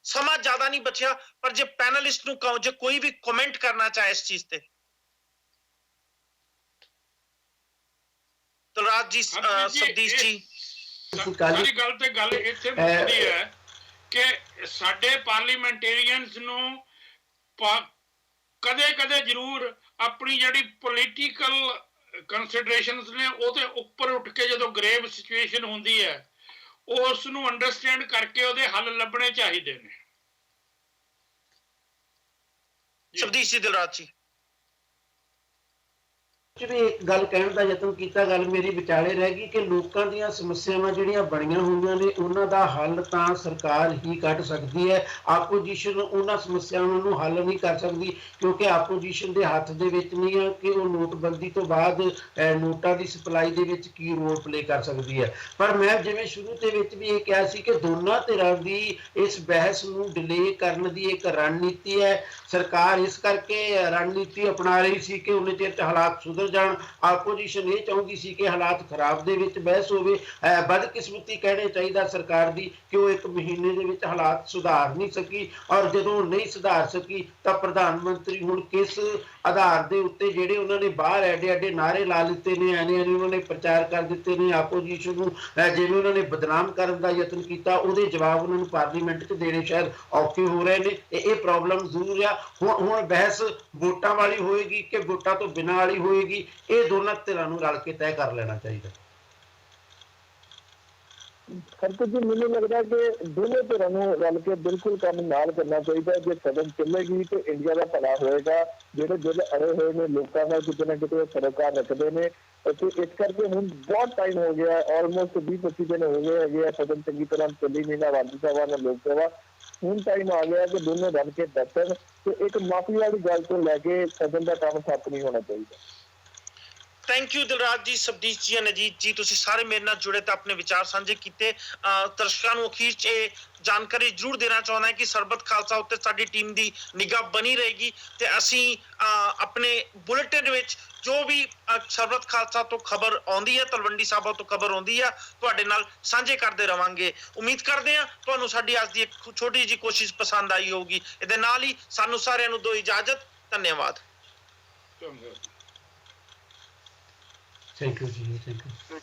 ਸਮਾਂ ਜ਼ਿਆਦਾ ਨਹੀਂ ਬਚਿਆ, ਪਰ ਜੇ ਪੈਨਲਿਸਟ ਨੂੰ ਕਹੋ ਜੇ ਕੋਈ ਵੀ ਕਮੈਂਟ ਕਰਨਾ ਚਾਹੇ ਇਸ ਚੀਜ਼ ਤੇ ਤਲਰਾਜ ਜੀ, ਸਬਦੀਸ਼ ਜੀ। ਸਾਰੀ ਗੱਲ ਤੇ ਗੱਲ ਇੱਥੇ ਮੁੱਕਦੀ ਹੈ ਕਿ ਸਾਡੇ ਪਾਰਲੀਮੈਂਟੇਰੀਅਨਸ ਨੂੰ ਕਦੇ ਜ਼ਰੂਰ ਆਪਣੀ ਜਿਹੜੀ ਪੋਲੀਟੀਕਲ ਕੰਸੀਡਰੇਸ਼ਨਸ ਨੇ ਉਹਦੇ ਉੱਪਰ ਉੱਠ ਕੇ ਜਦੋਂ ਗ੍ਰੇਵ ਸਿਚੁਏਸ਼ਨ ਹੁੰਦੀ ਹੈ ਉਸ ਨੂੰ ਅੰਡਰਸਟੈਂਡ ਕਰਕੇ ਉਹਦੇ ਹੱਲ ਲੱਭਣੇ ਚਾਹੀਦੇ ਨੇ। ਸਬਦੀਸ਼ ਜੀ, ਦਿਲਰਾਜ ਜੀ। ਵੀ ਇੱਕ ਗੱਲ ਕਹਿਣ ਦਾ ਯਤਨ ਕੀਤਾ, ਗੱਲ ਮੇਰੀ ਵਿਚਾਲੇ ਰਹਿ ਗਈ ਕਿ ਲੋਕਾਂ ਦੀਆਂ ਸਮੱਸਿਆਵਾਂ ਜਿਹੜੀਆਂ ਬਣੀਆਂ ਹੋਈਆਂ ਨੇ ਉਹਨਾਂ ਦਾ ਹੱਲ ਤਾਂ ਸਰਕਾਰ ਹੀ ਕੱਢ ਸਕਦੀ ਹੈ। ਆਪੋਜੀਸ਼ਨ ਉਹਨਾਂ ਸਮੱਸਿਆਵਾਂ ਨੂੰ ਹੱਲ ਨਹੀਂ ਕਰ ਸਕਦੀ ਕਿਉਂਕਿ ਆਪੋਜੀਸ਼ਨ ਦੇ ਹੱਥ ਦੇ ਵਿੱਚ ਨਹੀਂ ਹੈ ਕਿ ਉਹ ਨੋਟਬੰਦੀ ਤੋਂ ਬਾਅਦ ਨੋਟਾਂ ਦੀ ਸਪਲਾਈ ਦੇ ਵਿੱਚ ਕੀ ਰੋਲ ਪਲੇ ਕਰ ਸਕਦੀ ਹੈ। ਪਰ ਮੈਂ ਜਿਵੇਂ ਸ਼ੁਰੂ ਦੇ ਵਿੱਚ ਵੀ ਇਹ ਕਿਹਾ ਸੀ ਕਿ ਦੋਨਾਂ ਧਿਰਾਂ ਦੀ ਇਸ ਬਹਿਸ ਨੂੰ ਡਿਲੇ ਕਰਨ ਦੀ ਇੱਕ ਰਣਨੀਤੀ ਹੈ। ਸਰਕਾਰ ਇਸ ਕਰਕੇ ਰਣਨੀਤੀ ਅਪਣਾ ਰਹੀ ਸੀ ਕਿ ਉਹਨੇ ਚਿਰ ਹਾਲਾਤ ਸੁਧਰ ਜਾਣ। ਆਪੋਜੀਸ਼ਨ ਇਹ ਚਾਹੁੰਦੀ ਸੀ ਕਿ ਹਾਲਾਤ ਖਰਾਬ ਦੇ ਵਿੱਚ ਬਹਿਸ ਹੋਵੇ। ਬਦਕਿਸਮਤੀ ਕਹਿਣੇ ਚਾਹੀਦਾ ਸਰਕਾਰ ਦੀ ਕਿ ਉਹ 1 ਮਹੀਨੇ ਦੇ ਵਿੱਚ ਹਾਲਾਤ ਸੁਧਾਰ ਨਹੀਂ ਸਕੀ, ਔਰ ਜਦੋਂ ਨਹੀਂ ਸੁਧਾਰ ਸਕੀ ਤਾਂ ਪ੍ਰਧਾਨ ਮੰਤਰੀ ਹੁਣ ਕਿਸ ਆਧਾਰ ਦੇ ਉੱਤੇ ਜਿਹੜੇ ਉਹਨਾਂ ਨੇ ਬਾਹਰ ਐਡੇ ਨਾਅਰੇ ਲਾ ਲਿੱਤੇ ਨੇ, ਐਨੇ ਉਹਨਾਂ ਨੇ ਪ੍ਰਚਾਰ ਕਰ ਦਿੱਤੇ ਨੇ ਆਪੋਜੀਸ਼ਨ ਨੂੰ, ਜਿਵੇਂ ਉਹਨਾਂ ਨੇ ਬਦਨਾਮ ਕਰਨ ਦਾ ਯਤਨ ਕੀਤਾ, ਉਹਦੇ ਜਵਾਬ ਉਹਨਾਂ ਨੂੰ ਪਾਰਲੀਮੈਂਟ 'ਚ ਦੇਣੇ ਸ਼ਾਇਦ ਔਖੇ ਹੋ ਰਹੇ ਨੇ। ਇਹ ਪ੍ਰੋਬਲਮ ਜ਼ਰੂਰ ਆ। ਹੁਣ ਬਹਿਸ ਵੋਟਾਂ ਵਾਲੀ ਹੋਏਗੀ ਕਿ ਵੋਟਾਂ ਤੋਂ ਬਿਨਾਂ ਵਾਲੀ ਹੋਏਗੀ, ਇਹ ਦੋਨਾਂ ਧਿਰਾਂ ਨੂੰ ਰਲ ਕੇ ਤੈਅ ਕਰ ਲੈਣਾ ਚਾਹੀਦਾ। ਹਰਪ੍ਰੀਤ ਜੀ, ਮੈਨੂੰ ਲੱਗਦਾ ਕਿ ਦੋਵੇਂ ਧਿਰਾਂ ਨੂੰ ਰਲ ਕੇ ਬਿਲਕੁਲ ਕੰਮ ਨਾਲ ਕਰਨਾ ਚਾਹੀਦਾ। ਜੇ ਸਦਨ ਚੱਲੇਗੀ ਤੇ ਇੰਡੀਆ ਦਾ ਭਲਾ ਹੋਏਗਾ। ਜਿਹੜੇ ਦਿਲ ਅੜੇ ਹੋਏ ਨੇ ਲੋਕਾਂ ਦਾ ਕਿਤੇ ਨਾ ਕਿਤੇ ਸਰੋਕਾਰ ਰੱਖਦੇ ਨੇ, ਤੇ ਇਸ ਕਰਕੇ ਹੁਣ ਬਹੁਤ ਟਾਈਮ ਹੋ ਗਿਆ, ਆਲਮੋਸਟ 20-25 ਦਿਨ ਹੋ ਗਏ ਹੈਗੇ ਆ, ਸਦਨ ਚੰਗੀ ਤਰ੍ਹਾਂ ਚੱਲੀ ਨਹੀਂ, ਨਾ ਰਾਜ ਸਭਾ ਨਾ ਲੋਕ ਸਭਾ। ਹੁਣ ਟਾਈਮ ਆ ਗਿਆ ਕਿ ਦੋਨੋਂ ਰਲ ਕੇ ਬੈਠਣ ਤੇ ਇੱਕ ਮਾਫੀ ਵਾਲੀ ਗੱਲ ਤੋਂ ਲੈ ਕੇ ਸਦਨ ਦਾ ਕੰਮ ਠੱਪ ਨਹੀਂ ਹੋਣਾ ਚਾਹੀਦਾ। ਥੈਂਕ ਯੂ ਦਿਲਰਾਜ ਜੀ, ਸਬਦੀਸ਼ ਜੀ, ਅਨਜੀਤ ਜੀ, ਤੁਸੀਂ ਸਾਰੇ ਮੇਰੇ ਨਾਲ ਜੁੜੇ ਤੇ ਆਪਣੇ ਵਿਚਾਰ ਸਾਂਝੇ ਕੀਤੇ। ਦਰਸ਼ਕਾਂ ਨੂੰ ਅਖੀਰ 'ਚ ਇਹ ਜਾਣਕਾਰੀ ਜ਼ਰੂਰ ਦੇਣਾ ਚਾਹੁੰਦਾ ਕਿ ਸਰਬੱਤ ਖਾਲਸਾ ਉੱਤੇ ਸਾਡੀ ਟੀਮ ਦੀ ਨਿਗਾਹ ਬਣੀ ਰਹੇਗੀ ਤੇ ਅਸੀਂ ਆਪਣੇ ਬੁਲੇਟਿਨ ਵਿੱਚ ਜੋ ਵੀ ਸਰਬੱਤ ਖਾਲਸਾ ਤੋਂ ਖਬਰ ਆਉਂਦੀ ਹੈ, ਤਲਵੰਡੀ ਸਾਬੋ ਤੋਂ ਖਬਰ ਆਉਂਦੀ ਆ, ਤੁਹਾਡੇ ਨਾਲ ਸਾਂਝੇ ਕਰਦੇ ਰਵਾਂਗੇ। ਉਮੀਦ ਕਰਦੇ ਹਾਂ ਤੁਹਾਨੂੰ ਸਾਡੀ ਅੱਜ ਦੀ ਇੱਕ ਛੋਟੀ ਜਿਹੀ ਕੋਸ਼ਿਸ਼ ਪਸੰਦ ਆਈ ਹੋਊਗੀ। ਇਹਦੇ ਨਾਲ ਹੀ ਸਾਨੂੰ ਸਾਰਿਆਂ ਨੂੰ ਦਿਓ ਇਜਾਜ਼ਤ। ਧੰਨਵਾਦ। ਥੈਂਕ ਯੂ ਜੀ, ਥੈਂਕ ਯੂ।